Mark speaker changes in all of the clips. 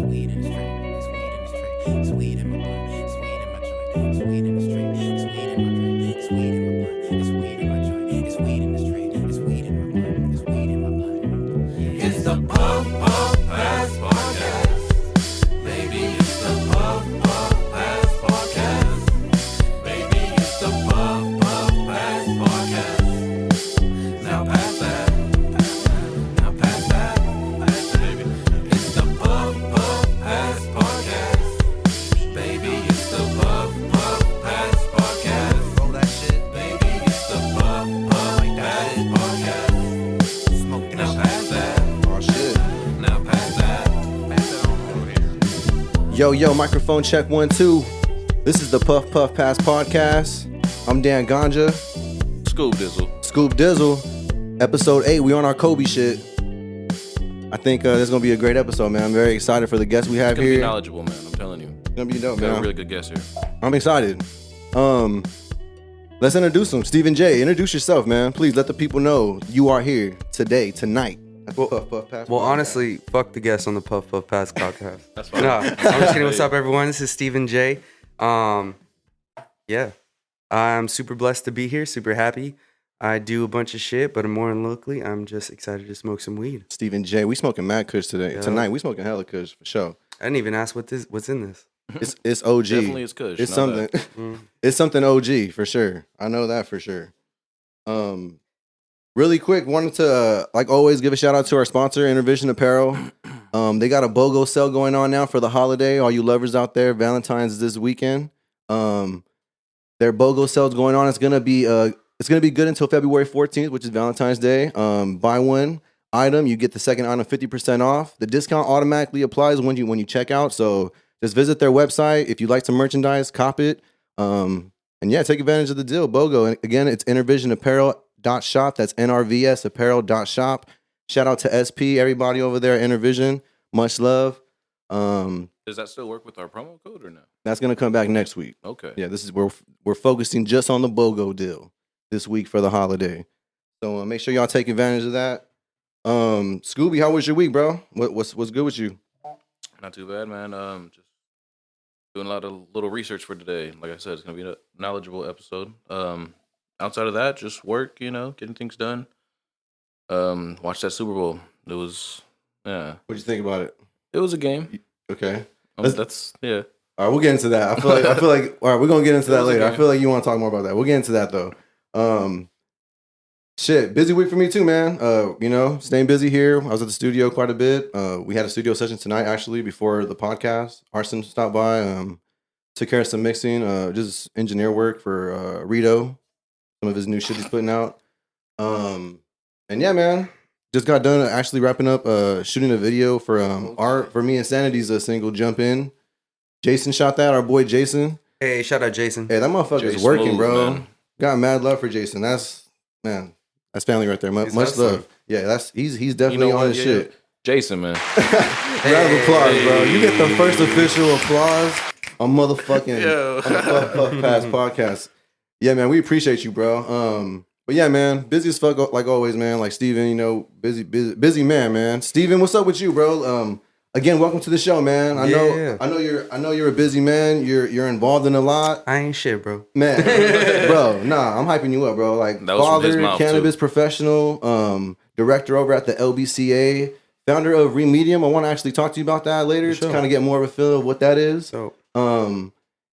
Speaker 1: weed in the street. It's weed in the street. It's weed in my blood. It's weed in my joint. It's weed in the street. It's weed in my drink. It's weed in my blood. It's weed in my joint. It's weed in the street. It's weed in my blood. It's weed in my blood. It's the Puff Puff Pass Podcast. Baby, it's the Puff Puff Pass Podcast. Baby, it's the Puff Puff Pass Podcast. Now pass that. Now pass that. Pass it, baby. It's the Puff Puff Pass Podcast. Baby, it's the Puff Puff Pass Podcast. Roll that shit. Baby, it's the Puff Puff Pass Podcast. Smoke now pass that.
Speaker 2: Oh shit.
Speaker 1: Now pass that. Pass it on over here.
Speaker 2: Yo, microphone check 1 2. This is the Puff Puff Pass Podcast. I'm Dan-GANJA.
Speaker 3: Scoob Dizzle.
Speaker 2: Scoop Dizzle. Episode 8. We on our Kobe shit. I think this is gonna be a great episode, man. I'm very excited for the guests we have
Speaker 3: It's gonna be
Speaker 2: here.
Speaker 3: knowledgeable, man. I'm telling you.
Speaker 2: It's gonna be dope,
Speaker 3: Got a
Speaker 2: man.
Speaker 3: really good guest here.
Speaker 2: I'm excited. Let's introduce him. Stephen J. Introduce yourself, man. Please let the people know you are here today, tonight. At the Puff Puff Pass
Speaker 4: Well,
Speaker 2: Podcast.
Speaker 4: honestly, fuck the guests on the Puff Puff Pass podcast.
Speaker 3: That's fine.
Speaker 4: No, I'm just kidding. What's up, everyone? This is Stephen J. Yeah, I'm super blessed to be here. Super happy. I do a bunch of shit, but more than locally, I'm just excited to smoke some weed.
Speaker 2: Stephen J. We smoking mad kush today.
Speaker 4: Yeah.
Speaker 2: Tonight we smoking hella kush for sure.
Speaker 4: I didn't even ask what's in this.
Speaker 2: It's OG.
Speaker 3: Definitely is kush.
Speaker 2: It's
Speaker 3: know
Speaker 2: something.
Speaker 3: that.
Speaker 2: It's something OG for sure. I know that for sure. Really quick, wanted to like always give a shout out to our sponsor, Intervision Apparel. They got a BOGO sale going on now for the holiday. All you lovers out there, Valentine's is this weekend. Their BOGO sale's going on. It's gonna be good until February 14th, which is Valentine's Day. Buy one item, you get the second item 50% off. The discount automatically applies when you check out. So just visit their website. If you like some merchandise, cop it. And yeah, take advantage of the deal. BOGO. And again, it's intervisionapparel.shop. That's NRVSapparel.shop. Shout out to SP, everybody over there at Intervision. Much love.
Speaker 3: Does that still work with our promo code or no?
Speaker 2: That's gonna come back next week.
Speaker 3: Okay.
Speaker 2: Yeah, this is where we're focusing just on the BOGO deal this week for the holiday. So make sure y'all take advantage of that. Scooby, how was your week, bro? What's good with you?
Speaker 3: Not too bad, man. Just doing a lot of little research for today. Like I said, it's gonna be a knowledgeable episode. Outside of that, just work, getting things done. Watched that Super Bowl. It was, yeah.
Speaker 2: What'd you think about it?
Speaker 3: It was a game.
Speaker 2: Okay.
Speaker 3: That's yeah.
Speaker 2: All right, we'll get into that. I feel like all right, we're gonna get into that
Speaker 3: was a
Speaker 2: later. I
Speaker 3: game.
Speaker 2: feel like you want to talk more about that. We'll get into that though. Shit, busy week for me too, man. Staying busy here. I was at the studio quite a bit. We had a studio session tonight actually before the podcast. Arson stopped by, took care of some mixing, just engineer work for Rito, some of his new shit he's putting out. And yeah, man, just got done actually wrapping up shooting a video for art for me and Sanity's single Jump In. Jason shot that, our boy Jason.
Speaker 4: Hey, shout out Jason.
Speaker 2: Hey, that motherfucker's
Speaker 3: Jay
Speaker 2: working,
Speaker 3: Smooth,
Speaker 2: bro.
Speaker 3: man.
Speaker 2: Got mad love for Jason. That's family right there. Much
Speaker 4: He's hustling.
Speaker 2: love. Yeah, he's definitely on his
Speaker 3: Yeah.
Speaker 2: shit.
Speaker 3: Jason, man.
Speaker 2: Round of applause, bro. You get the first official applause on motherfucking
Speaker 3: Yo.
Speaker 2: on the Puff Puff Pass podcast. Yeah, man, we appreciate you, bro. But yeah, man, busy as fuck like always, man. Like Steven, busy man. Steven, what's up with you, bro? Again, welcome to the show, man. I know you're a busy man. You're involved in a lot.
Speaker 4: I ain't shit, bro.
Speaker 2: Man, bro, nah, I'm hyping you up, bro. Like,
Speaker 3: That was from his
Speaker 2: father,
Speaker 3: mouth,
Speaker 2: Cannabis Professional, director over at the LBCA, founder of REMEDIUM. I want to actually talk to you about that later
Speaker 4: Sure.
Speaker 2: to kind of get more of a feel of what that is.
Speaker 4: So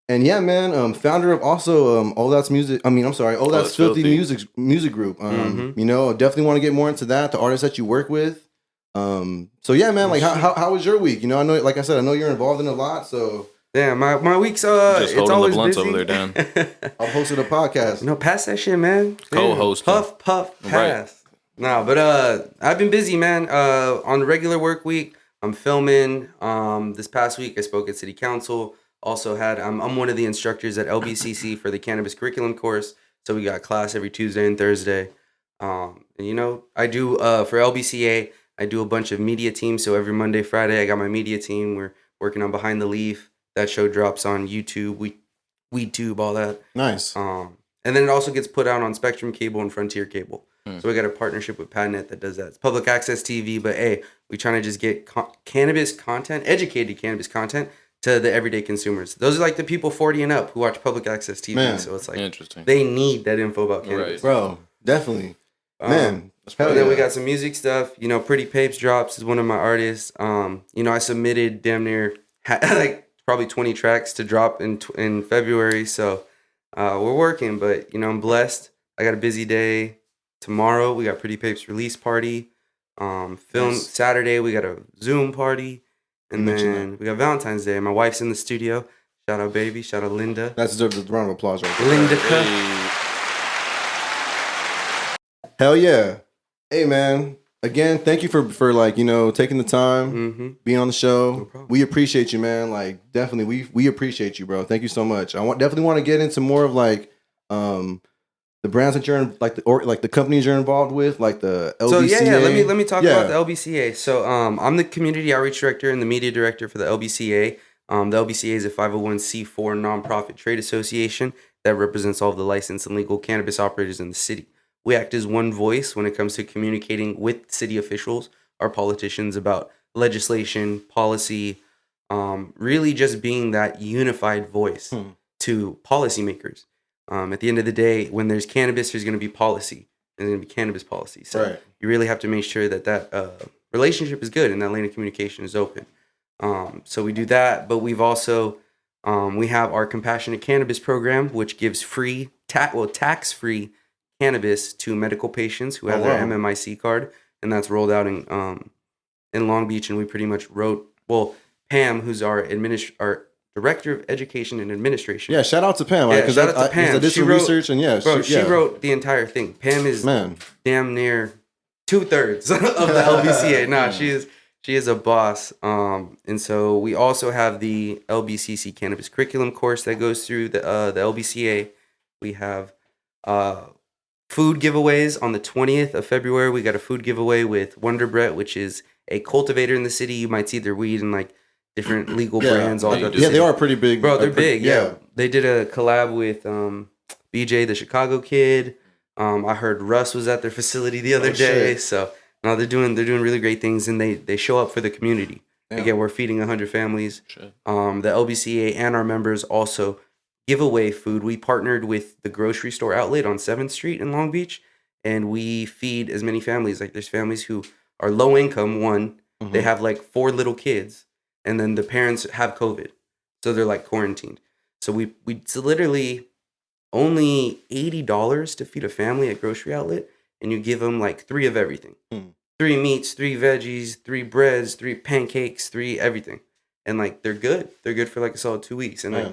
Speaker 2: And yeah, man, founder of also All That's Filthy
Speaker 3: Filthy.
Speaker 2: music group. Definitely want to get more into that. The artists that you work with. So yeah, man, like how was your week? I know, like I said, I know you're involved in a lot. So
Speaker 4: yeah, my week's
Speaker 3: Just
Speaker 4: it's
Speaker 3: holding the
Speaker 4: always
Speaker 3: blunts
Speaker 4: busy.
Speaker 3: over there, Dan.
Speaker 2: I'll post it a podcast.
Speaker 4: No, pass that shit, man.
Speaker 3: Co-host.
Speaker 4: Puff pass. No, but I've been busy, man. On the regular work week, I'm filming. This past week, I spoke at City Council. Also had I'm one of the instructors at LBCC for the Cannabis Curriculum course. So we got class every Tuesday and Thursday. And I do for LBCA. I do a bunch of media teams. So every Monday, Friday, I got my media team. We're working on Behind the Leaf. That show drops on YouTube. We tube all that.
Speaker 2: Nice.
Speaker 4: And then it also gets put out on Spectrum Cable and Frontier Cable. So we got a partnership with PadNet that does that. It's public access TV, but hey, we trying to just get cannabis content, educated cannabis content to the everyday consumers. Those are like the people 40 and up who watch public access TV.
Speaker 2: Man.
Speaker 4: So it's like
Speaker 3: Interesting.
Speaker 4: they need that info about cannabis.
Speaker 2: Bro, definitely. Man.
Speaker 4: And then we got some music stuff. You know, Pretty Papes Drops is one of my artists. You know, I submitted damn near like probably 20 tracks to drop in February. So we're working, but you know, I'm blessed. I got a busy day. Tomorrow we got Pretty Papes release party. Saturday we got a Zoom party. And then we got Valentine's Day. My wife's in the studio. Shout out, baby. Shout out, Linda.
Speaker 2: That deserves a round of applause right there.
Speaker 4: Linda.
Speaker 2: Hell yeah. Hey, man. Again, thank you for like, you know, taking the time, being on the show.
Speaker 4: No problem.
Speaker 2: We appreciate you, man. Like, definitely, we appreciate you, bro. Thank you so much. Definitely want to get into more of like the brands that you're in, like the companies you're involved with, like the LBCA.
Speaker 4: So yeah. Let me talk about the LBCA. So I'm the community outreach director and the media director for the LBCA. The LBCA is a 501c4 nonprofit trade association that represents all of the licensed and legal cannabis operators in the city. We act as one voice when it comes to communicating with city officials, our politicians, about legislation, policy, really just being that unified voice to policymakers. At the end of the day, when there's cannabis, there's going to be policy. There's going to be cannabis policy. So you really have to make sure that relationship is good and that lane of communication is open. So we do that, but we've also, we have our Compassionate Cannabis program, which gives tax-free cannabis to medical patients who have their MMIC card, and that's rolled out in Long Beach. And we pretty much Pam, who's our Director of Education and Administration.
Speaker 2: Yeah, shout out to Pam.
Speaker 4: Yeah, shout out to Pam.
Speaker 2: I did some research, and
Speaker 4: she wrote the entire thing. Pam is damn near 2/3 of the LBCA. Nah, she is a boss. And so we also have the LBCC Cannabis Curriculum course that goes through the LBCA. We have food giveaways on the 20th of February. We got a food giveaway with Wonder Brett, which is a cultivator in the city. You might see their weed in like different legal brands all throughout the city.
Speaker 2: They are pretty big.
Speaker 4: Bro, they're big, yeah. They did a collab with BJ, the Chicago kid. I heard Russ was at their facility the other day. Shit. So no, they're doing really great things, and they show up for the community. Yeah. Again, we're feeding 100 families. Shit. The LBCA and our members also give away food. We partnered with the grocery store outlet on 7th Street in Long Beach, and we feed as many families. Like there's families who are low income. They have like 4 little kids, and then the parents have COVID, so they're like quarantined. So we it's literally only $80 to feed a family at grocery outlet, and you give them like 3 of everything. 3 meats, 3 veggies, 3 breads, 3 pancakes, 3 everything. And like they're good. They're good for like a solid 2 weeks. And like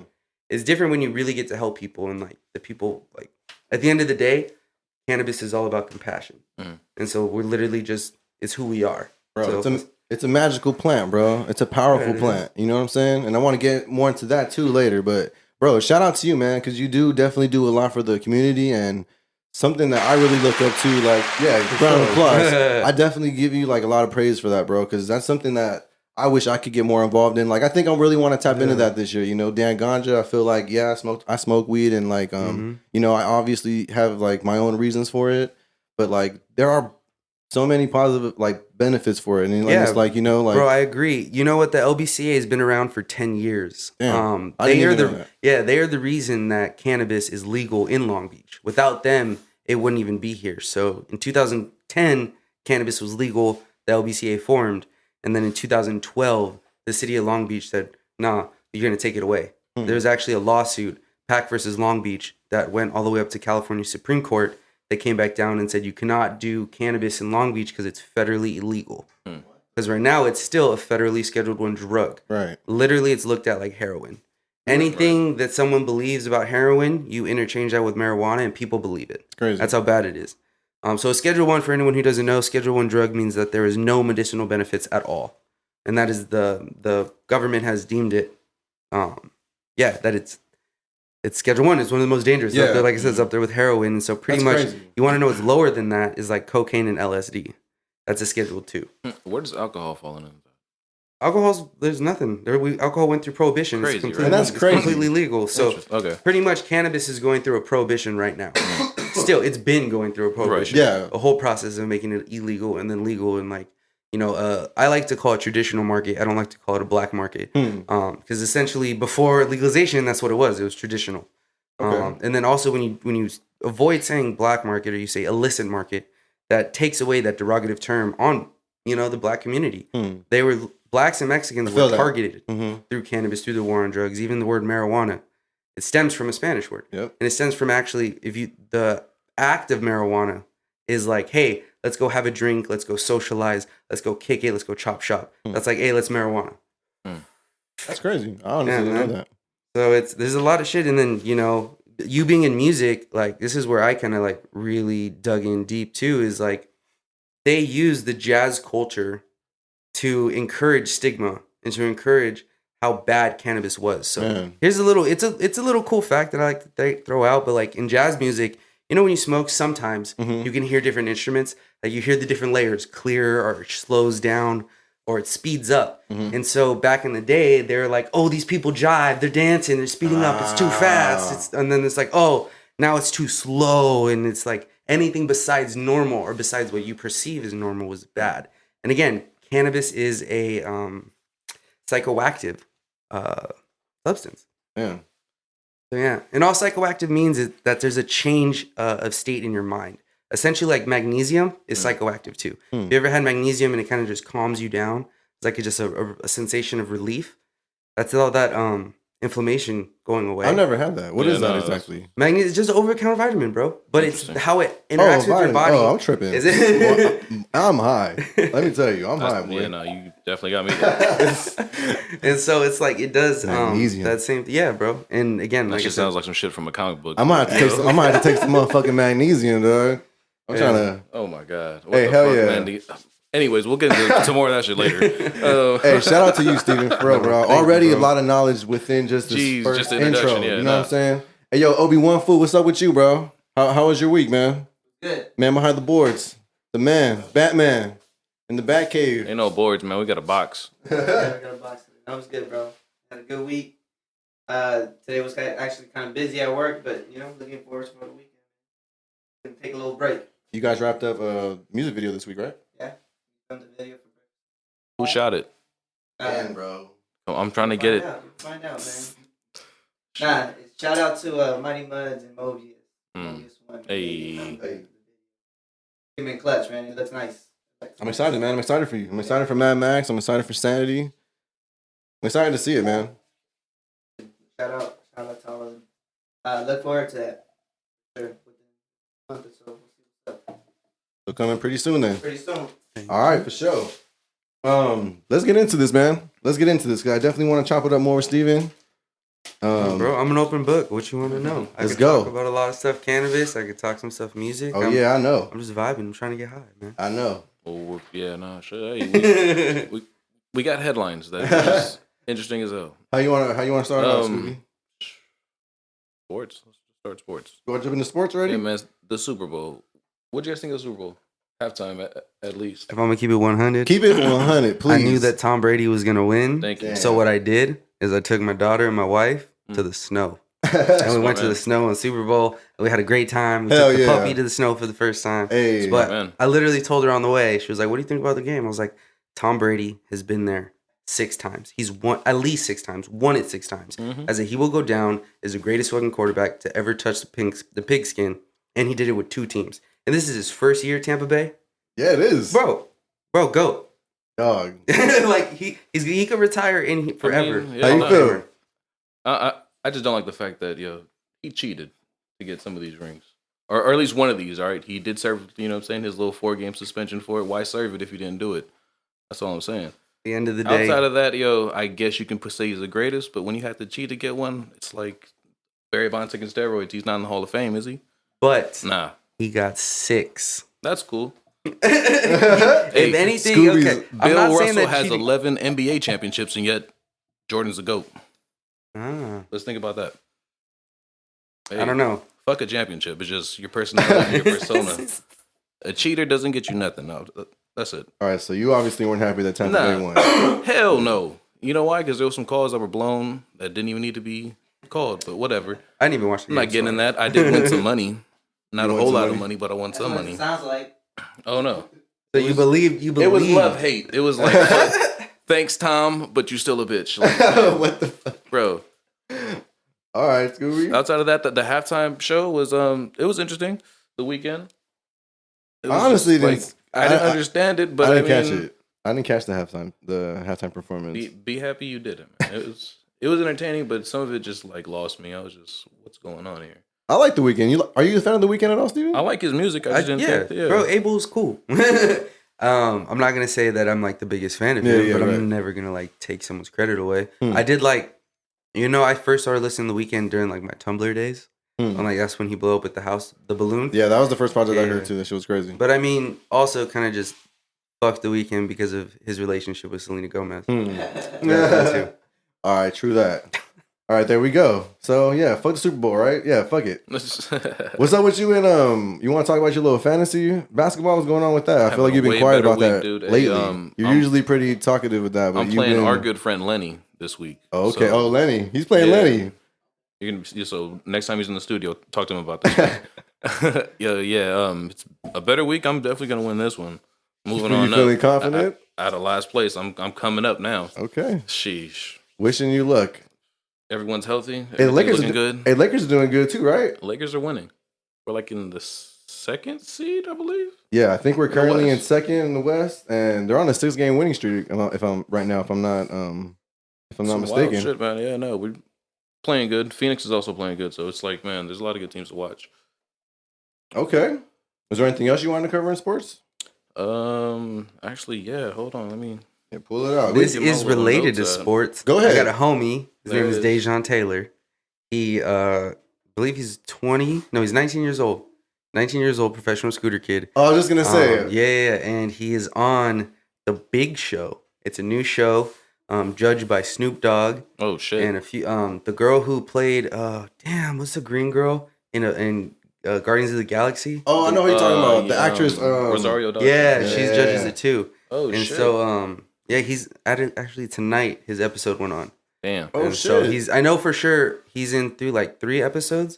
Speaker 4: it's different when you really get to help people, and like the people, like at the end of the day, cannabis is all about compassion. And so we're literally just, it's who we are.
Speaker 2: Bro,
Speaker 4: so,
Speaker 2: it's a magical plant, bro. It's a powerful plant. You know what I'm saying? And I want to get more into that too later. But bro, shout out to you, man, because you definitely do a lot for the community, and something that I really look up to. Like, round of applause. I definitely give you like a lot of praise for that, bro, because that's something that I wish I could get more involved in. Like, I think I really want to tap into that this year. You know, DAN-GANJA, I feel like, I smoke weed, and like, you know, I obviously have like my own reasons for it, but like there are so many positive like benefits for it, and like, it's like, you know, like,
Speaker 4: bro, I agree. You know what? The LBCA has been around for 10 years.
Speaker 2: Damn,
Speaker 4: they are the reason that cannabis is legal in Long Beach. Without them, it wouldn't even be here. So in 2010, cannabis was legal. The LBCA formed. And then in 2012, the city of Long Beach said, nah, you're going to take it away. There was actually a lawsuit, Pac versus Long Beach, that went all the way up to California Supreme Court. They came back down and said you cannot do cannabis in Long Beach because it's federally illegal. Because right now it's still a federally Scheduled I drug. Right. Literally, it's looked at like heroin. Anything that someone believes about heroin, you interchange that with marijuana and people believe it. It's crazy. That's how bad it is. So a Schedule I, for anyone who doesn't know, Schedule I drug means that there is no medicinal benefits at all. And that is the government has deemed it, that it's Schedule I. It's one of the most dangerous. Up there, like I said, it's up there with heroin. And so pretty much, you want to know what's lower than that is like cocaine and LSD. That's a Schedule II.
Speaker 3: Where does alcohol fall in?
Speaker 4: There's nothing. Alcohol went through prohibition.
Speaker 3: Crazy,
Speaker 4: it's completely,
Speaker 2: and that's crazy.
Speaker 4: It's completely legal. So pretty much cannabis is going through a prohibition right now. still, it's been going through a prohibition.
Speaker 2: Yeah.
Speaker 4: A whole process of making it illegal and then legal and like, I like to call it traditional market. I don't like to call it a black market. Because essentially before legalization, that's what it was. It was traditional.
Speaker 2: Okay.
Speaker 4: And then also when you avoid saying black market or you say illicit market, that takes away that derogative term on, the black community. Blacks and Mexicans were targeted through cannabis, through the war on drugs, even the word marijuana. It stems from a Spanish word.
Speaker 2: Yep.
Speaker 4: And it stems from actually, the act of marijuana is like, hey, let's go have a drink, let's go socialize, let's go kick it, let's go chop shop. That's like, hey, let's marijuana.
Speaker 2: That's crazy. I honestly didn't know that.
Speaker 4: So there's a lot of shit. And then, you being in music, like this is where I kind of like really dug in deep too, is like they use the jazz culture to encourage stigma and to encourage how bad cannabis was. So here's a little, it's a little cool fact that I like to throw out, but like in jazz music, when you smoke, sometimes you can hear different instruments, like you hear the different layers, clear or it slows down or it speeds up. And so back in the day, they're like, oh, these people jive, they're dancing, they're speeding up, it's too fast. And then it's like, oh, now it's too slow. And it's like anything besides normal or besides what you perceive as normal was bad. And again, cannabis is a psychoactive substance.
Speaker 2: Yeah.
Speaker 4: So yeah, and all psychoactive means is that there's a change of state in your mind. Essentially, like magnesium is psychoactive too. Have you ever had magnesium and it kind of just calms you down? It's like just a sensation of relief. That's all that inflammation going away.
Speaker 2: I've never had that. What is that exactly?
Speaker 4: Magnesium is just an over-the-counter vitamin, bro. But it's how it interacts with your body.
Speaker 2: Oh, I'm tripping.
Speaker 4: Is it?
Speaker 2: Well, I'm high. Let me tell you, I'm high, boy.
Speaker 3: Yeah, no, you definitely got me there.
Speaker 4: And so it's like it does
Speaker 2: Magnesium.
Speaker 4: that same. Yeah, bro. And again,
Speaker 3: That
Speaker 4: like
Speaker 3: just sounds like some shit from a comic book.
Speaker 2: I might have to take some motherfucking magnesium, dog. I'm trying to.
Speaker 3: Oh my god.
Speaker 2: Hey, hell yeah.
Speaker 3: Man? Anyways, we'll get into some more of that shit later.
Speaker 2: Hey, shout out to you, Steven, for real, bro. Already a lot of knowledge within just this first
Speaker 3: just the
Speaker 2: intro.
Speaker 3: introduction, yeah,
Speaker 2: you know what I'm saying? Hey, yo, Obi-Wan Fool, what's up with you, bro? How was your week, man?
Speaker 4: Good.
Speaker 2: Man behind the boards, the man, Batman, in the Batcave.
Speaker 3: Ain't no boards, man. We got a box.
Speaker 5: Yeah, I got a box. That was good, bro. Had a good week. Today was actually kind of busy at work, but looking forward to the weekend. Gonna take a little break.
Speaker 2: You guys wrapped up a music video this week, right?
Speaker 5: Yeah, filmed the video for break.
Speaker 3: Who shot it?
Speaker 2: Bro.
Speaker 3: Oh, I'm trying to get it.
Speaker 5: Find out, man. Shout out to Mighty Muds and Mobius. Mobius won.
Speaker 3: Hey.
Speaker 5: Came in clutch, man. It looks nice.
Speaker 2: I'm excited, man. I'm excited for you. I'm excited for Mad Max. I'm excited for Sanity. I'm excited to see it, man.
Speaker 5: Shout out to all of them. Look forward to that. Sure. Within a month or so, we'll see what's up.
Speaker 2: So coming pretty soon then.
Speaker 5: Pretty soon.
Speaker 2: All right, for sure. Let's get into this, man. Let's get into this, because I definitely want to chop it up more with Steven.
Speaker 4: Bro, I'm an open book. What you want to know? I
Speaker 2: Let's
Speaker 4: could
Speaker 2: go.
Speaker 4: talk about a lot of stuff, cannabis. I could talk some stuff, music.
Speaker 2: Oh, yeah, I know.
Speaker 4: I'm just vibing. I'm trying to get high, man.
Speaker 2: I know.
Speaker 3: Oh, yeah, no, sure. Hey, we got headlines that are just interesting as hell.
Speaker 2: How you want to start off, Scooby?
Speaker 3: Sports. Let's start sports.
Speaker 2: You want to jump into sports already?
Speaker 3: Yeah, man, the Super Bowl. What do you guys think of the Super Bowl? Halftime, at least.
Speaker 4: If I'm gonna keep it 100,
Speaker 2: Keep it 100, please.
Speaker 4: I knew that Tom Brady was gonna win.
Speaker 3: Thank you.
Speaker 4: So what I did is I took my daughter and my wife to the snow. And we went to the snow on Super Bowl. And we had a great time. We
Speaker 2: Hell
Speaker 4: took the
Speaker 2: yeah.
Speaker 4: puppy to the snow for the first time.
Speaker 2: Hey,
Speaker 4: But
Speaker 3: man.
Speaker 4: I literally told her on the way. She was like, "What do you think about the game?" I was like, "Tom Brady has been there 6 times. He's won at least 6 times. Won it 6 times. I said he will go down as the greatest fucking quarterback to ever touch the pigskin, and he did it with 2 teams. And this is his first year at Tampa Bay,
Speaker 2: yeah, it is.
Speaker 4: bro, go."
Speaker 2: Dog.
Speaker 4: Like he could retire forever.
Speaker 3: I mean, yeah,
Speaker 2: How you
Speaker 3: no.
Speaker 2: feel?
Speaker 3: I just don't like the fact that he cheated to get some of these rings, or at least one of these. All right, he did serve. You know what I'm saying, his little 4-game suspension for it. Why serve it if you didn't do it? That's all I'm saying.
Speaker 4: At the end of the day,
Speaker 3: Outside of that, I guess you can say he's the greatest, but when you have to cheat to get one, it's like Barry Bonds taking steroids. He's not in the Hall of Fame, is he?
Speaker 4: but
Speaker 3: Nah,
Speaker 4: he got 6.
Speaker 3: that's cool.
Speaker 4: If anything,
Speaker 2: Scooby's-
Speaker 4: okay. I'm
Speaker 3: Bill
Speaker 4: not saying
Speaker 3: Russell
Speaker 4: that
Speaker 3: has
Speaker 4: cheating.
Speaker 3: 11 NBA championships, and yet Jordan's a GOAT.
Speaker 4: Ah,
Speaker 3: Let's think about that. Hey,
Speaker 4: I don't know.
Speaker 3: Fuck a championship. It's just your personality, your persona. A cheater doesn't get you nothing. No, that's it.
Speaker 2: All right, so you obviously weren't happy that Tampa Bay won.
Speaker 3: Hell no. You know why? Because there were some calls that were blown that didn't even need to be called. But whatever.
Speaker 4: I didn't even watch the
Speaker 3: I'm
Speaker 4: game.
Speaker 3: not getting in that. I did win some money. Not
Speaker 2: You
Speaker 3: a
Speaker 2: won
Speaker 3: whole
Speaker 2: some
Speaker 3: lot of
Speaker 2: money?
Speaker 3: money, but I won
Speaker 5: That's
Speaker 3: some
Speaker 5: what it
Speaker 3: money.
Speaker 5: sounds like.
Speaker 3: Oh no,
Speaker 4: So you believe.
Speaker 3: it was love hate. It was like, thanks Tom, but you still a bitch. Like, man,
Speaker 2: What the fuck?
Speaker 3: bro.
Speaker 2: All right, Scooby.
Speaker 3: Outside of that, the halftime show was it was interesting. The weekend. It was
Speaker 2: Honestly,
Speaker 3: just,
Speaker 2: didn't-
Speaker 3: I didn't understand it, but
Speaker 2: I
Speaker 3: I,
Speaker 2: didn't
Speaker 3: mean,
Speaker 2: catch it. I didn't catch the halftime performance.
Speaker 3: Be happy you did it, man. It was entertaining, but some of it just like lost me. I was just, what's going on here?
Speaker 2: I like the weekend. Are you a fan of the weekend at all, Steven?
Speaker 3: I like his music. I just didn't
Speaker 4: Yeah,
Speaker 3: think,
Speaker 4: bro, Abel's cool. I'm not gonna say that I'm like the biggest fan of him, but
Speaker 2: right.
Speaker 4: I'm never gonna like take someone's credit away.
Speaker 2: Hmm.
Speaker 4: I did like, I first started listening to The Weeknd during like my Tumblr days.
Speaker 2: Hmm.
Speaker 4: And like that's when he blew up at the house, the balloon.
Speaker 2: Yeah, that was the first project I
Speaker 4: Yeah.
Speaker 2: heard too. That shit was crazy.
Speaker 4: But I mean, also kind of just fucked The Weeknd because of his relationship with Selena Gomez. That too.
Speaker 2: All right, true that. All right, there we go. So yeah, fuck the Super Bowl, right? Yeah, fuck it. What's up with you and you want to talk about your little fantasy basketball? What's going on with that? I feel like you've been
Speaker 3: Way
Speaker 2: quiet
Speaker 3: better
Speaker 2: about
Speaker 3: week,
Speaker 2: that
Speaker 3: dude. Hey,
Speaker 2: lately. You're
Speaker 3: I'm-
Speaker 2: usually pretty talkative with that. But
Speaker 3: I'm
Speaker 2: you've
Speaker 3: playing
Speaker 2: been...
Speaker 3: our good friend Lenny this week.
Speaker 2: Oh, okay.
Speaker 3: So,
Speaker 2: Lenny. He's playing
Speaker 3: yeah.
Speaker 2: Lenny.
Speaker 3: So next time he's in the studio, talk to him about this. It's a better week. I'm definitely gonna win this one. Moving
Speaker 2: You
Speaker 3: on
Speaker 2: feeling
Speaker 3: up.
Speaker 2: confident?
Speaker 3: Out of last place, I'm coming up now.
Speaker 2: Okay.
Speaker 3: Sheesh.
Speaker 2: Wishing you luck.
Speaker 3: Everyone's healthy.
Speaker 2: Hey,
Speaker 3: Everything's looking good.
Speaker 2: Hey, Lakers are doing good too, right?
Speaker 3: Lakers are winning. We're like in the second seed, I believe.
Speaker 2: Yeah, I think we're
Speaker 3: the
Speaker 2: currently in
Speaker 3: West.
Speaker 2: second in the West, and they're on a 6-game winning streak. If I'm not
Speaker 3: Some
Speaker 2: mistaken.
Speaker 3: wild shit, man. Yeah, no, we're playing good. Phoenix is also playing good, so it's like, man, there's a lot of good teams to watch.
Speaker 2: Okay. Is there anything else you wanted to cover in sports?
Speaker 3: Actually, yeah. Hold on, let me.
Speaker 2: Yeah, pull it out.
Speaker 4: This
Speaker 3: get my
Speaker 4: is
Speaker 3: little
Speaker 4: related to
Speaker 3: notes out.
Speaker 4: sports.
Speaker 2: Go ahead.
Speaker 4: I got a homie. His
Speaker 3: There
Speaker 4: name is
Speaker 3: it is.
Speaker 4: Dejan Taylor. He, believe he's 20. No, he's 19 years old. 19 years old, professional scooter kid.
Speaker 2: I was just gonna say.
Speaker 4: Yeah, and he is on The Big Show. It's a new show, judged by Snoop Dogg
Speaker 3: Oh shit.
Speaker 4: and a few. The girl who played, what's the green girl in Guardians of the Galaxy?
Speaker 2: Oh, I know who you're talking about. The actress.
Speaker 3: Rosario Dawson.
Speaker 4: Yeah,
Speaker 2: Yeah.
Speaker 4: she's judges it too.
Speaker 3: Oh
Speaker 4: And
Speaker 3: shit.
Speaker 4: so, he's at it actually tonight. His episode went on.
Speaker 3: Damn.
Speaker 2: Oh,
Speaker 4: And so
Speaker 2: shit.
Speaker 4: I know for sure he's in through like 3 episodes.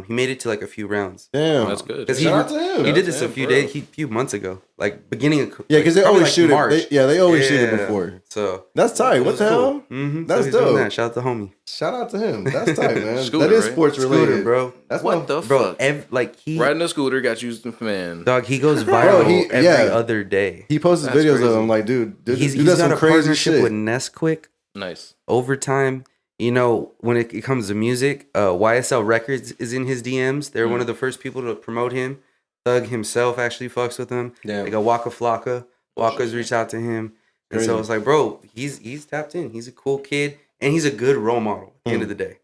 Speaker 4: He made it to like a few rounds.
Speaker 2: Damn.
Speaker 3: That's good.
Speaker 4: 'Cause
Speaker 2: Shout out to him.
Speaker 4: He
Speaker 3: Yeah,
Speaker 4: did this a
Speaker 3: damn,
Speaker 4: few
Speaker 3: bro.
Speaker 4: few months ago, like beginning of
Speaker 2: Yeah, because they
Speaker 4: probably,
Speaker 2: always
Speaker 4: like,
Speaker 2: shoot
Speaker 4: March.
Speaker 2: it. They always shoot it
Speaker 4: Yeah.
Speaker 2: before.
Speaker 4: So
Speaker 2: That's tight. What the hell?
Speaker 4: Mm-hmm.
Speaker 2: That's
Speaker 4: so he's doing
Speaker 2: dope.
Speaker 4: that. Shout out to homie
Speaker 2: Shout out to him. That's tight, man.
Speaker 3: Scooter,
Speaker 2: that is
Speaker 3: right?
Speaker 2: sports related,
Speaker 4: Scooter, bro.
Speaker 2: That's
Speaker 3: What
Speaker 2: my-
Speaker 3: the
Speaker 4: Bro,
Speaker 3: fuck?
Speaker 4: he
Speaker 3: Riding a scooter got used, man.
Speaker 4: dog. He goes viral
Speaker 2: he-
Speaker 4: every
Speaker 2: yeah.
Speaker 4: other day.
Speaker 2: He posts
Speaker 3: That's
Speaker 2: videos
Speaker 3: crazy.
Speaker 2: of him like, dude
Speaker 4: He's
Speaker 2: does
Speaker 4: got
Speaker 2: some
Speaker 4: a
Speaker 2: crazy
Speaker 4: partnership
Speaker 2: shit.
Speaker 4: with Nesquik.
Speaker 3: Nice.
Speaker 4: Overtime. When it comes to music, YSL Records is in his DMs. They're one of the first people to promote him. Thug himself actually fucks with him.
Speaker 2: Damn.
Speaker 4: They got Waka Flocka. Waka's reached out to him. And so
Speaker 2: Crazy.
Speaker 4: it's like, bro, he's tapped in. He's a cool kid. And he's a good role model at the end of the day.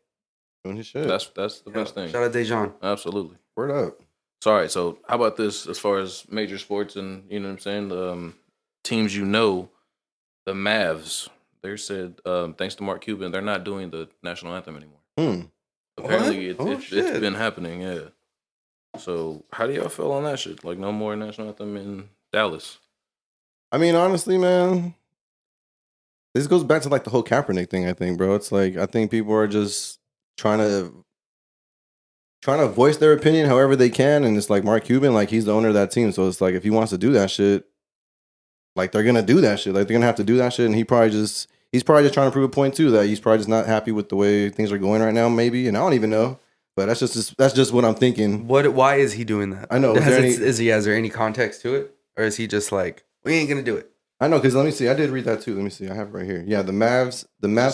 Speaker 2: Doing his shit.
Speaker 3: That's the best thing.
Speaker 4: Shout out Dejan.
Speaker 3: Absolutely.
Speaker 2: Word up.
Speaker 3: Sorry. So how about this? As far as major sports and you know what I'm saying, teams the Mavs. They said thanks to Mark Cuban, they're not doing the national anthem anymore. Apparently,
Speaker 4: What? Oh,
Speaker 3: it's
Speaker 4: shit.
Speaker 3: been happening. Yeah. So how do y'all feel on that shit? Like no more national anthem in Dallas.
Speaker 2: I mean, honestly, man, this goes back to like the whole Kaepernick thing. I think, bro, it's like I think people are just trying to voice their opinion however they can, and it's like Mark Cuban, like he's the owner of that team, so it's like if he wants to do that shit, like they're gonna do that shit. Like they're gonna have to do that shit, and he's probably just trying to prove a point too that he's probably just not happy with the way things are going right now, maybe, and I don't even know, but that's just what I'm thinking.
Speaker 4: Why is he doing that?
Speaker 2: I know.
Speaker 4: Is there any context to it? Or is he just like, we ain't gonna do it?
Speaker 2: I know, because let me see. I did read that too. Let me see. I have it right here. Yeah, the Mavs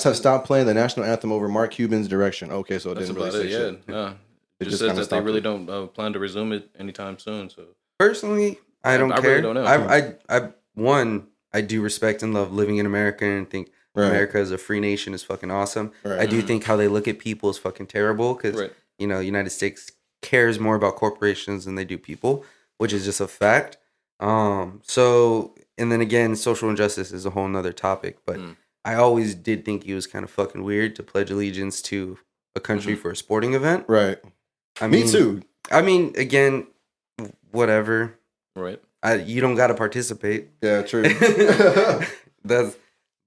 Speaker 2: have stopped playing the national anthem over Mark Cuban's direction. Okay, so it
Speaker 3: That's
Speaker 2: didn't
Speaker 3: about
Speaker 2: really
Speaker 3: it.
Speaker 2: say
Speaker 3: Yeah.
Speaker 2: shit.
Speaker 3: No.
Speaker 2: It
Speaker 3: It
Speaker 2: just
Speaker 3: just says
Speaker 2: kinda
Speaker 3: that they
Speaker 2: stopped
Speaker 3: really
Speaker 2: it.
Speaker 3: don't plan to resume it anytime soon. So
Speaker 4: Personally, I don't
Speaker 3: I
Speaker 4: care.
Speaker 3: really don't know.
Speaker 4: I do respect and love living in America and think
Speaker 2: Right.
Speaker 4: America as a free nation is fucking awesome.
Speaker 2: Right.
Speaker 4: I do think how they look at people is fucking terrible because
Speaker 3: Right.
Speaker 4: United States cares more about corporations than they do people, which is just a fact. So and then again, social injustice is a whole nother topic, but I always did think it was kind of fucking weird to pledge allegiance to a country for a sporting event.
Speaker 2: Right.
Speaker 4: I
Speaker 2: Me
Speaker 4: mean,
Speaker 2: too.
Speaker 4: I mean, again, whatever.
Speaker 3: right.
Speaker 4: You don't got to participate.
Speaker 2: Yeah, true.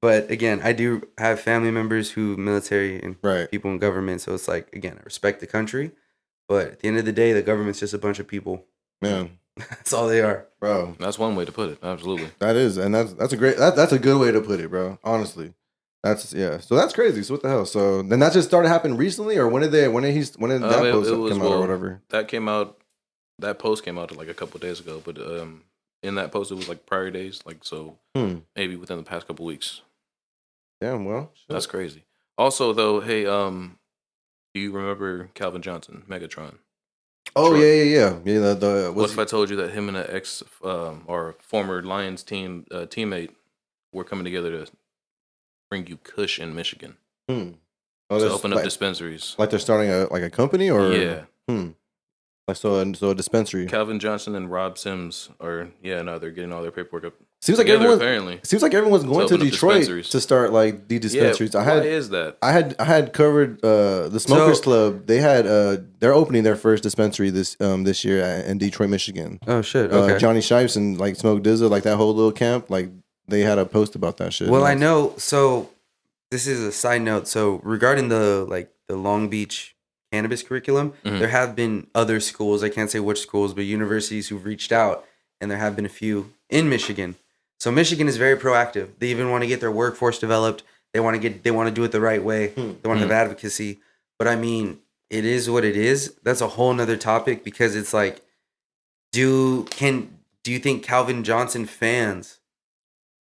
Speaker 4: But again, I do have family members who military and
Speaker 2: Right.
Speaker 4: people in government. So it's like, again, I respect the country, But at the end of the day, the government's just a bunch of people.
Speaker 2: Man,
Speaker 4: That's all they are.
Speaker 2: bro.
Speaker 3: That's one way to put it. Absolutely.
Speaker 2: That is, and that's a great that's a good way to put it, bro. Honestly, So that's crazy. So what the hell? So then that just started happening recently, or when did that post come out or whatever?
Speaker 3: That post came out like a couple of days ago, but in that post it was like prior days, like so maybe within the past couple of weeks.
Speaker 2: Damn, well, shit.
Speaker 3: That's crazy. Also, though, hey, do you remember Calvin Johnson, Megatron?
Speaker 2: Oh
Speaker 3: Troy?
Speaker 2: yeah.
Speaker 3: What if I told you that him and an ex or former Lions teammate were coming together to bring you Kush in Michigan
Speaker 2: to
Speaker 3: open up dispensaries?
Speaker 2: Like they're starting a company, or
Speaker 3: Yeah.
Speaker 2: Like so a dispensary.
Speaker 3: Calvin Johnson and Rob Sims they're getting all their paperwork up.
Speaker 2: Seems like
Speaker 3: together,
Speaker 2: everyone.
Speaker 3: Apparently,
Speaker 2: seems like everyone's going to
Speaker 3: open up
Speaker 2: Detroit
Speaker 3: dispensaries.
Speaker 2: to start like the dispensaries.
Speaker 3: Yeah, why is that?
Speaker 2: I had covered the Smokers Club. They had they're opening their first dispensary this year in Detroit, Michigan.
Speaker 4: Oh shit! Okay.
Speaker 2: Johnny Shipes and like Smoke Dizza, like that whole little camp, like they had a post about that shit.
Speaker 4: Well, I know. So this is a side note. So regarding the Long Beach cannabis curriculum, there have been other schools. I can't say which schools, but universities who've reached out, and there have been a few in Michigan. So Michigan is very proactive. They even want to get their workforce developed. They want to do it the right way. They want to have advocacy. But I mean, it is what it is. That's a whole nother topic, because it's like, do you think Calvin Johnson fans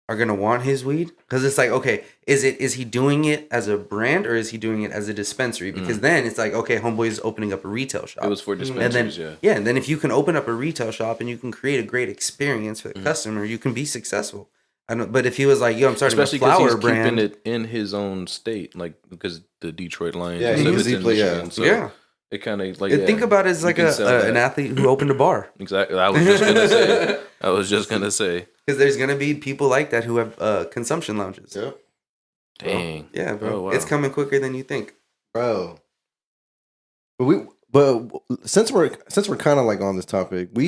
Speaker 4: are gonna want his weed? Because it's like, okay, is he doing it as a brand, or is he doing it as a dispensary? Because then it's like, okay, homeboy is opening up a retail shop.
Speaker 3: It was for dispensaries,
Speaker 4: and then if you can open up a retail shop and you can create a great experience for the customer, you can be successful. But if he was like, yo, I'm starting
Speaker 3: especially
Speaker 4: a flower
Speaker 3: he's
Speaker 4: brand,
Speaker 3: keeping it in his own state, like because the Detroit Lions,
Speaker 2: Yeah, he
Speaker 3: live
Speaker 2: was
Speaker 3: in
Speaker 2: deeply,
Speaker 3: Michigan, so
Speaker 4: yeah.
Speaker 3: it kind of like
Speaker 4: think about it as like an athlete who opened a bar.
Speaker 3: Exactly, I was just gonna say.
Speaker 4: Because there's gonna be people like that who have consumption lounges.
Speaker 2: Yep.
Speaker 3: Dang.
Speaker 4: Yeah, bro.
Speaker 3: Oh, wow.
Speaker 4: It's coming quicker than you think.
Speaker 2: Bro. But since we're kind of like on this topic, we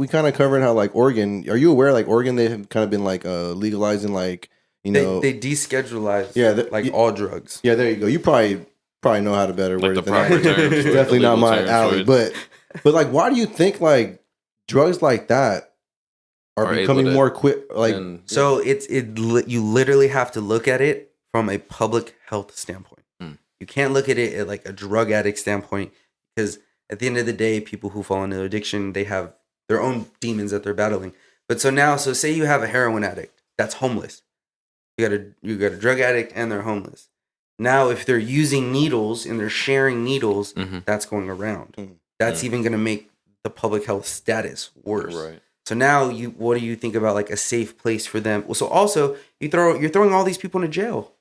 Speaker 2: kind of covered how like Oregon. Are you aware like Oregon, they have kind of been like legalizing like
Speaker 4: they deschedulized all drugs.
Speaker 2: Yeah, there you go. You probably know how to better word
Speaker 3: the
Speaker 2: it than
Speaker 3: proper
Speaker 2: I.
Speaker 3: terms.
Speaker 2: It's definitely not my alley. But like, why do you think like drugs like that are becoming more quick? Like,
Speaker 4: so you literally have to look at it from a public health standpoint. You can't look at it at like a drug addict standpoint, because at the end of the day, people who fall into addiction, they have their own demons that they're battling. But so say you have a heroin addict that's homeless. You got a drug addict and they're homeless. Now, if they're using needles and they're sharing needles, that's going around. That's even going to make the public health status worse.
Speaker 3: Right.
Speaker 4: So now, what do you think about like a safe place for them? Well, so also you're throwing all these people into jail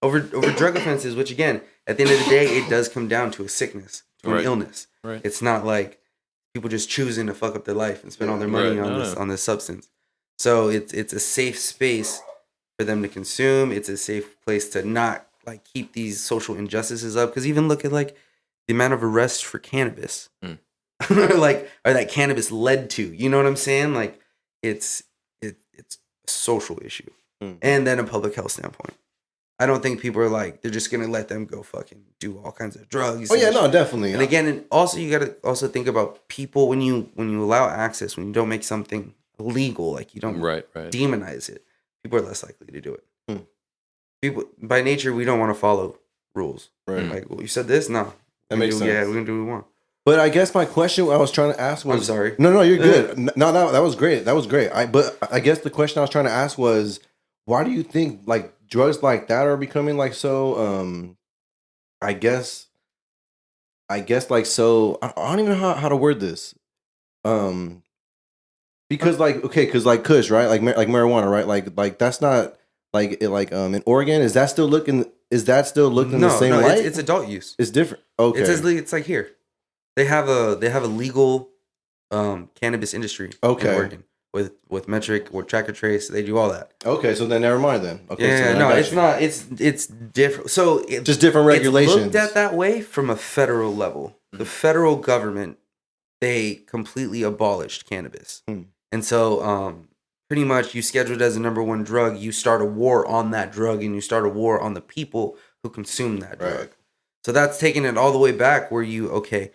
Speaker 4: over drug offenses, which again, at the end of the day, it does come down to a sickness, to an illness.
Speaker 3: Right.
Speaker 4: It's not like people just choosing to fuck up their life and spend all their money on this substance. So it's a safe space for them to consume. It's a safe place to not like keep these social injustices up. Because even look at like the amount of arrests for cannabis, or that cannabis led to. You know what I'm saying? Like it's a social issue, and then a public health standpoint. I don't think people are like, they're just gonna let them go fucking do all kinds of drugs.
Speaker 2: oh yeah, no, definitely.
Speaker 4: And again, and also you gotta also think about people when you allow access, when you don't make something illegal, like you don't demonize it, people are less likely to do it. People by nature, we don't want to follow rules.
Speaker 2: Right.
Speaker 4: Like, well, you said this, no.
Speaker 2: That makes sense.
Speaker 4: Yeah, we're gonna do what we want.
Speaker 2: But I guess my question I was trying to ask was,
Speaker 4: I'm sorry.
Speaker 2: No, you're good. No, that was great. That was great. But I guess the question I was trying to ask was, why do you think like drugs like that are becoming like so? I guess like so. I don't even know how to word this. Because like because like Kush, right? Like marijuana, right? Like that's not like it like in Oregon. Is that still looking? The same light?
Speaker 4: It's adult use.
Speaker 2: It's different. Okay,
Speaker 4: it's like here. They have a legal cannabis industry in Oregon with metric or tracker trace. They do all that.
Speaker 2: Okay, so then never mind then. Okay,
Speaker 4: yeah,
Speaker 2: so
Speaker 4: no, it's not. It's different. So
Speaker 2: just different regulations.
Speaker 4: It's looked at that way from a federal level. The federal government, they completely abolished cannabis, and so pretty much you scheduled as a number one drug. You start a war on that drug, and you start a war on the people who consume that drug.
Speaker 2: Right.
Speaker 4: So that's taking it all the way back where Marijuana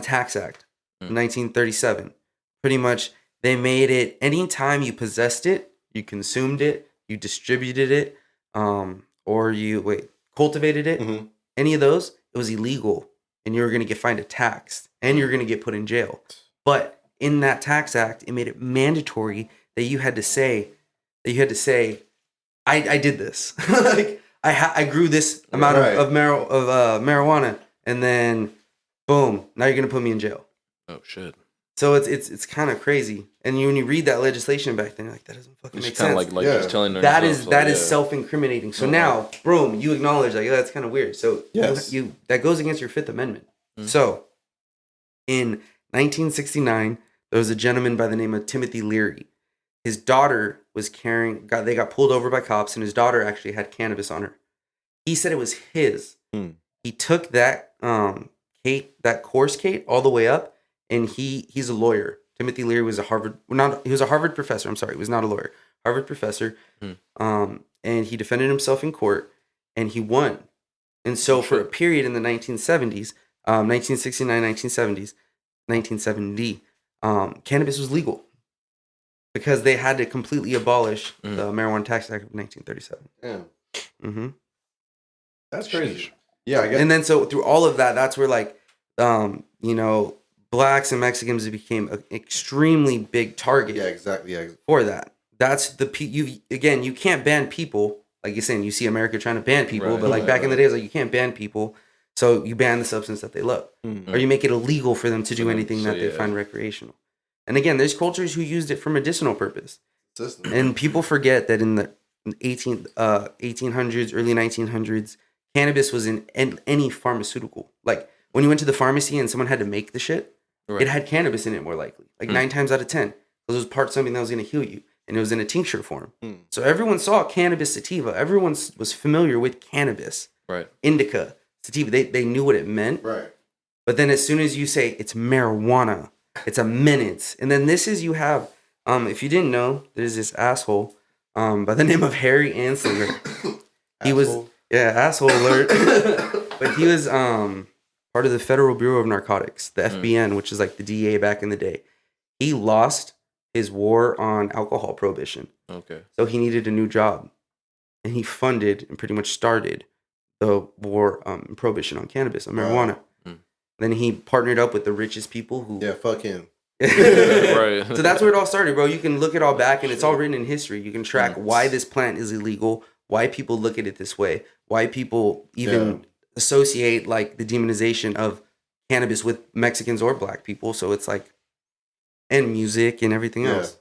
Speaker 4: Tax Act, 1937. Pretty much, they made it anytime you possessed it, you consumed it, you distributed it, or you cultivated it, any of those, it was illegal. And you were going to get fined a tax, and you're going to get put in jail. But in that tax act, it made it mandatory that you had to say, I did this. Like I grew this amount of marijuana, and then boom, now you're going to put me in jail.
Speaker 3: Oh shit.
Speaker 4: So it's kind of crazy. And when you read that legislation back then, you're like, that doesn't fucking make sense.
Speaker 3: Like just telling them
Speaker 4: that is self-incriminating. So now, boom, you acknowledge like, that's kind of weird. So you that goes against your Fifth Amendment. So in 1969, there was a gentleman by the name of Timothy Leary. His daughter was they got pulled over by cops, and his daughter actually had cannabis on her. He said it was his. He took that that course Kate all the way up, and he's a lawyer. Timothy Leary was he was a Harvard professor. I'm sorry, he was not a lawyer. Harvard professor. And he defended himself in court, and he won. And so for a period in the 1970s, 1969, 1970s, 1970, cannabis was legal because they had to completely abolish the Marijuana Tax Act of 1937.
Speaker 2: Yeah. That's crazy. Yeah, I guess.
Speaker 4: And then so through all of that, that's where blacks and Mexicans became an extremely big target.
Speaker 2: Yeah, exactly. Yeah.
Speaker 4: For that. That's you can't ban people. Like you're saying, you see America trying to ban people, but back in the days, you can't ban people. So you ban the substance that they love. Or you make it illegal for them to do anything that they find recreational. And again, there's cultures who used it for medicinal purpose. And people forget that in the 1800s, early 1900s, cannabis was in any pharmaceutical. Like when you went to the pharmacy and someone had to make the shit, it had cannabis in it more likely. Like 9 times out of 10. Because it was something that was going to heal you. And it was in a tincture form. So everyone saw cannabis sativa. Everyone was familiar with cannabis.
Speaker 3: Right.
Speaker 4: Indica, sativa. They knew what it meant.
Speaker 2: Right.
Speaker 4: But then as soon as you say it's marijuana, it's a menace. And then you have, if you didn't know, there's this asshole by the name of Harry Anslinger. He was, asshole alert. But he was part of the Federal Bureau of Narcotics, the FBN, which is like the DEA back in the day. He lost his war on alcohol prohibition. Okay. So he needed a new job. And he funded and pretty much started the war prohibition on cannabis, on marijuana. Then he partnered up with the richest people who...
Speaker 2: Yeah, fuck him.
Speaker 3: Right.
Speaker 4: So that's where it all started, bro. You can look it all back, and it's all written in history. You can track why this plant is illegal, why people look at it this way, why people even associate like the demonization of cannabis with Mexicans or black people. So it's like... And music and everything else.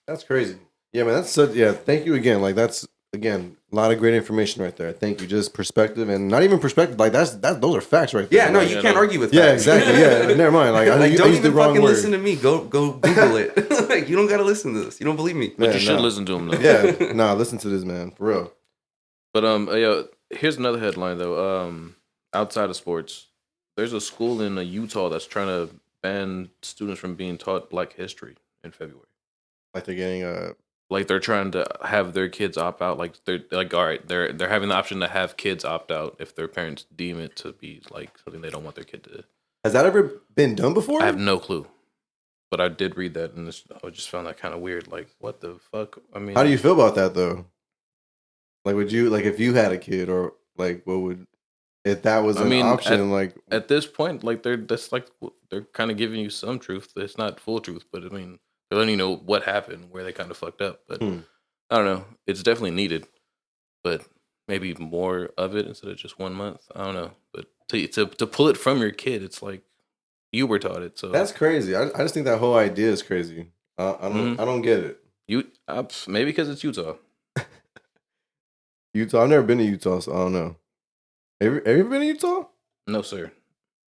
Speaker 2: That's crazy. Yeah, man. Thank you again. Like that's again a lot of great information right there. Thank you. Just perspective and not even perspective. Like those are facts right there.
Speaker 4: Yeah, no, you can't argue with that.
Speaker 2: Yeah, exactly. Yeah, never mind. Like, I
Speaker 4: don't
Speaker 2: used
Speaker 4: even
Speaker 2: the wrong
Speaker 4: fucking
Speaker 2: word.
Speaker 4: listen to me. Go Google it. Like you don't gotta listen to this. You don't believe me.
Speaker 3: But you should listen to him though.
Speaker 2: Yeah, listen to this, man, for real.
Speaker 3: But here's another headline though. Outside of sports, there's a school in Utah that's trying to ban students from being taught Black history in February.
Speaker 2: Like they're getting
Speaker 3: like they're trying to have their kids opt out. Like they're like, all right, they're having the option to have kids opt out if their parents deem it to be like something they don't want their kid to.
Speaker 2: Has that ever been done before?
Speaker 3: I have no clue, but I did read that and I just found that kind of weird. Like, what the fuck? I mean,
Speaker 2: how do you feel about that though? Like, would you if you had a kid or like what would? If that was an option,
Speaker 3: at this point, like they're kind of giving you some truth. It's not full truth, but I mean, they're letting you know what happened, where they kind of fucked up. But I don't know. It's definitely needed, but maybe more of it instead of just 1 month. I don't know. But to pull it from your kid, it's like you were taught it. So
Speaker 2: that's crazy. I just think that whole idea is crazy. I don't get it.
Speaker 3: Maybe because it's Utah.
Speaker 2: Utah. I've never been to Utah, so I don't know. Have you ever been to Utah?
Speaker 3: No, sir.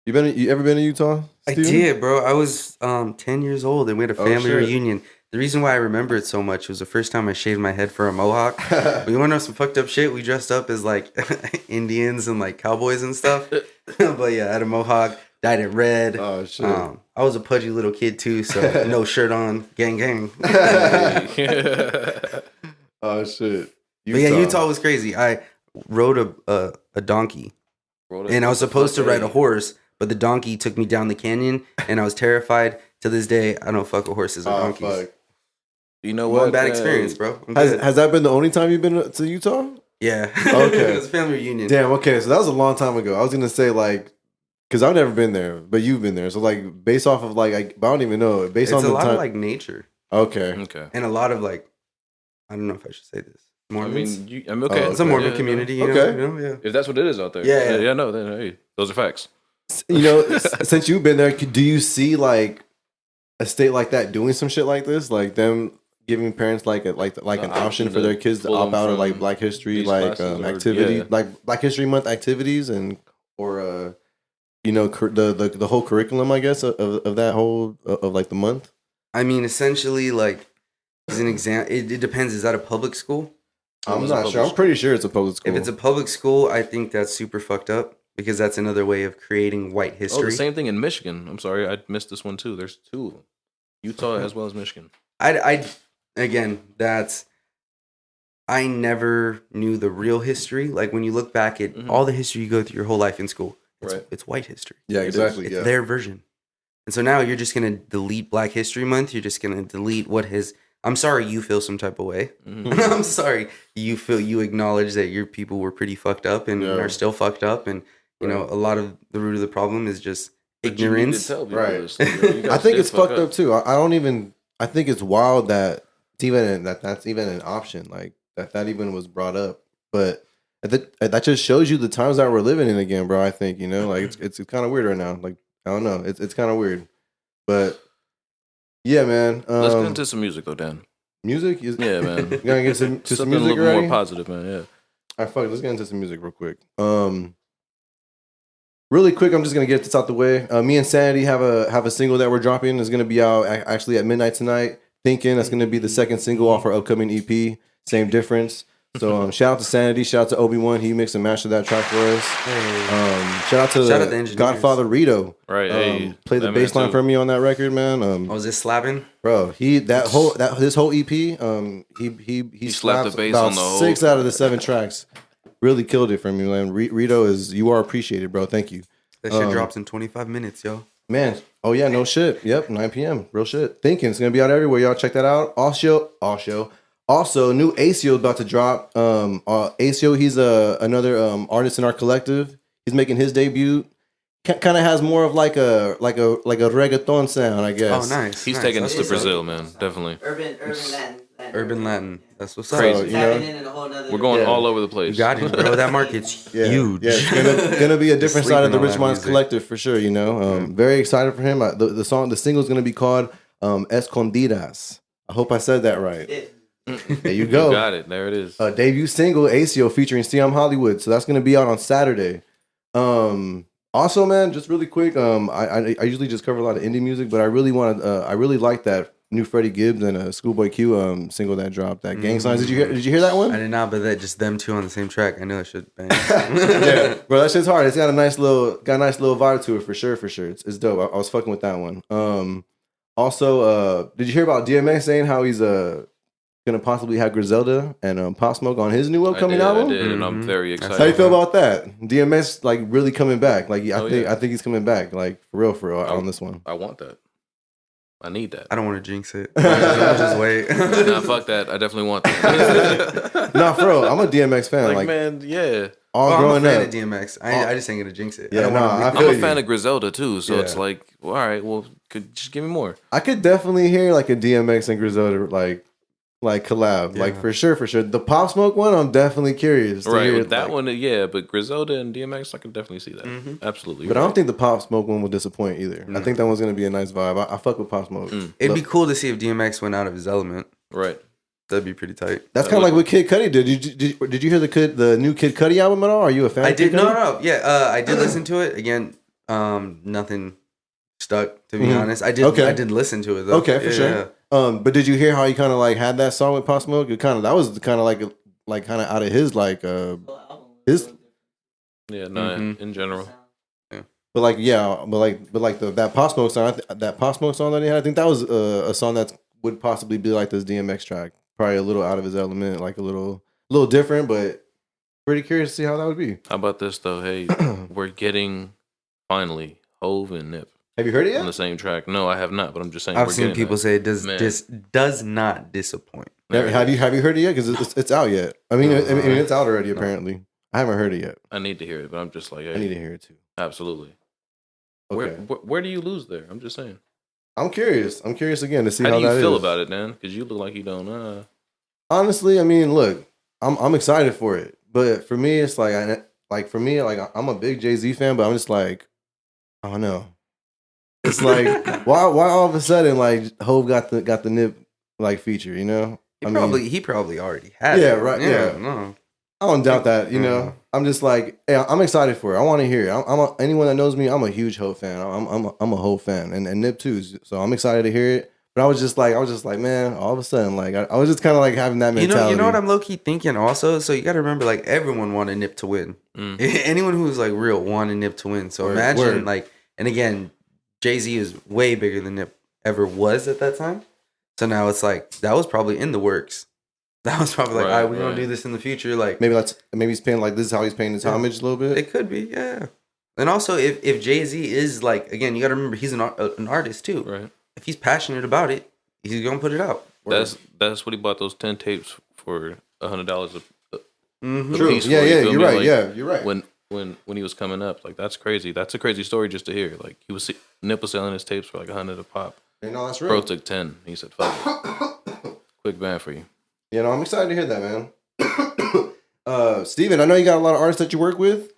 Speaker 2: You ever been to Utah, Steven?
Speaker 4: I did, bro. I was 10 years old and we had a family reunion. The reason why I remember it so much was the first time I shaved my head for a mohawk. We went on some fucked up shit. We dressed up as like Indians and like cowboys and stuff. But yeah, I had a mohawk, dyed it red.
Speaker 2: Oh shit.
Speaker 4: I was a pudgy little kid too, so no shirt on, gang gang.
Speaker 2: Oh shit.
Speaker 4: But yeah, Utah was crazy. I rode a donkey And I was supposed to ride a horse, but the donkey took me down the canyon, and I was terrified. To this day, I don't fuck with horses or donkeys.
Speaker 2: Fuck.
Speaker 3: You know
Speaker 4: One
Speaker 3: what?
Speaker 4: bad experience, bro. I'm
Speaker 2: Has,
Speaker 4: good.
Speaker 2: has that been the only time you've been to Utah?
Speaker 4: Yeah.
Speaker 2: Okay.
Speaker 4: It was a family reunion.
Speaker 2: Damn, okay, so that was a long time ago. I was gonna say like, because I've never been there, but you've been there. So like, based off of like, but I don't even know. Based
Speaker 4: It's
Speaker 2: on
Speaker 4: a
Speaker 2: the
Speaker 4: lot
Speaker 2: time,
Speaker 4: of like nature
Speaker 2: okay,
Speaker 3: Okay.
Speaker 4: and a lot of like, I don't know if I should say this.
Speaker 3: I
Speaker 4: Mormons.
Speaker 3: mean, okay.
Speaker 2: Oh,
Speaker 4: It's a Mormon
Speaker 3: Yeah,
Speaker 4: community,
Speaker 3: yeah.
Speaker 4: you know?
Speaker 2: Okay.
Speaker 4: You know? Yeah.
Speaker 3: If that's what it is out there.
Speaker 4: Yeah.
Speaker 3: Yeah, no, then hey, those are facts.
Speaker 2: you know, since you've been there, do you see like a state like that doing some shit like this, like them giving parents like an option for their kids to
Speaker 3: pull
Speaker 2: opt
Speaker 3: them
Speaker 2: out of
Speaker 3: from
Speaker 2: like Black History
Speaker 3: these
Speaker 2: like
Speaker 3: classes or-
Speaker 2: activity,
Speaker 3: yeah.
Speaker 2: like Black History Month activities and or you know the whole curriculum, I guess, of that whole of like the month.
Speaker 4: I mean, essentially, like, as an example, it depends. Is that a public school?
Speaker 2: I'm
Speaker 3: It's a
Speaker 2: not
Speaker 3: public
Speaker 2: sure. I'm pretty sure it's a public school.
Speaker 4: If it's a public school, I think that's super fucked up because that's another way of creating white
Speaker 3: Oh,
Speaker 4: history.
Speaker 3: the same thing in Michigan. I'm sorry, I missed this one too. There's two of them. Utah as well as Michigan.
Speaker 4: Again, I never knew the real history. Like when you look back at all the history you go through your whole life in school,
Speaker 3: Right.
Speaker 4: it's white history.
Speaker 2: yeah, exactly.
Speaker 4: It's
Speaker 2: Yeah.
Speaker 4: their version. And so now you're just gonna delete Black History Month. You're just gonna delete what his. I'm sorry you feel some type of way.
Speaker 3: Mhm.
Speaker 4: I'm sorry you acknowledge that your people were pretty fucked up and
Speaker 2: Yeah.
Speaker 4: are still fucked up. And you know, a lot of the root of the problem is just
Speaker 3: But you need to
Speaker 4: ignorance.
Speaker 3: tell people
Speaker 2: Right.
Speaker 3: this. Like, you guys
Speaker 2: I think
Speaker 3: did
Speaker 2: it's
Speaker 3: fuck
Speaker 2: fucked up too. I don't even. I think it's wild that it's even that's even an option. Like that even was brought up. But that just shows you the times that we're living in again, bro. I think you know, like it's kind of weird right now. Like I don't know, it's kind of weird. But yeah, man.
Speaker 3: Let's get into some music though, Dan.
Speaker 2: Music.
Speaker 3: Yeah, man.
Speaker 2: You gotta get to some
Speaker 3: Something a
Speaker 2: music
Speaker 3: little
Speaker 2: already.
Speaker 3: more positive, man. Yeah.
Speaker 2: All right, fuck it. Let's get into some music real quick. Really quick, I'm just gonna get this out the way. Me and Sanity have a single that we're dropping. It's gonna be out actually at midnight tonight. Thinkin. That's gonna be the second single off our upcoming EP. Same difference. So shout out to Sanity. Shout out to Obi-Wan. He mixed and mastered that track for us. Shout out to
Speaker 4: Shout out the engineers.
Speaker 2: Godfather Rito.
Speaker 3: Right. Hey,
Speaker 2: Play the
Speaker 3: that man
Speaker 2: bass line
Speaker 3: too.
Speaker 2: for me on that record, man.
Speaker 4: Oh, is this slapping?
Speaker 2: Bro, his whole EP, he
Speaker 3: slapped
Speaker 2: slapped
Speaker 3: the bass
Speaker 2: about
Speaker 3: on the whole
Speaker 2: 6 out of the 7 tracks. Really killed it for me, man. Rito you are appreciated, bro. Thank you,
Speaker 4: That shit drops in 25 minutes, yo.
Speaker 2: man. Oh yeah, no shit. Yep, 9 p.m. Real shit. Thinking it's gonna be out everywhere. Y'all check that out. Also, new ACO about to drop. ACO, he's another artist in our collective. He's making his debut. Kind of has more of like a reggaeton sound, I guess.
Speaker 4: Oh, nice.
Speaker 3: He's
Speaker 4: nice.
Speaker 3: taking us
Speaker 4: That's
Speaker 3: to
Speaker 4: what's up.
Speaker 3: Brazil, man. Definitely.
Speaker 5: Urban Latin.
Speaker 4: Urban Latin. That's what's up.
Speaker 3: Crazy.
Speaker 2: So, you
Speaker 5: Tapping
Speaker 2: know,
Speaker 5: in a whole nother.
Speaker 3: We're going
Speaker 2: Yeah.
Speaker 3: all over the
Speaker 4: You
Speaker 3: place.
Speaker 4: got it, bro. That market's
Speaker 2: Yeah,
Speaker 4: huge.
Speaker 2: Yeah, it's gonna be a different side of the
Speaker 4: Sleeping on that
Speaker 2: Richmond's
Speaker 4: music.
Speaker 2: collective for sure. You know, very excited for him. The single is gonna be called Escondidas. I hope I said that right. There you go.
Speaker 3: You got it. There it is.
Speaker 2: Debut single ACO featuring Siam Hollywood. So that's gonna be out on Saturday. Also, man, just really quick. I usually just cover a lot of indie music, but I really like that new Freddie Gibbs and Schoolboy Q single that dropped. That Gang Signs. Did you hear that one?
Speaker 4: I did not, but that just them two on the same track. I know it should bang.
Speaker 2: Yeah, bro, that shit's hard. It's got a nice little vibe to it for sure. It's dope. I was fucking with that one. Also, did you hear about DMX saying how he's gonna possibly have Griselda and Pop Smoke on his new upcoming album?
Speaker 3: I did, and I'm very excited.
Speaker 2: How you feel about that? DMX like really coming back. Like
Speaker 3: Oh,
Speaker 2: I think he's coming back. Like for real on this one.
Speaker 3: I want that. I need that.
Speaker 4: I don't want to jinx it. I'll just wait.
Speaker 3: Nah, fuck that. I definitely want that.
Speaker 2: Nah, for real. I'm a DMX fan.
Speaker 3: like,
Speaker 2: Like
Speaker 3: man, yeah.
Speaker 2: all
Speaker 4: I'm a
Speaker 2: growing
Speaker 4: fan
Speaker 2: up.
Speaker 4: of DMX. I just ain't gonna jinx it.
Speaker 2: Yeah,
Speaker 4: I don't
Speaker 2: nah,
Speaker 4: wanna
Speaker 2: I
Speaker 3: I'm
Speaker 2: feel
Speaker 3: a
Speaker 2: you.
Speaker 3: fan of Griselda too, so
Speaker 2: Yeah.
Speaker 3: it's like, well, all right, well, just give me more.
Speaker 2: I could definitely hear like a DMX and Griselda like collab.
Speaker 4: Yeah.
Speaker 2: Like for sure. The Pop Smoke one, I'm definitely curious. To
Speaker 3: Right,
Speaker 2: hear,
Speaker 3: with that
Speaker 2: like-
Speaker 3: one, yeah, but Griselda and DMX, I can definitely see that.
Speaker 4: Mhm.
Speaker 3: Absolutely.
Speaker 2: But I don't think the Pop Smoke one will disappoint either. I think that one's gonna be a nice vibe. I fuck with Pop Smoke.
Speaker 4: It'd be cool to see if DMX went out of his element.
Speaker 3: Right.
Speaker 4: That'd be pretty tight.
Speaker 2: That's kind of like what Kid Cudi did. Did you hear the new Kid Cudi album at all? Are you a fan?
Speaker 4: I
Speaker 2: of Kid
Speaker 4: did
Speaker 2: Cudi?
Speaker 4: no. Yeah, I did listen to it again. Nothing stuck to be
Speaker 2: Mhm.
Speaker 4: honest. I did.
Speaker 2: Okay.
Speaker 4: I did listen to it though.
Speaker 2: Okay, for sure. But did you hear how he kind of like had that song with Pop Smoke? That was kind of like kind of out of his his.
Speaker 3: Yeah, no,
Speaker 4: Mhm.
Speaker 3: in general.
Speaker 2: But like that Pop Smoke song, that Pop Smoke song that he had, I think that was a song that would possibly be like this DMX track, probably a little out of his element, like a little different, but pretty curious to see how that would be.
Speaker 3: How about this though? Hey, we're getting finally Hove and Nip
Speaker 2: Have you heard it
Speaker 3: on
Speaker 2: yet?
Speaker 3: the same track. No, I have not, but I'm just saying
Speaker 4: I've
Speaker 3: we're
Speaker 4: seen
Speaker 3: getting
Speaker 4: people
Speaker 3: that.
Speaker 4: say it does
Speaker 3: Man.
Speaker 4: does not disappoint.
Speaker 3: There it
Speaker 2: Have
Speaker 3: is.
Speaker 2: you heard it yet? Because it's out yet. I mean,
Speaker 4: No,
Speaker 2: it's out already.
Speaker 4: no.
Speaker 2: Apparently, I haven't heard it yet.
Speaker 3: I need to hear it, but I'm just like,
Speaker 2: I need
Speaker 3: hey,
Speaker 2: to hear it too.
Speaker 3: absolutely.
Speaker 2: Okay,
Speaker 3: Where do you lose there? I'm just saying.
Speaker 2: I'm curious. I'm curious again to see
Speaker 3: How
Speaker 2: how
Speaker 3: do you
Speaker 2: that
Speaker 3: feel
Speaker 2: is.
Speaker 3: about it, Dan? Because you look like you don't.
Speaker 2: Honestly, I mean, look, I'm excited for it, but for me, it's like I'm a big Jay-Z fan, but I'm just like, I don't know. It's like why all of a sudden like Hove got the Nip like feature, you know?
Speaker 4: He probably already had
Speaker 2: Yeah,
Speaker 4: it.
Speaker 2: right, yeah.
Speaker 4: No.
Speaker 2: I don't doubt that, you know.
Speaker 4: Mhm.
Speaker 2: I'm just like, hey, I'm excited for it. I want to hear it. Anyone that knows me, I'm a huge Hove fan. I'm a Hove fan, and Nip too. So I'm excited to hear it. But I was just like, man, all of a sudden, like I was just kind of like having that mentality.
Speaker 4: You know what I'm low key thinking also. So you got to remember, like everyone wanted Nip to win. Anyone who's like real wanted Nip to win. So
Speaker 2: Word,
Speaker 4: imagine
Speaker 2: word.
Speaker 4: like, and again, Jay-Z is way bigger than Nip ever was at that time. So now it's like that was probably in the works. That was probably like,
Speaker 3: Right,
Speaker 4: all right, we're gonna
Speaker 3: right.
Speaker 4: do this in the future. Like
Speaker 2: Maybe he's paying like this is how he's paying his homage a little bit.
Speaker 4: it could be, yeah. And also, if Jay-Z is like, again, you got to remember he's an artist too.
Speaker 3: Right.
Speaker 4: If he's passionate about it, he's gonna put it out.
Speaker 3: That's what he bought those 10 tapes for $100 a
Speaker 4: Mhm.
Speaker 2: True.
Speaker 3: piece for.
Speaker 2: Yeah,
Speaker 3: you
Speaker 2: yeah,
Speaker 3: feel
Speaker 2: you're
Speaker 3: me?
Speaker 2: right.
Speaker 3: Like,
Speaker 2: Yeah, you're right.
Speaker 3: When he was coming up, like that's crazy. That's a crazy story just to hear. Like Nip was selling his tapes for like $100 a pop.
Speaker 2: You know, that's
Speaker 3: Bro
Speaker 2: real.
Speaker 3: took 10. He said, "Fuck it, quick band for you."
Speaker 2: You know, I'm excited to hear that, man. Steven, I know you got a lot of artists that you work with.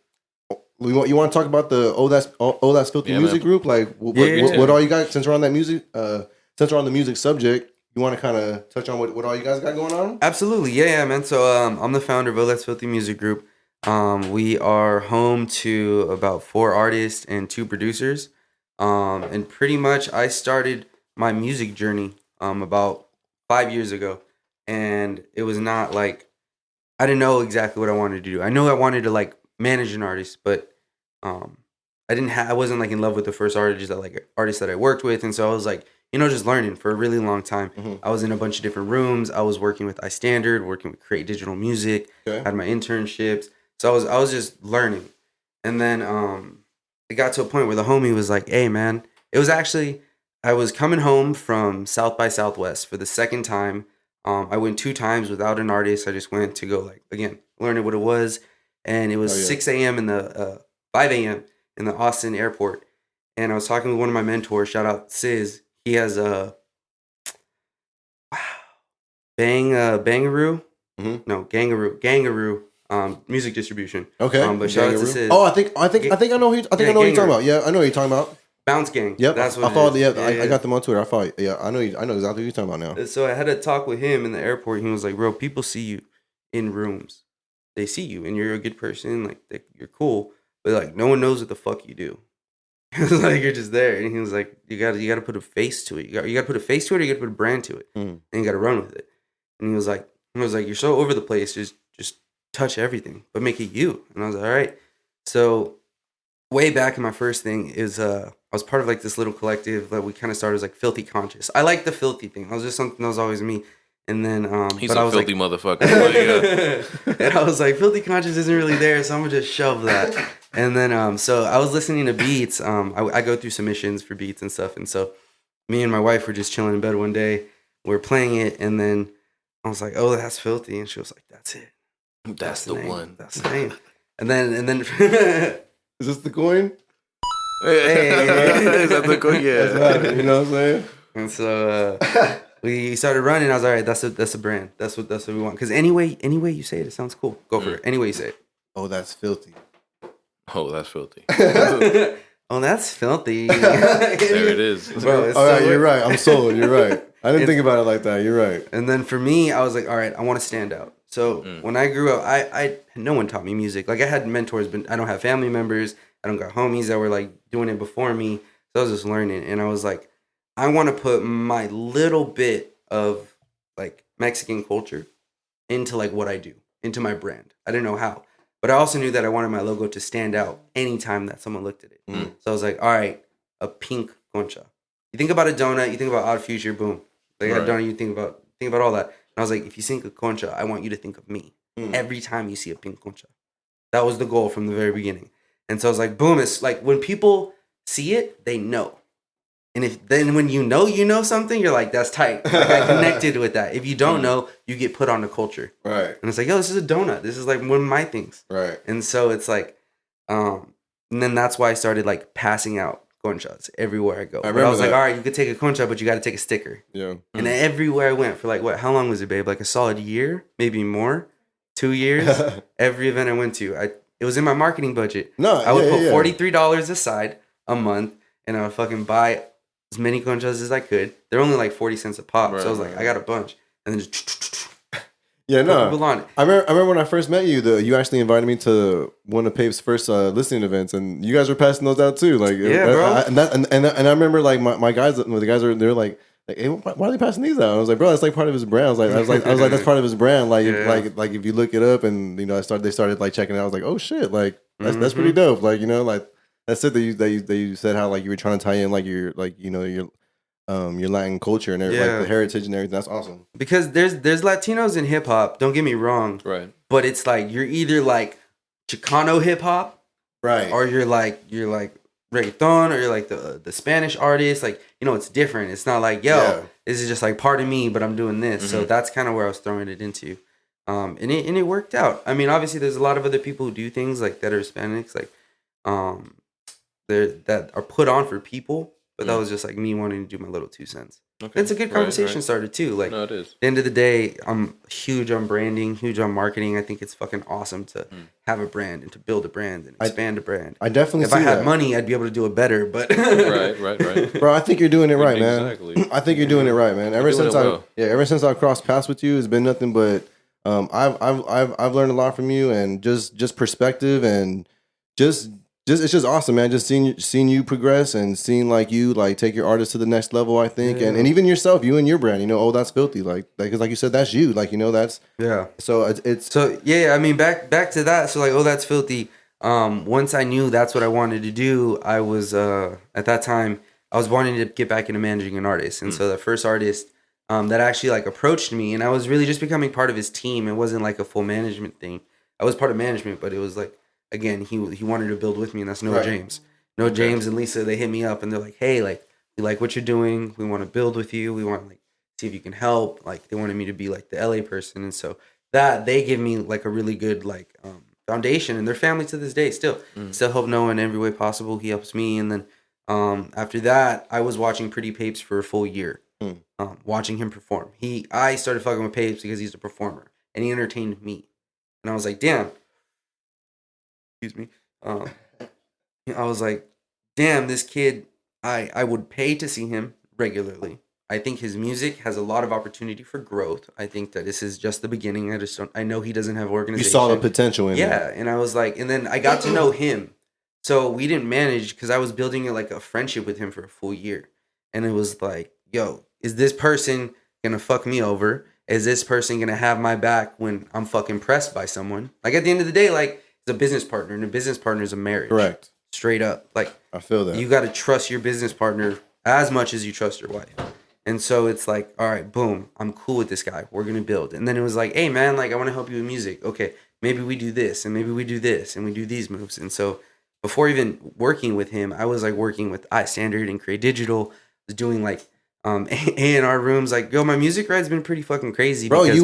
Speaker 2: You want to talk about the That's Filthy
Speaker 3: Yeah,
Speaker 2: music
Speaker 3: man.
Speaker 2: group? Like, what all you got? Since we're on that music, since we're on the music subject, you want to kind of touch on what all you guys got going on?
Speaker 4: Absolutely, yeah, man. So I'm the founder of That's Filthy Music Group. We are home to about 4 artists and 2 producers. And pretty much I started my music journey about 5 years ago. And it was not like, I didn't know exactly what I wanted to do. I knew I wanted to like manage an artist, but I wasn't like in love with the first artists that I worked with. And so I was like, just learning for a really long time.
Speaker 2: Mm-hmm.
Speaker 4: I was in a bunch of different rooms. I was working with iStandard, working with Create Digital Music,
Speaker 2: Okay.
Speaker 4: had my internships. So I was just learning. And then it got to a point where the homie was like, hey man, it was actually, I was coming home from South by Southwest for the second time. I went 2 times without an artist. I just went to go like, again, learning what it was. And it was 6 a.m. 5 a.m. in the Austin airport. And I was talking with one of my mentors, shout out Sis. He has a Bangaroo.
Speaker 2: Mhm.
Speaker 4: No, Gangaroo music distribution.
Speaker 2: Okay.
Speaker 4: But shout out to
Speaker 2: Kangaroo.
Speaker 4: Sis.
Speaker 2: Oh, I think I know who I know what you're talking about. Yeah, I know what you're talking about.
Speaker 4: Bounce Gang.
Speaker 2: Yep.
Speaker 4: That's what
Speaker 2: I followed.
Speaker 4: it is.
Speaker 2: I got them on Twitter. I follow. Yeah, I know exactly what you're talking about now.
Speaker 4: So I had a talk with him in the airport. He was like, bro, people see you in rooms. They see you and you're a good person. Like, you're cool. But like, no one knows what the fuck you do. He was like, you're just there. And he was like, you gotta put a face to it. You gotta put a face to it or you gotta put a brand to it.
Speaker 2: Mm.
Speaker 4: And you gotta run with it. And he was like, you're so over the place. Just touch everything, but make it you. And I was like, all right. So way back in my first thing is I was part of like this little collective that we kind of started as like Filthy Conscious. I like the filthy thing. I was just something that was always me. And then
Speaker 3: He's
Speaker 4: but
Speaker 3: a
Speaker 4: I was
Speaker 3: filthy
Speaker 4: like,
Speaker 3: motherfucker.
Speaker 4: and I was like, Filthy Conscious isn't really there, so I'm gonna just shove that. And then so I was listening to beats. I go through submissions for beats and stuff. And so me and my wife were just chilling in bed one day. We were playing it, and then I was like, oh, that's Filthy. And she was like, that's it.
Speaker 3: That's the
Speaker 4: name.
Speaker 3: one.
Speaker 4: That's the name. And then
Speaker 2: Is this the coin?
Speaker 3: Is that the cool? Yeah.
Speaker 2: That's right, you know what I'm saying?
Speaker 4: and so we started running. I was all right. That's a brand. That's what we want. Because any way you say it sounds cool. Go for it. Any way you say it.
Speaker 2: Oh, that's filthy.
Speaker 3: Oh, that's filthy.
Speaker 4: Oh, that's filthy.
Speaker 3: There it is.
Speaker 4: Bro, it's
Speaker 2: All right,
Speaker 4: so-
Speaker 2: you're right. I'm sold. You're right. I didn't think about it like that. You're right.
Speaker 4: And then for me, I was like, all right, I want to stand out. So when I grew up, I no one taught me music. Like I had mentors, but I don't have family members. I don't got homies that were like doing it before me. So I was just learning. And I was like, I want to put my little bit of like Mexican culture into like what I do, into my brand. I didn't know how. But I also knew that I wanted my logo to stand out anytime that someone looked at it. So I was like, all right, a pink concha. You think about a donut, you think about Odd Future, boom. Like a donut, you think about all that. And I was like, if you think of concha, I want you to think of me every time you see a pink concha. That was the goal from the very beginning. And so I was like, boom, it's like when people see it, they know. And when you know something, you're like, that's tight. Like, I connected with that. If you don't know, you get put on the culture.
Speaker 2: Right.
Speaker 4: And it's like, yo, this is a donut. This is like one of my things.
Speaker 2: Right.
Speaker 4: And so it's like, and then that's why I started like passing out conchas everywhere I go. But I was like, all right, you could take a concha, but you got to take a sticker.
Speaker 2: Yeah.
Speaker 4: And everywhere I went for like, how long was it, babe? Like a solid year, maybe more, 2 years. Every event I went to, it was in my marketing budget.
Speaker 2: No,
Speaker 4: I would put $43 aside a month, and I would fucking buy as many conchas as I could. They're only like 40 cents a pop.
Speaker 2: Right,
Speaker 4: so I was like, I got a bunch. And then just
Speaker 2: yeah, no.
Speaker 4: people on it.
Speaker 2: I remember when I first met you, you actually invited me to one of Pape's first listening events, and you guys were passing those out too. Like,
Speaker 4: yeah, bro.
Speaker 2: And I remember like my guys, the guys they're like, hey, why are they passing these out? I was like, bro, that's like part of his brand. I was like, that's part of his brand. Like, like if you look it up, and they started like checking it out. I was like, oh shit, like that's pretty dope. Like, like that's it that you said how like you were trying to tie in like your your Latin culture and like the heritage and everything. That's awesome. Because
Speaker 4: there's Latinos in hip hop. Don't get me wrong.
Speaker 3: Right.
Speaker 4: But it's like you're either like Chicano hip hop,
Speaker 2: right,
Speaker 4: or you're like reggaeton, or you're like the Spanish artist. Like, it's different. It's not like, this is just like part of me, but I'm doing this. Mm-hmm. So that's kind of where I was throwing it into. And it worked out. I mean, obviously there's a lot of other people who do things like that are Hispanics, like that are put on for people. But that was just like me wanting to do my little 2 cents. Okay. It's a good conversation starter too. Like,
Speaker 3: no, it is.
Speaker 4: At the end of the day, I'm huge on branding, huge on marketing. I think it's fucking awesome to have a brand and to build a brand and expand a brand.
Speaker 2: I definitely
Speaker 4: if I had money, I'd be able to do it better. But
Speaker 3: right.
Speaker 2: Bro, I think you're doing it right, man.
Speaker 3: Exactly.
Speaker 2: I think you're doing it right, man. Ever since I crossed paths with you, it's been nothing but I've learned a lot from you, and just perspective, and just it's just awesome, man. Just seeing you progress, and seeing like you like take your artist to the next level. I think, and even yourself, you and your brand. Oh, that's filthy. Like because like you said, that's you. Like that's So it's
Speaker 4: I mean, back to that. So like, oh, that's filthy. Once I knew that's what I wanted to do, I was at that time I was wanting to get back into managing an artist, and so the first artist that actually like approached me, and I was really just becoming part of his team. It wasn't like a full management thing. I was part of management, but it was like. Again, he wanted to build with me, and that's Noah James. Noah James and Lisa, they hit me up, and they're like, hey, like, we like what you're doing. We want to build with you. We want to, like, see if you can help. Like, they wanted me to be, like, the LA person. And so that, they give me, like, a really good, like, foundation. And they're family to this day still. Still help Noah in every way possible. He helps me. And then after that, I was watching Pretty Papes for a full year, watching him perform. I started fucking with Papes because he's a performer, and he entertained me. And I was like, damn. Excuse me. I was like, damn, this kid, I would pay to see him regularly. I think his music has a lot of opportunity for growth. I think that this is just the beginning. I know he doesn't have organization.
Speaker 2: You saw the potential in him.
Speaker 4: Yeah, and I was like, and then I got to know him. So we didn't manage because I was building like a friendship with him for a full year. And it was like, yo, is this person going to fuck me over? Is this person going to have my back when I'm fucking pressed by someone? Like at the end of the day, like, a business partner, and a business partner is a marriage.
Speaker 2: Correct.
Speaker 4: Straight up. Like,
Speaker 2: I feel that.
Speaker 4: You got to trust your business partner as much as you trust your wife. And so it's like, all right, boom, I'm cool with this guy. We're going to build. And then it was like, hey, man, like, I want to help you with music. Okay, maybe we do this, and maybe we do this, and we do these moves. And so before even working with him, I was like working with iStandard and Create Digital, was doing like A&R rooms. Like, yo, my music ride's been pretty fucking crazy.
Speaker 2: Bro, it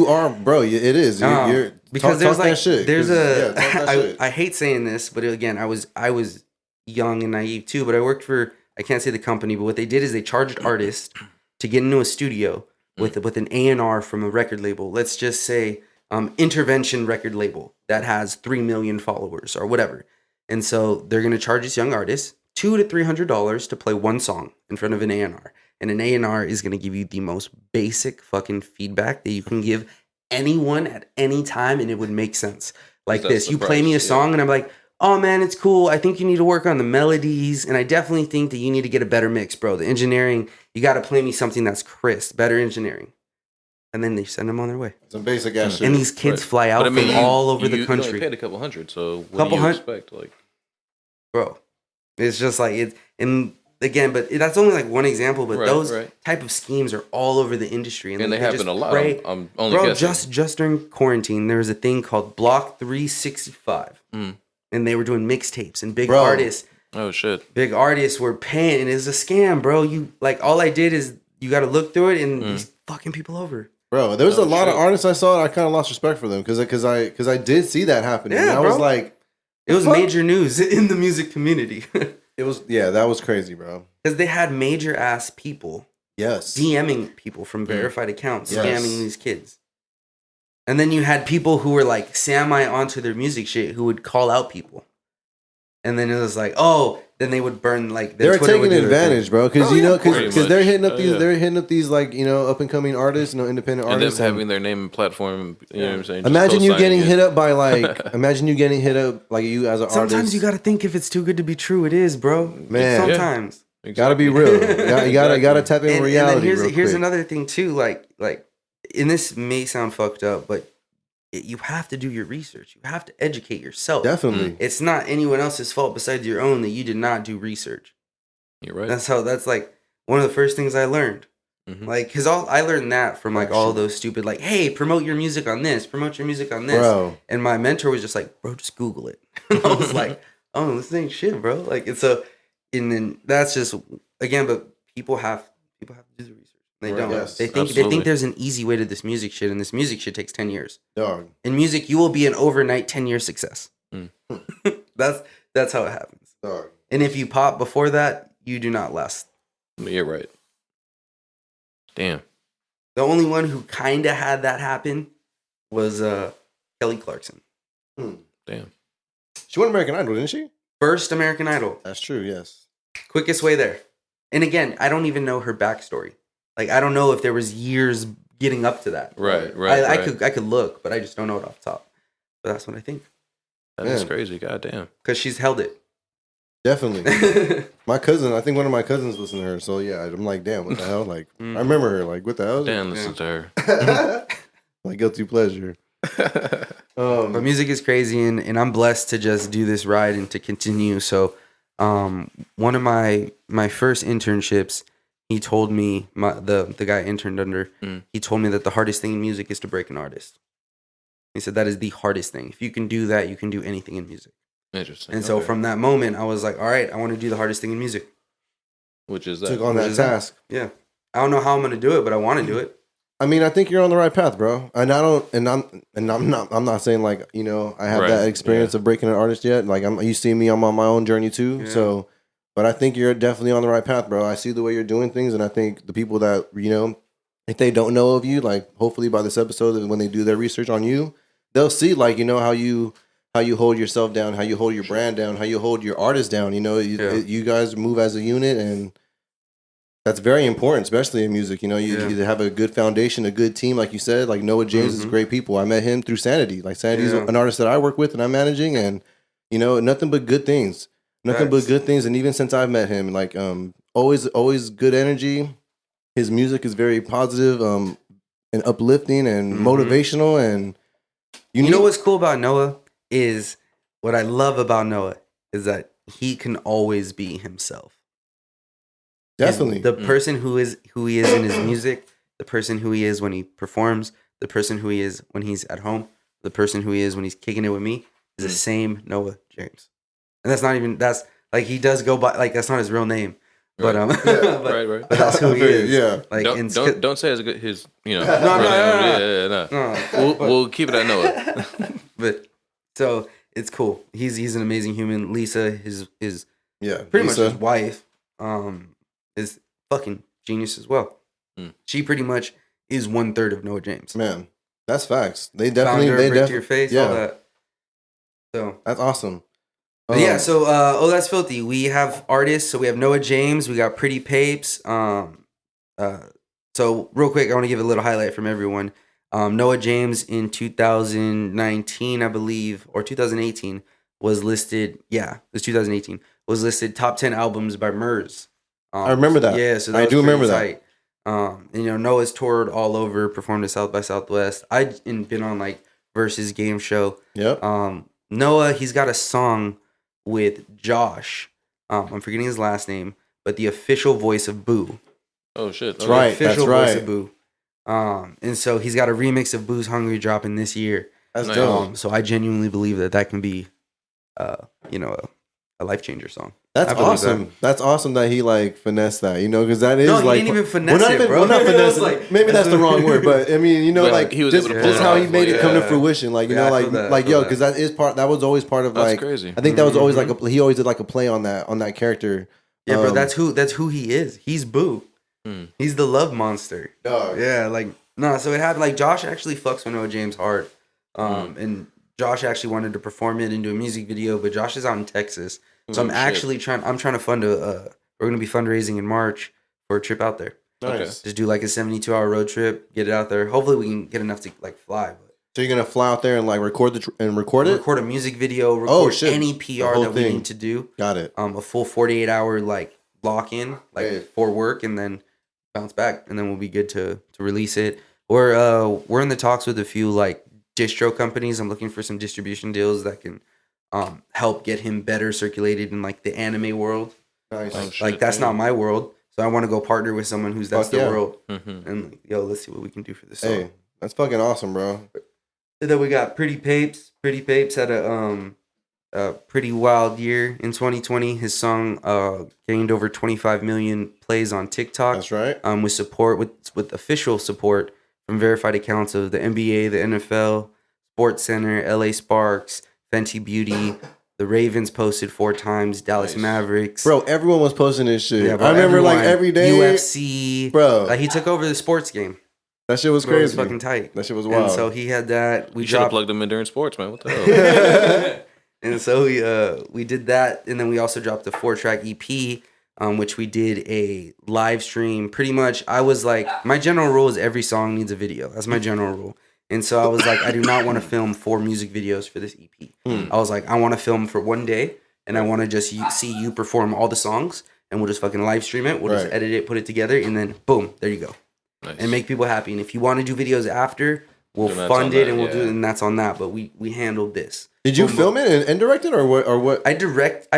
Speaker 2: is. You're
Speaker 4: because
Speaker 2: there's
Speaker 4: like,
Speaker 2: that shit.
Speaker 4: There's I hate saying this, but again, I was young and naive too, but I worked for, I can't say the company, but what they did is they charged artists to get into a studio with an A&R from a record label. Let's just say Intervention record label that has 3 million followers or whatever. And so they're going to charge this young artist $200 to $300 to play one song in front of an A&R. And an A&R is going to give you the most basic fucking feedback that you can give anyone at any time, and it would make sense. Like this. You play me a song, and I'm like, oh, man, it's cool. I think you need to work on the melodies, and I definitely think that you need to get a better mix, bro. The engineering, you got to play me something that's crisp, better engineering. And then they send them on their way.
Speaker 2: Some basic ass shit.
Speaker 4: And these kids fly out from all over the country.
Speaker 3: You paid a couple hundred, so what do you expect? Like,
Speaker 4: bro, it's just like it. And again, but that's only like one example. But those type of schemes are all over the industry,
Speaker 3: and they happen a lot. I'm only
Speaker 4: bro,
Speaker 3: guessing.
Speaker 4: just during quarantine, there was a thing called Block 365, and and they were doing mixtapes, and big
Speaker 2: Bro.
Speaker 4: artists
Speaker 3: Oh shit.
Speaker 4: were paying, and it's a scam, bro. You like all I did is you got to look through it and these fucking people over.
Speaker 2: Bro, there was
Speaker 3: Oh,
Speaker 2: a lot of
Speaker 3: shit.
Speaker 2: artists I saw, and I kind of lost respect for them because I did see that happening.
Speaker 4: Yeah,
Speaker 2: and I was
Speaker 4: bro.
Speaker 2: like,
Speaker 4: It was
Speaker 2: fuck?
Speaker 4: major news in the music community
Speaker 2: that was crazy, bro.
Speaker 4: because they had major ass people
Speaker 2: Yes.
Speaker 4: DMing people from verified accounts,
Speaker 2: Yes.
Speaker 4: scamming these kids. And then you had people who were like semi onto their music shit who would call out people. And then it was like, oh, then they would burn like
Speaker 2: They were
Speaker 4: Twitter would
Speaker 2: taking
Speaker 4: do their
Speaker 2: advantage,
Speaker 4: thing.
Speaker 2: bro, because
Speaker 4: Oh,
Speaker 2: you
Speaker 4: yeah,
Speaker 2: know,
Speaker 4: of course.
Speaker 2: because they're hitting up
Speaker 3: Oh,
Speaker 2: these,
Speaker 3: yeah.
Speaker 2: they're hitting up these like up and coming artists, independent
Speaker 3: And them
Speaker 2: artists.
Speaker 3: having their name and platform, you know what I'm saying? Just
Speaker 2: Imagine you
Speaker 3: co-signing
Speaker 2: getting
Speaker 3: it.
Speaker 2: hit up by imagine you getting hit up like you as an
Speaker 4: Sometimes
Speaker 2: artist.
Speaker 4: you got to think if it's too good to be true, it is, bro.
Speaker 2: Man.
Speaker 4: Sometimes.
Speaker 2: Gotta be real. You gotta tap in reality.
Speaker 4: And then here's
Speaker 2: real quick.
Speaker 4: another thing too, like, and this may sound fucked up, but you have to do your research. You have to educate yourself.
Speaker 2: Definitely.
Speaker 4: It's not anyone else's fault besides your own that you did not do research.
Speaker 3: You're right.
Speaker 4: That's like one of the first things I learned.
Speaker 3: Mhm.
Speaker 4: Like, cause I learned that from like all those stupid like, hey, promote your music on this, promote your music on this.
Speaker 2: Bro.
Speaker 4: And my mentor was just like, bro, just Google it. And I was like, oh, this ain't shit, bro. Like it's and then that's just again, but people have to do the research. They
Speaker 2: Right,
Speaker 4: don't.
Speaker 2: yes,
Speaker 4: they think
Speaker 3: absolutely.
Speaker 4: there's an easy way to this music shit, and this music shit takes 10 years.
Speaker 2: Dog.
Speaker 4: In music, you will be an overnight 10-year success.
Speaker 3: Mm.
Speaker 4: That's how it happens.
Speaker 2: Dog.
Speaker 4: And if you pop before that, you do not last.
Speaker 3: You're right. Damn.
Speaker 4: The only one who kind of had that happen was Kelly Clarkson.
Speaker 3: Damn.
Speaker 2: She won American Idol, didn't she?
Speaker 4: First American Idol.
Speaker 2: That's true. Yes.
Speaker 4: Quickest way there. And again, I don't even know her backstory. Like, I don't know if there was years getting up to that.
Speaker 3: Right.
Speaker 4: I could look, but I just don't know it off the top. But that's what I think.
Speaker 3: That is
Speaker 2: Man.
Speaker 3: crazy. God damn.
Speaker 4: Because she's held it.
Speaker 2: Definitely. My cousin, I think one of my cousins listened to her. So yeah, I'm like, damn, what the hell? Like, I remember her. Like, what the hell?
Speaker 3: Dan, listen to her.
Speaker 2: Like guilty pleasure.
Speaker 4: But music is crazy, and I'm blessed to just do this ride and to continue. So, one of my first internships, he told me, the guy I interned under, he told me that the hardest thing in music is to break an artist. He said that is the hardest thing. If you can do that, you can do anything in music.
Speaker 3: Interesting.
Speaker 4: And so
Speaker 3: Okay.
Speaker 4: from that moment, I was like, all right, I want to do the hardest thing in music.
Speaker 3: Which is that?
Speaker 2: Took on
Speaker 4: What
Speaker 2: that
Speaker 4: is that?
Speaker 2: task.
Speaker 4: Yeah. I don't know how I'm going to do it, but I want to do it.
Speaker 2: I mean, I think you're on the right path, bro. And I'm not saying like, you know, I have
Speaker 3: Right,
Speaker 2: that experience of breaking an artist yet. Like you see me, I'm on my own journey too.
Speaker 4: Yeah.
Speaker 2: So, but I think you're definitely on the right path, bro. I see the way you're doing things, and I think the people that, you know, if they don't know of you, like hopefully by this episode, when they do their research on you, they'll see like, you know, how you hold yourself down, how you hold your brand down, how you hold your artist down. You know, you guys move as a unit, and that's very important, especially in music. You know, you have a good foundation, a good team, like you said. Like Noah James is great people. I met him through Sanity. Like Sanity's an artist that I work with and I'm managing, and you know, nothing but good things. Nothing but good things. And even since I've met him, like always good energy. His music is very positive, and uplifting and motivational. And
Speaker 4: You know what's cool about Noah is what I love about Noah is that he can always be himself.
Speaker 2: Definitely.
Speaker 4: The person who he is in his music, the person who he is when he performs, the person who he is when he's at home, the person who he is when he's kicking it with me is the same Noah James. And that's like he does go by like that's not his real name. But
Speaker 3: right.
Speaker 4: but that's who he is.
Speaker 2: Yeah.
Speaker 4: Like
Speaker 3: Don't say his you know.
Speaker 4: No.
Speaker 3: We'll keep it at Noah.
Speaker 4: But so it's cool. He's an amazing human. Lisa, his pretty much
Speaker 2: Lisa.
Speaker 4: his wife, is fucking genius as well. She pretty much is 1/3 of Noah James.
Speaker 2: Man, that's facts. They definitely,
Speaker 4: Founder, Break to Your Face, all that. So
Speaker 2: that's awesome.
Speaker 4: but yeah, so That's Filthy. We have artists. So we have Noah James. We got Pretty Papes. So real quick, I want to give a little highlight from everyone. Noah James in 2019, I believe, or 2018 was listed. Yeah, it was 2018. Was listed top 10 albums by Murs.
Speaker 2: I remember that.
Speaker 4: Yeah, so that
Speaker 2: I
Speaker 4: was
Speaker 2: do remember
Speaker 4: pretty tight. And, you know, Noah's toured all over, performed at South by Southwest. I've been on like Versus game show.
Speaker 2: Yep.
Speaker 4: Noah, he's got a song with Josh. I'm forgetting his last name, but the official voice of Boo.
Speaker 3: Oh shit.
Speaker 2: That's right.
Speaker 4: Official
Speaker 2: That's
Speaker 4: voice
Speaker 2: right.
Speaker 4: of Boo. And so he's got a remix of Boo's Hungry dropping this year.
Speaker 2: That's
Speaker 3: Nice.
Speaker 2: dope.
Speaker 4: So I genuinely believe that can be you know, a life changer song.
Speaker 2: That's
Speaker 4: I believe
Speaker 2: awesome. That's awesome that he like finessed that, you know, because that is
Speaker 4: No, he
Speaker 2: like
Speaker 4: didn't even finesse
Speaker 2: well, not
Speaker 4: it,
Speaker 2: even,
Speaker 4: bro.
Speaker 2: well, not
Speaker 4: It was
Speaker 2: finesse.
Speaker 4: like-
Speaker 2: Maybe that's the wrong word, but I mean, you know,
Speaker 3: But
Speaker 2: like
Speaker 3: he was
Speaker 2: just,
Speaker 3: able to
Speaker 4: pull
Speaker 2: just
Speaker 4: it
Speaker 2: how
Speaker 4: off,
Speaker 2: he made it come to
Speaker 4: yeah.
Speaker 2: fruition, like you
Speaker 4: Yeah,
Speaker 2: know,
Speaker 4: I feel that, I feel
Speaker 2: yo,
Speaker 4: that.
Speaker 2: because that is part. That was always part of
Speaker 3: That's
Speaker 2: like.
Speaker 3: crazy.
Speaker 2: I think that was always like he always did like a play on that character.
Speaker 4: Yeah, bro, that's who he is. He's Boo.
Speaker 3: Hmm.
Speaker 4: He's the love monster.
Speaker 2: Dog.
Speaker 4: Yeah, like no, so it happened like Josh actually fucks with Noah James hard. And Josh actually wanted to perform it into a music video, but Josh is out in Texas. So I'm
Speaker 3: shit.
Speaker 4: actually trying to fund we're gonna be fundraising in March for a trip out there.
Speaker 2: Nice.
Speaker 4: Just do like a 72-hour road trip, get it out there. Hopefully we can get enough to like fly. But
Speaker 2: So you're gonna fly out there and like record it.
Speaker 4: record a music video, record
Speaker 2: shit.
Speaker 4: any
Speaker 2: The
Speaker 4: PR
Speaker 2: whole
Speaker 4: that we
Speaker 2: thing.
Speaker 4: need to do.
Speaker 2: Got it.
Speaker 4: A full 48-hour like lock in, like
Speaker 2: Hey.
Speaker 4: for work, and then bounce back, and then we'll be good to release it. We're in the talks with a few like distro companies. I'm looking for some distribution deals that can help get him better circulated in like the anime world.
Speaker 2: Nice.
Speaker 3: Oh, shit,
Speaker 4: Like that's
Speaker 3: yeah.
Speaker 4: not my world, so I want to go partner with someone who's that's
Speaker 2: Fuck
Speaker 4: the
Speaker 2: yeah.
Speaker 4: world.
Speaker 3: Mhm.
Speaker 4: And like, yo, let's see what we can do for this song.
Speaker 2: Hey, that's fucking awesome, bro.
Speaker 4: And then we got Pretty Papes. Pretty Papes had a pretty wild year in 2020. His song gained over 25 million plays on TikTok.
Speaker 2: That's right.
Speaker 4: With support with official support from verified accounts of the NBA, the NFL, Sports Center, LA Sparks, Fenty Beauty. The Ravens posted 4 times. Dallas
Speaker 3: Nice.
Speaker 4: Mavericks.
Speaker 2: Bro, everyone was posting this shit.
Speaker 4: Yeah, bro,
Speaker 2: I remember like
Speaker 4: everyone.
Speaker 2: every day.
Speaker 4: UFC.
Speaker 2: Bro.
Speaker 4: Like he took over the sports game.
Speaker 2: That shit was
Speaker 4: Bro, it was
Speaker 2: crazy.
Speaker 4: fucking tight.
Speaker 2: That shit was
Speaker 4: And
Speaker 2: wild.
Speaker 4: so he had that. We
Speaker 3: You should have
Speaker 4: dropped.
Speaker 3: plugged him in during sports, man. What the hell?
Speaker 4: And so we did that, and then we also dropped a 4-track EP, which we did a live stream. Pretty much, I was like, my general rule is every song needs a video. That's my general rule. And so I was like, I do not want to film 4 music videos for this EP. I was like, I want to film for one day, and I want to just see you perform all the songs, and we'll just fucking live stream it. We'll just
Speaker 2: Right.
Speaker 4: edit it, put it together, and then boom, there you go.
Speaker 3: Nice.
Speaker 4: And make people happy. And if you want to do videos after, we'll
Speaker 3: Then that's
Speaker 4: fund
Speaker 3: on
Speaker 4: it
Speaker 3: that,
Speaker 4: and we'll do
Speaker 3: yeah.
Speaker 4: it, and that's on that. But we handled this.
Speaker 2: Did you
Speaker 4: Boom,
Speaker 2: film it and direct it or what? Or what?
Speaker 4: I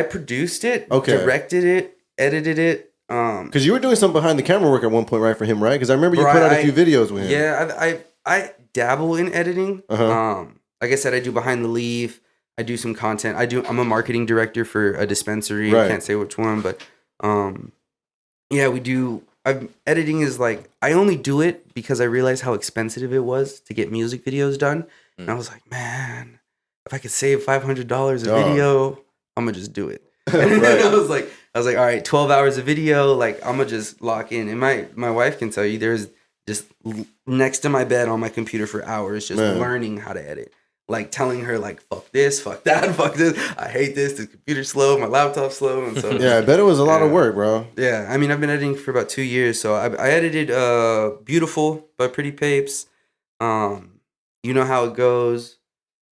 Speaker 4: produced it,
Speaker 2: Okay.
Speaker 4: directed it, edited it.
Speaker 2: Because you were doing some behind the camera work at one point, right, for him, right? Because I remember you
Speaker 4: Bro,
Speaker 2: put out a
Speaker 4: I-
Speaker 2: few videos with him.
Speaker 4: Yeah, I dabble in editing.
Speaker 2: Uh-huh.
Speaker 4: Like I said, I do behind the leaf. I do some content. I'm a marketing director for a dispensary.
Speaker 2: Right.
Speaker 4: I can't say which one, but yeah, we do. Editing is like I only do it because I realized how expensive it was to get music videos done, and I was like, man, if I could save $500 a
Speaker 2: Dog.
Speaker 4: video, I'm gonna just do it. And
Speaker 2: Right.
Speaker 4: I was like, all right, 12 hours of video, like I'm gonna just lock in. And my wife can tell you, there's just next to my bed on my computer for hours, just
Speaker 2: Man.
Speaker 4: learning how to edit. Like telling her, like, fuck this, fuck that, fuck this. I hate this. The computer's slow, my laptop's slow, and so
Speaker 2: Yeah, I bet it was a lot of
Speaker 4: Yeah.
Speaker 2: work, bro.
Speaker 4: yeah. I mean, I've been editing for about 2 years, so I edited "Beautiful" by Pretty Papes. You Know How It Goes,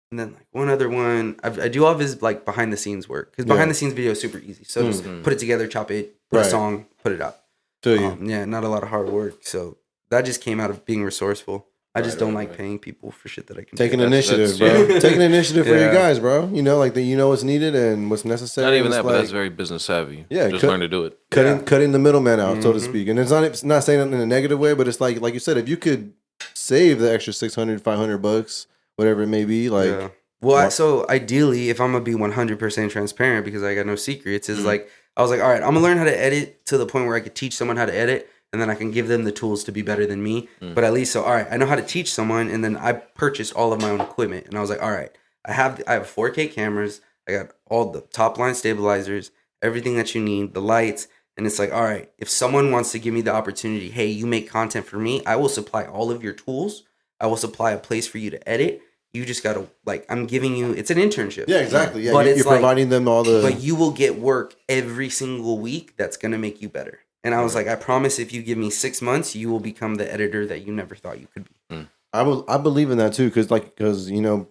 Speaker 4: and then like one other one. I do all of his like behind the scenes work because
Speaker 2: Yeah.
Speaker 4: behind the scenes video is super easy. So just
Speaker 3: Mhm.
Speaker 4: put it together, chop it, put
Speaker 2: Right.
Speaker 4: a song, put it out.
Speaker 2: Feel you.
Speaker 4: Yeah, not a lot of hard work. So that just came out of being resourceful. I just
Speaker 3: Right,
Speaker 4: don't
Speaker 3: right,
Speaker 4: like
Speaker 3: right.
Speaker 4: paying people for shit that I can
Speaker 2: Taking
Speaker 4: do.
Speaker 2: initiative,
Speaker 3: that's-
Speaker 2: bro.
Speaker 3: yeah.
Speaker 2: Taking initiative for your
Speaker 4: Yeah.
Speaker 2: guys, bro. You know, like you know what's needed and what's necessary.
Speaker 3: Not even
Speaker 2: It's
Speaker 3: that, but
Speaker 2: like
Speaker 3: that's very business savvy.
Speaker 2: Yeah,
Speaker 3: just
Speaker 2: cut-
Speaker 3: learn to do it.
Speaker 2: cutting the middleman out, so to
Speaker 4: Mhm.
Speaker 2: speak. And it's not saying it in a negative way, but it's like you said, if you could save the extra $600-$500, whatever it may be, like
Speaker 4: Yeah. Well,
Speaker 2: What-
Speaker 4: so ideally, if I'm gonna be 100% transparent, because I got no secrets, is
Speaker 3: Mhm.
Speaker 4: like I was like, all right, I'm gonna learn how to edit to the point where I could teach someone how to edit, and then I can give them the tools to be better than me.
Speaker 3: Mm.
Speaker 4: But at least, so all right, I know how to teach someone, and then I purchased all of my own equipment, and I was like, all right, I have 4K cameras, I got all the top line stabilizers, everything that you need, the lights, and it's like, all right, if someone wants to give me the opportunity, hey, you make content for me, I will supply all of your tools, I will supply a place for you to edit. You just gotta like I'm giving you. It's an internship.
Speaker 2: yeah, exactly. Yeah,
Speaker 4: But
Speaker 2: you're
Speaker 4: it's like-
Speaker 2: providing them all the.
Speaker 4: But you will get work every single week that's gonna make you better. And I was like, I promise, if you give me 6 months, you will become the editor that you never thought you could be.
Speaker 2: I believe in that too, because you know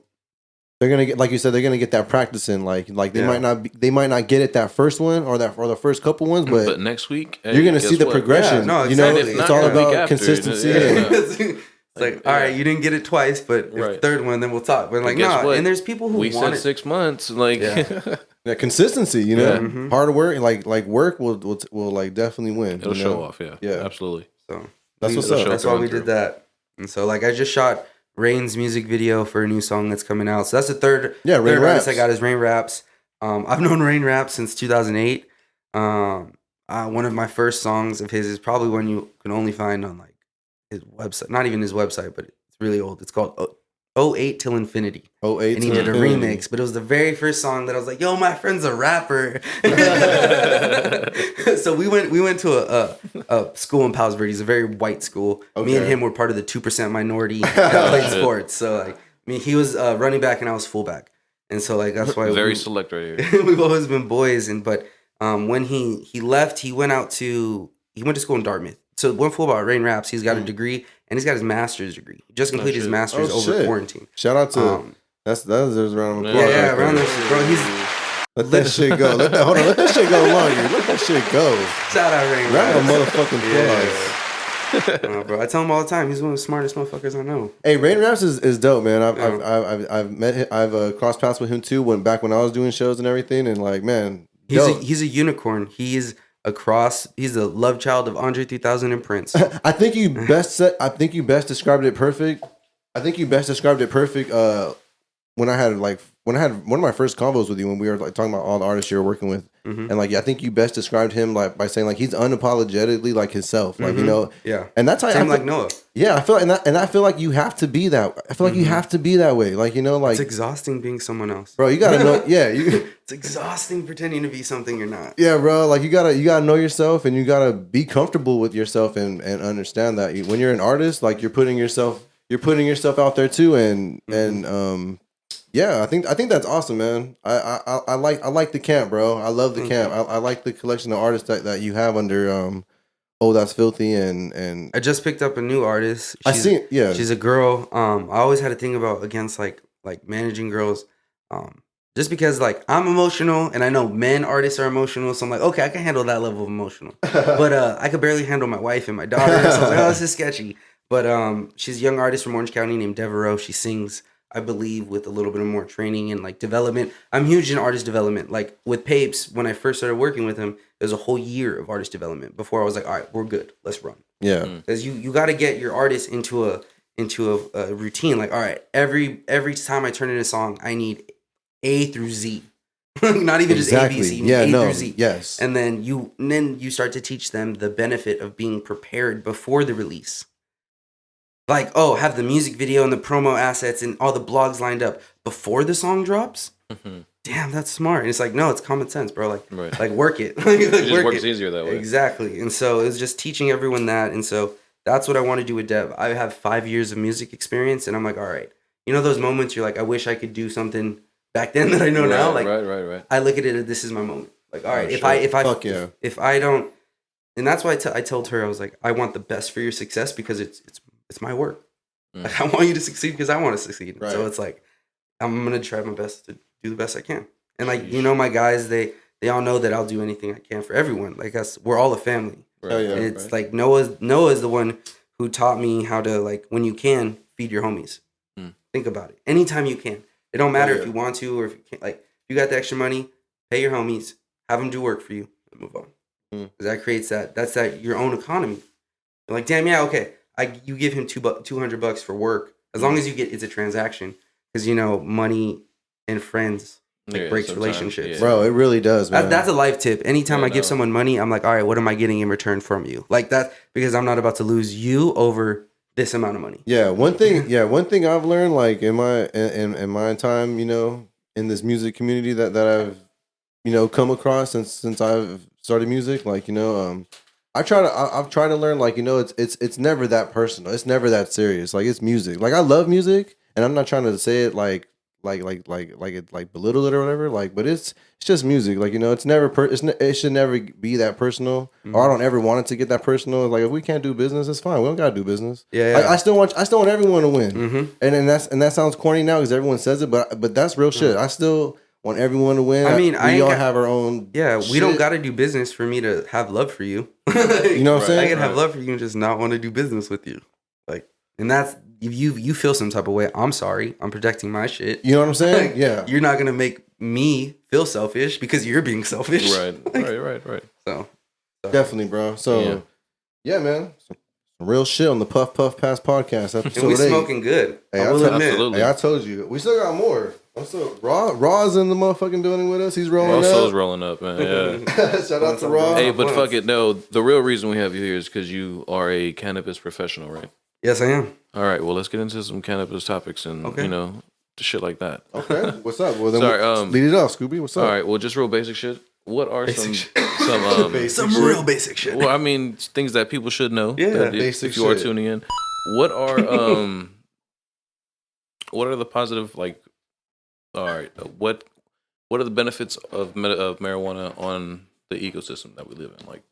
Speaker 2: they're gonna get, like you said, they're gonna get that practice in. Like they
Speaker 4: Yeah.
Speaker 2: might not get it that first one or the first couple ones, but,
Speaker 3: But next week,
Speaker 2: you're gonna
Speaker 3: hey,
Speaker 2: see
Speaker 3: guess
Speaker 2: the
Speaker 3: what?
Speaker 2: progression.
Speaker 4: Yeah, no,
Speaker 2: you know,
Speaker 4: exactly.
Speaker 2: it's
Speaker 3: If
Speaker 2: all
Speaker 3: not, the week
Speaker 2: about
Speaker 3: after,
Speaker 2: consistency.
Speaker 3: yeah.
Speaker 2: and-
Speaker 4: It's like, all right, you didn't get it twice, but if
Speaker 3: Right.
Speaker 4: third one, then we'll talk. But like,
Speaker 3: guess
Speaker 4: nah.
Speaker 3: what?
Speaker 4: And there's people who
Speaker 3: We
Speaker 4: want
Speaker 3: said
Speaker 4: it.
Speaker 3: 6 months. Like,
Speaker 4: Yeah.
Speaker 2: Yeah, consistency. You know,
Speaker 3: Yeah.
Speaker 4: Mhm.
Speaker 2: hard work, like work will like definitely win.
Speaker 3: it'll
Speaker 2: you know?
Speaker 3: show off. Yeah,
Speaker 2: Yeah.
Speaker 3: absolutely.
Speaker 4: So
Speaker 2: That's
Speaker 4: we-
Speaker 2: what's
Speaker 3: it'll
Speaker 2: up.
Speaker 3: show
Speaker 4: That's why
Speaker 3: through
Speaker 4: we
Speaker 3: and
Speaker 4: did
Speaker 3: through.
Speaker 4: that. And so like I just shot Rain's music video for a new song that's coming out. So that's the third
Speaker 2: Yeah, Rain
Speaker 4: third artist
Speaker 2: Raps.
Speaker 4: I got is Rain Raps. I've known Rain Rap since 2008. One of my first songs of his is probably one you can only find on like his website. Not even his website, but it's really old. It's called 08 Till Infinity.
Speaker 2: 08
Speaker 4: And he
Speaker 2: Till
Speaker 4: did a
Speaker 2: Infinity.
Speaker 4: remix, but it was the very first song that I was like, yo, my friend's a rapper. So we went to a school in Palos Verdes, a very white school. Me and
Speaker 2: Okay.
Speaker 4: him were part of the 2% minority that played sports. So like, I mean, he was running back and I was fullback. And so like that's why
Speaker 3: Very select right here.
Speaker 4: we've always been boys. But when he left, he went to school in Dartmouth. So one full about Rain Raps, he's got a degree and he's got his master's degree. He just completed his
Speaker 3: shit.
Speaker 4: master's
Speaker 2: Oh,
Speaker 4: over
Speaker 2: shit.
Speaker 4: quarantine.
Speaker 2: Shout out to
Speaker 4: Um,
Speaker 2: that's there's a round of applause.
Speaker 4: yeah,
Speaker 2: right
Speaker 4: around
Speaker 2: there.
Speaker 4: this, bro. He's
Speaker 2: Let that shit go. Let that shit go longer. Let that shit go.
Speaker 4: shout out Rain
Speaker 2: Round of
Speaker 4: Raps.
Speaker 2: motherfucking applause.
Speaker 4: Bro, I tell him all the time. He's one of the smartest motherfuckers I know.
Speaker 2: Hey, Rain Raps is dope, man.
Speaker 4: Yeah.
Speaker 2: I've met him. I've crossed paths with him too. When I was doing shows and everything, and like, man, dope.
Speaker 4: He's a unicorn. He's a love child of Andre 3000 and Prince.
Speaker 2: I think you best described it perfect. When I had one of my first convos with you when we were like talking about all the artists you were working with, and like I think you best described him like by saying like he's unapologetically like himself, like you know,
Speaker 4: Yeah.
Speaker 2: and that's how
Speaker 4: Same
Speaker 2: I
Speaker 4: like
Speaker 2: feel,
Speaker 4: Noah.
Speaker 2: yeah, I feel like, and I feel like you have to be that. I feel like you have to be that way, like you know, like
Speaker 4: It's exhausting being someone else.
Speaker 2: bro, you gotta know, yeah, you.
Speaker 4: It's exhausting pretending to be something you're not.
Speaker 2: Yeah, bro. Like you gotta know yourself, and you gotta be comfortable with yourself, and understand that when you're an artist, like you're putting yourself out there too, and yeah, I think that's awesome, man. I like the camp, bro. I love the camp. I like the collection of artists that you have under Oh That's Filthy and
Speaker 4: I just picked up a new artist.
Speaker 2: I see. Yeah,
Speaker 4: She's a girl. I always had a thing about against like managing girls. Just because like I'm emotional and I know men artists are emotional, so I'm like, okay, I can handle that level of emotional. But I could barely handle my wife and my daughter. So I was like, oh, this is sketchy. But she's a young artist from Orange County named Devereaux. She sings, I believe, with a little bit of more training and like development. I'm huge in artist development. Like with Papes, when I first started working with him, there's a whole year of artist development before I was like, all right, we're good, let's run.
Speaker 2: yeah,
Speaker 4: Because you got to get your artist into a routine. Like, all right, every time I turn in a song, I need A through Z, not even just A, B, C.
Speaker 2: Yeah,
Speaker 4: A
Speaker 2: no,
Speaker 4: through Z.
Speaker 2: yes,
Speaker 4: And then you start to teach them the benefit of being prepared before the release. Like, oh, have the music video and the promo assets and all the blogs lined up before the song drops. Damn, that's smart. And it's like, no, it's common sense, bro. Like,
Speaker 3: Right.
Speaker 4: like work it.
Speaker 3: It just works easier that way.
Speaker 4: Exactly. And so it was just teaching everyone that. And so that's what I want to do with Dev. I have 5 years of music experience, and I'm like, all right. You know those moments you're like, I wish I could do something back then that I know now. Like,
Speaker 3: right.
Speaker 4: I look at it as this is my moment. Like, all right,
Speaker 3: Oh,
Speaker 2: Fuck
Speaker 4: if I don't, and that's why I told her, I was like, I want the best for your success because it's my work. Like, I want you to succeed because I want to succeed.
Speaker 2: Right.
Speaker 4: So it's like, I'm gonna try my best to do the best I can. And like, you know, my guys, they all know that I'll do anything I can for everyone. Like we're all a family.
Speaker 2: Hell yeah,
Speaker 4: And it's
Speaker 2: right.
Speaker 4: like Noah's the one who taught me how to, like, when you can, feed your homies. Think about it. Anytime you can. It don't matter if you want to or if you can't. Like, if you got the extra money, pay your homies, have them do work for you, and move on. Because that creates that's your own economy. You're like, damn, yeah, okay. You give him $200 for work. As long as it's a transaction. Because, you know, money and friends breaks
Speaker 3: sometimes,
Speaker 4: relationships.
Speaker 3: yeah.
Speaker 2: bro. It really does, man.
Speaker 4: That's a life tip. Anytime
Speaker 3: Yeah,
Speaker 4: I give
Speaker 3: no.
Speaker 4: someone money, I'm like, all right, what am I getting in return from you? Like that, because I'm not about to lose you over this amount of money.
Speaker 2: Yeah, one thing I've learned, like in my time, you know, in this music community that I've, you know, come across since I've started music, like, you know, I've tried to learn, like, you know, it's never that personal, it's never that serious, like, it's music. Like, I love music, and I'm not trying to say it like belittle it or whatever, like, but it's just music, like, you know, it's never it should never be that personal, or I don't ever want it to get that personal. Like, if we can't do business, it's fine. We don't gotta do business.
Speaker 4: Yeah.
Speaker 2: Like, I still want everyone to win, and that sounds corny now because everyone says it, but that's real shit. I still want everyone to win.
Speaker 4: I mean,
Speaker 2: we all have our own.
Speaker 4: Yeah, we
Speaker 2: shit.
Speaker 4: don't got to do business for me to have love for you.
Speaker 2: You know what I'm saying?
Speaker 4: I can have love for you and just not want to do business with you. Like, and that's if you feel some type of way. I'm sorry. I'm protecting my shit.
Speaker 2: You know what I'm saying? Yeah.
Speaker 4: You're not gonna make me feel selfish because you're being selfish.
Speaker 3: Right.
Speaker 4: So
Speaker 2: Definitely, bro. So, yeah, man. Some real shit on the Puff Puff Pass podcast,
Speaker 4: and
Speaker 2: episode
Speaker 4: we
Speaker 2: 8.
Speaker 4: smoking good.
Speaker 2: Hey,
Speaker 4: I will admit.
Speaker 3: Absolutely.
Speaker 2: Hey, I told you. We still got more. What's up? Raw's in the motherfucking building with us. He's rolling
Speaker 3: Also
Speaker 2: up.
Speaker 3: rolling up, man. Yeah.
Speaker 2: Shout out to Raw.
Speaker 3: Hey, but fuck it. No, the real reason we have you here is because you are a cannabis professional, right?
Speaker 4: Yes, I am.
Speaker 3: All right. Well, let's get into some cannabis topics and
Speaker 4: Okay.
Speaker 3: you know, shit like that.
Speaker 2: Okay, what's up? Well, then
Speaker 3: Sorry,
Speaker 2: lead it off, Scooby. What's up?
Speaker 3: All right. Well, just real basic shit. What are
Speaker 4: Basic
Speaker 3: some
Speaker 2: Basic
Speaker 4: Some
Speaker 2: shit.
Speaker 4: real basic shit.
Speaker 3: well, I mean, things that people should know.
Speaker 4: Yeah,
Speaker 3: that
Speaker 2: basic
Speaker 3: if you are
Speaker 2: shit.
Speaker 3: tuning in, what are what are the positive like? All right, what are the benefits of marijuana on the ecosystem that we live in? Like,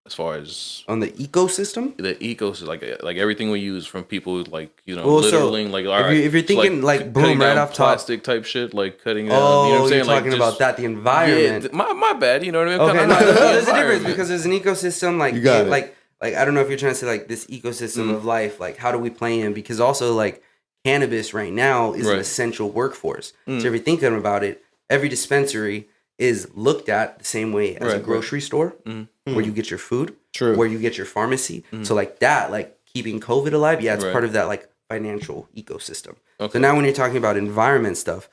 Speaker 3: as far as
Speaker 4: On the ecosystem?
Speaker 3: the ecosystem, like everything we use from people, like you know,
Speaker 4: Well, so,
Speaker 3: littering, like all right,
Speaker 4: if you're thinking, like, boom,
Speaker 3: cutting
Speaker 4: right
Speaker 3: down
Speaker 4: off top.
Speaker 3: plastic type shit, like cutting down.
Speaker 4: Oh,
Speaker 3: you know what I'm saying?
Speaker 4: you're talking
Speaker 3: like,
Speaker 4: about
Speaker 3: just-
Speaker 4: that, the environment.
Speaker 3: Yeah, my bad. You know what I mean?
Speaker 4: Okay,
Speaker 3: I'm
Speaker 4: no,
Speaker 3: not-
Speaker 4: there's a difference
Speaker 3: environment.
Speaker 4: because there's an ecosystem, like
Speaker 2: You got it.
Speaker 4: like I don't know if you're trying to say like this ecosystem of life, like how do we play in? Because also like cannabis right now is an
Speaker 3: Right.
Speaker 4: essential workforce. So if you're thinking about it, every dispensary is looked at the same way as a
Speaker 3: Right,
Speaker 4: grocery store, where you get your food,
Speaker 2: True.
Speaker 4: where you get your pharmacy. So like that, like keeping COVID alive, yeah, it's
Speaker 3: Right.
Speaker 4: part of that like financial ecosystem.
Speaker 3: Okay.
Speaker 4: So now when you're talking about environment stuff,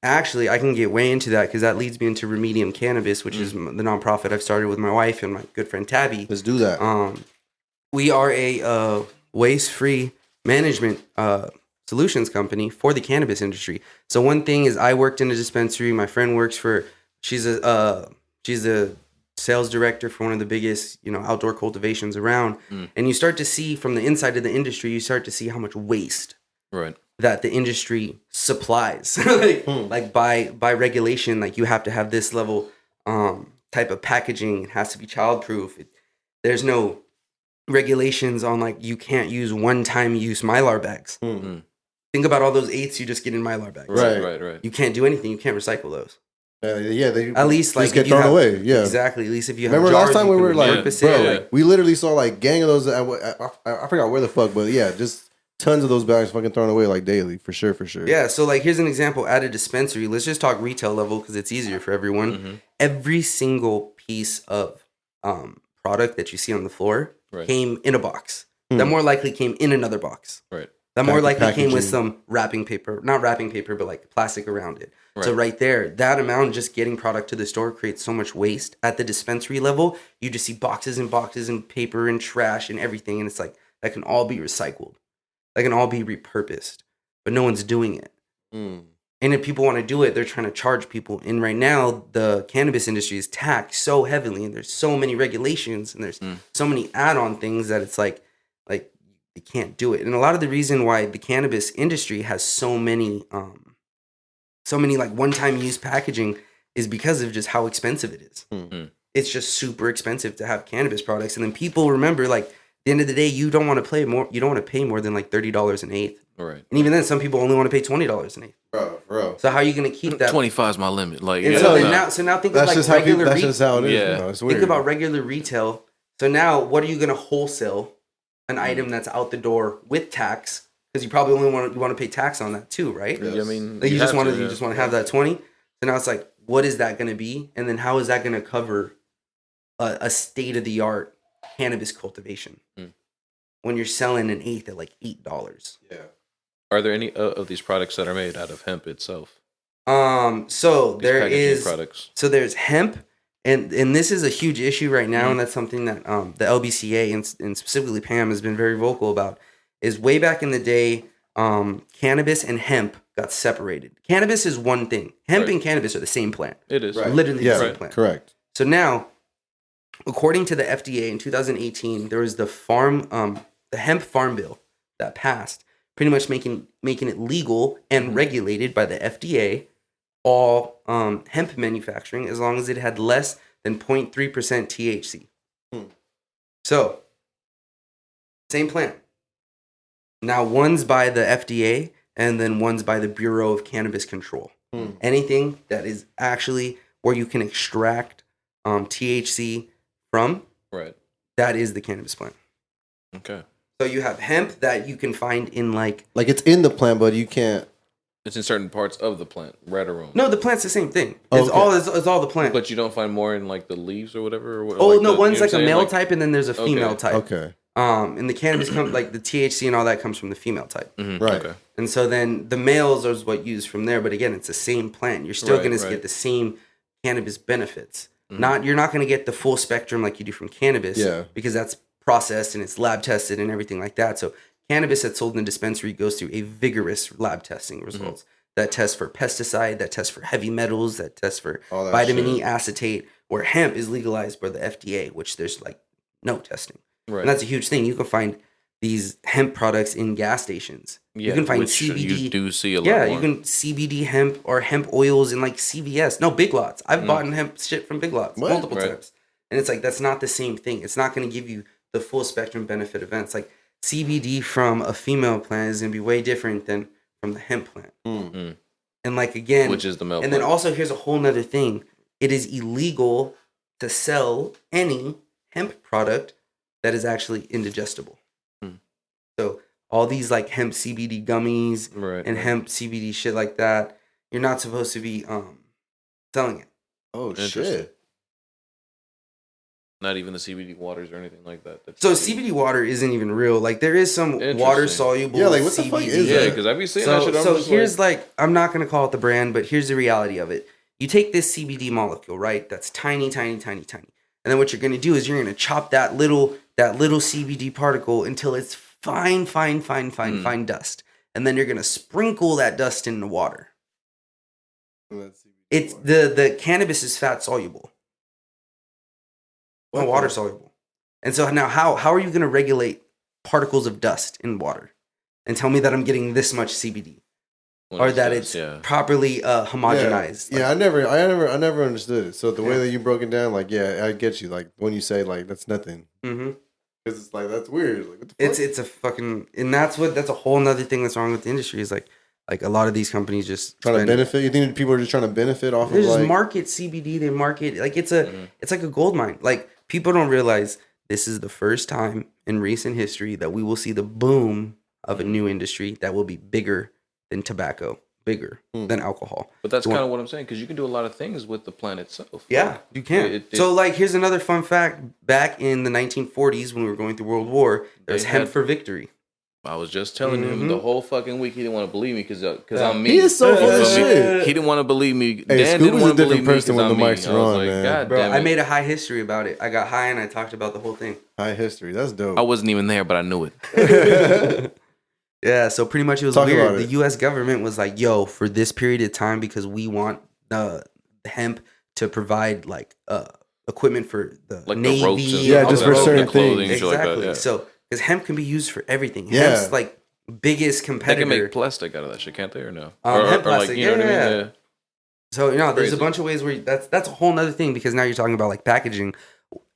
Speaker 4: actually I can get way into that because that leads me into Remedium Cannabis, which is the nonprofit I've started with my wife and my good friend Tabby.
Speaker 2: Let's do that.
Speaker 4: We are a waste-free management solutions company for the cannabis industry. So one thing is I worked in a dispensary. My friend works for she's a sales director for one of the biggest outdoor cultivations around. And you start to see from the inside of the industry, you start to see how much waste
Speaker 3: right.
Speaker 4: that the industry supplies. Like by regulation, like you have to have this level type of packaging. It has to be childproof. There's no regulations on like you can't use one-time use Mylar bags. Think about all those eighths you just get in Mylar bags.
Speaker 2: Right.
Speaker 4: You can't do anything. You can't recycle those.
Speaker 2: Yeah, they
Speaker 4: At least like
Speaker 2: just get
Speaker 4: if you
Speaker 2: thrown
Speaker 4: have-
Speaker 2: away. Yeah.
Speaker 4: exactly. At least if you
Speaker 2: Remember
Speaker 4: have
Speaker 2: last
Speaker 4: jars,
Speaker 2: time
Speaker 4: you
Speaker 2: we
Speaker 4: can
Speaker 2: were like,
Speaker 4: repurpose
Speaker 2: bro,
Speaker 4: it.
Speaker 3: yeah.
Speaker 2: like we literally saw like gang of those. I forgot where the fuck, but yeah, just tons of those bags fucking thrown away like daily for sure.
Speaker 4: Yeah, so like here's an example at a dispensary. Let's just talk retail level because it's easier for everyone. Every single piece of product that you see on the floor
Speaker 3: Right.
Speaker 4: came in a box. That more likely came in another box.
Speaker 3: Right.
Speaker 4: That more likely came with
Speaker 2: packaging.
Speaker 4: some wrapping paper, not wrapping paper, but like plastic around it. So
Speaker 3: Right.
Speaker 4: right there, that amount just getting product to the store creates so much waste. At the dispensary level, you just see boxes and boxes and paper and trash and everything, and it's like that can all be recycled. That can all be repurposed, but no one's doing it. And if people want to do it, they're trying to charge people. And right now, the cannabis industry is taxed so heavily, and there's so many regulations, and there's so many add-on things that it's like you can't do it. And a lot of the reason why the cannabis industry has so many like one-time use packaging is because of just how expensive it is. It's just super expensive to have cannabis products, and then people remember like at the end of the day, you don't want to pay more. You don't want to pay more than like $30 an eighth.
Speaker 3: Right.
Speaker 4: And even then, some people only want to pay $20 an eighth.
Speaker 2: bro.
Speaker 4: So how are you going to keep that?
Speaker 3: 25 is my limit. Like,
Speaker 4: And
Speaker 3: yeah,
Speaker 4: so,
Speaker 3: no.
Speaker 4: now think
Speaker 2: That's
Speaker 4: of
Speaker 2: just
Speaker 4: like
Speaker 2: how people.
Speaker 4: regular
Speaker 2: That's just how it is.
Speaker 3: Yeah.
Speaker 2: Bro. It's weird.
Speaker 4: think about regular retail. So now, what are you going to wholesale an item that's out the door with tax? Because you probably only want to pay tax on that too, right?
Speaker 3: Yeah, I mean,
Speaker 4: Like you just
Speaker 3: have
Speaker 4: want
Speaker 3: to,
Speaker 4: to
Speaker 3: yeah.
Speaker 4: you just want to have that 20. So now it's like, what is that going to be? And then how is that going to cover a state of the art cannabis cultivation when you're selling an eighth at like $8?
Speaker 2: Yeah.
Speaker 3: Are there any of these products that are made out of hemp itself?
Speaker 4: So
Speaker 3: These
Speaker 4: there
Speaker 3: packaging
Speaker 4: is
Speaker 3: products.
Speaker 4: so there's hemp, and this is a huge issue right now, and that's something that the LBCA and specifically Pam has been very vocal about. Is way back in the day, cannabis and hemp got separated. Cannabis is one thing. Hemp
Speaker 3: Right.
Speaker 4: and cannabis are the same plant.
Speaker 3: It is.
Speaker 2: Right.
Speaker 4: Literally
Speaker 2: Yeah.
Speaker 4: the same
Speaker 3: Right.
Speaker 4: plant.
Speaker 2: Correct.
Speaker 4: So now, according to the FDA in 2018, there was the hemp farm bill that passed, pretty much making it legal and regulated by the FDA, all hemp manufacturing, as long as it had less than 0.3% THC. So, same plant. Now, one's by the FDA, and then one's by the Bureau of Cannabis Control. Anything that is actually where you can extract THC from,
Speaker 3: Right.
Speaker 4: that is the cannabis plant.
Speaker 3: Okay.
Speaker 4: So you have hemp that you can find in like
Speaker 2: Like it's in the plant, but you can't.
Speaker 3: It's in certain parts of the plant, right or wrong.
Speaker 4: no, the plant's the same thing.
Speaker 2: Oh,
Speaker 4: It's
Speaker 2: okay.
Speaker 4: it's all the plant.
Speaker 3: But you don't find more in like the leaves or whatever. Or
Speaker 4: Oh
Speaker 3: like
Speaker 4: no,
Speaker 3: the,
Speaker 4: one's
Speaker 3: you know
Speaker 4: like
Speaker 3: what
Speaker 4: a
Speaker 3: I'm
Speaker 4: male
Speaker 3: saying?
Speaker 4: type, and then there's a female type.
Speaker 2: Okay.
Speaker 4: And the cannabis like the THC and all that comes from the female type.
Speaker 3: Mhm,
Speaker 2: Right.
Speaker 3: Okay.
Speaker 4: And so then the males is what used from there. But again, it's the same plant. You're still
Speaker 3: Right,
Speaker 4: going to
Speaker 3: right.
Speaker 4: get the same cannabis benefits.
Speaker 3: Mhm.
Speaker 4: You're not going to get the full spectrum like you do from cannabis.
Speaker 2: Yeah.
Speaker 4: Because that's processed and it's lab tested and everything like that. So cannabis that's sold in a dispensary goes through a vigorous lab testing results. That tests for pesticide, that tests for heavy metals, that tests for
Speaker 2: All that
Speaker 4: vitamin
Speaker 2: shit.
Speaker 4: E acetate, where hemp is legalized by the FDA, which there's like no testing.
Speaker 3: Right.
Speaker 4: And that's a huge thing. You can find these hemp products in gas stations.
Speaker 3: Yeah,
Speaker 4: You can find
Speaker 3: which
Speaker 4: CBD.
Speaker 3: You do see a lot
Speaker 4: Yeah,
Speaker 3: more.
Speaker 4: you can CBD hemp or hemp oils in like CVS. No, Big Lots. I've bought hemp shit from Big Lots
Speaker 2: What?
Speaker 4: multiple
Speaker 3: Right.
Speaker 4: times. And it's like, that's not the same thing. It's not going to give you the full spectrum benefit events. Like CBD from a female plant is going to be way different than from the hemp plant.
Speaker 2: Mm.
Speaker 4: And like, again,
Speaker 3: Which is the male
Speaker 4: and then
Speaker 3: plant.
Speaker 4: also here's a whole nother thing. It is illegal to sell any hemp product that is actually indigestible.
Speaker 3: Hmm.
Speaker 4: So all these like hemp CBD gummies
Speaker 3: Right.
Speaker 4: and hemp CBD shit like that, you're not supposed to be selling it.
Speaker 2: Oh
Speaker 3: Interesting.
Speaker 2: shit.
Speaker 3: Not even the CBD waters or anything like that. That's
Speaker 4: So CBD water isn't even real. Like there is some
Speaker 3: Interesting.
Speaker 4: water soluble.
Speaker 2: Yeah, like, what the fuck is
Speaker 3: Yeah,
Speaker 2: that?
Speaker 3: because I be seeing that
Speaker 4: So,
Speaker 3: shit. I'm
Speaker 4: so
Speaker 3: just
Speaker 4: here's
Speaker 3: like,
Speaker 4: like, I'm not gonna call it the brand, but here's the reality of it. You take this CBD molecule, right? That's tiny, tiny, tiny, tiny. And then what you're gonna do is you're gonna chop that little CBD particle until it's fine dust. And then you're gonna sprinkle that dust in the water. It's the cannabis is fat soluble.
Speaker 2: What
Speaker 4: Water
Speaker 2: the-
Speaker 4: soluble. And so now how are you gonna regulate particles of dust in water? And tell me that I'm getting this much CBD.
Speaker 3: when
Speaker 4: Or that
Speaker 3: dust,
Speaker 4: it's properly homogenized.
Speaker 2: Yeah, I never understood it. So the way that you broke it down, like, yeah, I get you. Like when you say like that's nothing,
Speaker 4: Mm-hmm.
Speaker 2: because it's like that's weird. Like what the fuck?
Speaker 4: It's a fucking, and that's a whole nother thing that's wrong with the industry is like a lot of these companies just
Speaker 2: trying to
Speaker 4: spend-
Speaker 2: benefit. You think people are just trying to benefit off
Speaker 4: They
Speaker 2: of
Speaker 4: just
Speaker 2: like
Speaker 4: market CBD. They market like it's
Speaker 3: Mhm.
Speaker 4: like a gold mine. Like people don't realize this is the first time in recent history that we will see the boom of a new industry that will be bigger than tobacco, bigger
Speaker 2: Hmm.
Speaker 4: than alcohol.
Speaker 3: But that's
Speaker 4: You want-
Speaker 3: kind of what I'm saying, because you can do a lot of things with the plant itself.
Speaker 4: Yeah, you can.
Speaker 3: It-
Speaker 4: So, like, here's another fun fact. Back in the 1940s, when we were going through World War, there was
Speaker 3: They
Speaker 4: hemp
Speaker 3: had-
Speaker 4: for victory.
Speaker 3: I was just telling him
Speaker 4: Mhm.
Speaker 3: the whole fucking week he didn't want to believe me because I'm me.
Speaker 2: He is so full
Speaker 3: You
Speaker 2: of
Speaker 3: feel me?
Speaker 2: shit.
Speaker 3: He didn't want to believe me.
Speaker 2: Hey,
Speaker 3: Dan
Speaker 2: Scoobs
Speaker 3: didn't
Speaker 2: is
Speaker 3: want
Speaker 2: a
Speaker 3: to
Speaker 2: different
Speaker 3: believe me
Speaker 2: person
Speaker 3: 'cause
Speaker 2: when
Speaker 3: I'm
Speaker 2: the
Speaker 3: me.
Speaker 2: mics
Speaker 3: I
Speaker 2: are
Speaker 3: was
Speaker 2: on,
Speaker 3: like,
Speaker 2: man.
Speaker 3: God
Speaker 4: Bro,
Speaker 3: damn
Speaker 4: I
Speaker 3: it.
Speaker 4: made a high history about it. I got high and I talked about the whole thing.
Speaker 2: high history. That's dope.
Speaker 3: I wasn't even there, but I knew it.
Speaker 4: Yeah, so pretty much it was
Speaker 2: Talk
Speaker 4: weird.
Speaker 2: about
Speaker 4: The
Speaker 2: it.
Speaker 4: U.S. government was like, yo, for this period of time, because we want the hemp to provide like equipment for the
Speaker 3: Like
Speaker 4: Navy.
Speaker 3: the ropes and
Speaker 2: Yeah,
Speaker 3: stuff
Speaker 2: just
Speaker 3: like
Speaker 2: for
Speaker 3: that,
Speaker 2: certain
Speaker 3: the clothing
Speaker 2: things.
Speaker 3: and shit like that.
Speaker 4: Exactly.
Speaker 3: Yeah.
Speaker 4: So, because hemp can be used for everything.
Speaker 2: Yeah.
Speaker 4: Hemp's like biggest
Speaker 3: They
Speaker 4: competitor.
Speaker 3: can make plastic out of that shit, can't they? Or no?
Speaker 4: Hemp plastic,
Speaker 3: you know what I
Speaker 4: yeah.
Speaker 3: mean?
Speaker 4: So there's
Speaker 3: Crazy.
Speaker 4: a bunch of ways where that's a whole nother thing because now you're talking about like packaging.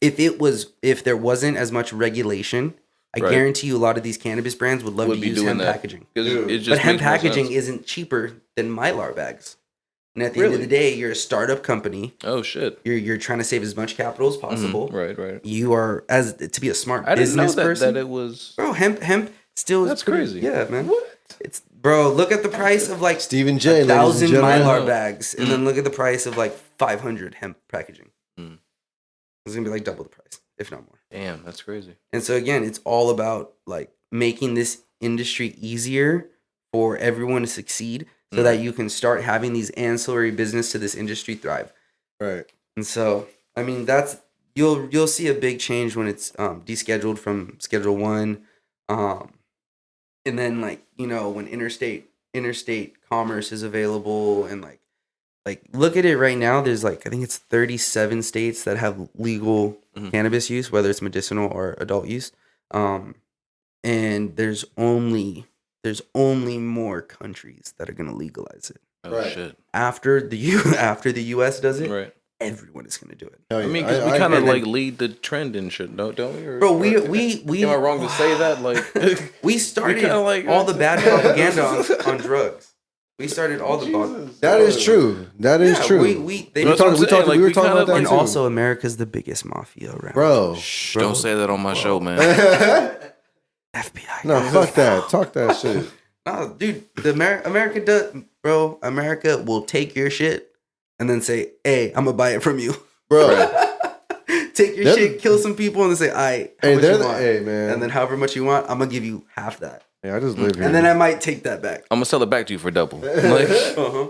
Speaker 4: If there wasn't as much regulation, I
Speaker 3: Right.
Speaker 4: guarantee you a lot of these cannabis brands would love
Speaker 3: Would
Speaker 4: to
Speaker 3: be
Speaker 4: use
Speaker 3: doing
Speaker 4: hemp
Speaker 3: that.
Speaker 4: packaging.
Speaker 3: Because
Speaker 2: Dude.
Speaker 3: it just
Speaker 4: But hemp
Speaker 3: makes more
Speaker 4: packaging
Speaker 3: sense.
Speaker 4: isn't cheaper than Mylar bags. And at the end of
Speaker 3: Really?
Speaker 4: the day, you're a startup company.
Speaker 3: Oh shit!
Speaker 4: You're trying to save as much capital as possible.
Speaker 3: Right, right.
Speaker 4: You are as to be a smart
Speaker 3: I didn't know
Speaker 4: business
Speaker 3: that,
Speaker 4: person.
Speaker 3: that it was.
Speaker 4: Bro, hemp still
Speaker 3: That's
Speaker 4: is pretty,
Speaker 3: crazy.
Speaker 4: Yeah, man.
Speaker 3: What?
Speaker 4: It's bro. Look at the price of like
Speaker 2: Stephen J.
Speaker 4: 1,000
Speaker 2: gentlemen.
Speaker 4: Mylar bags, and then look at the price of like 500 hemp packaging.
Speaker 3: Mm.
Speaker 4: It's gonna be like double the price, if not more.
Speaker 3: Damn, that's crazy.
Speaker 4: And so again, it's all about like making this industry easier for everyone to succeed, so that you can start having these ancillary business to this industry thrive.
Speaker 2: Right.
Speaker 4: And so, I mean, that's you'll see a big change when it's descheduled from Schedule 1, and then like when interstate commerce is available, and like look at it right now. There's like I think it's 37 states that have legal
Speaker 3: Mhm.
Speaker 4: cannabis use, whether it's medicinal or adult use, and there's only more countries that are gonna legalize it.
Speaker 3: Oh
Speaker 2: Right.
Speaker 3: shit!
Speaker 4: After the U.S. does it,
Speaker 3: Right.
Speaker 4: everyone is gonna do it.
Speaker 2: Hell
Speaker 3: I
Speaker 2: yeah.
Speaker 3: mean, because we kind of
Speaker 4: and then-
Speaker 3: like lead the trend and shit, don't we? Or,
Speaker 4: Bro,
Speaker 3: or-
Speaker 4: we
Speaker 3: Am I wrong to say that? Like,
Speaker 4: we started
Speaker 3: kinda like-
Speaker 4: all the bad propaganda on drugs. We started all the
Speaker 2: That is true. That is true.
Speaker 4: They
Speaker 3: That's what I'm
Speaker 2: we
Speaker 3: saying,
Speaker 2: talked
Speaker 3: like,
Speaker 2: we were
Speaker 3: we
Speaker 2: talking
Speaker 3: kinda
Speaker 2: about that
Speaker 4: and
Speaker 2: too.
Speaker 4: also America's the biggest mafia around.
Speaker 2: Bro.
Speaker 3: Shh,
Speaker 4: Bro.
Speaker 3: don't say that on my show, man.
Speaker 4: FBI.
Speaker 2: No, fuck that. Talk that shit.
Speaker 4: No, dude, America does, bro. America will take your shit and then say, "Hey, I'm gonna buy it from you."
Speaker 2: Bro.
Speaker 4: take your
Speaker 2: They're
Speaker 4: shit,
Speaker 2: the-
Speaker 4: kill some people, and then say, "All right, how
Speaker 2: Hey,
Speaker 4: much
Speaker 2: they're
Speaker 4: you
Speaker 2: the,
Speaker 4: want?"
Speaker 2: hey man.
Speaker 4: And then however much you want, I'm gonna give you half that,
Speaker 2: hey, I just live here.
Speaker 4: and then I might take that back.
Speaker 3: I'm gonna sell it back to you for double. Like,
Speaker 4: Uh-huh.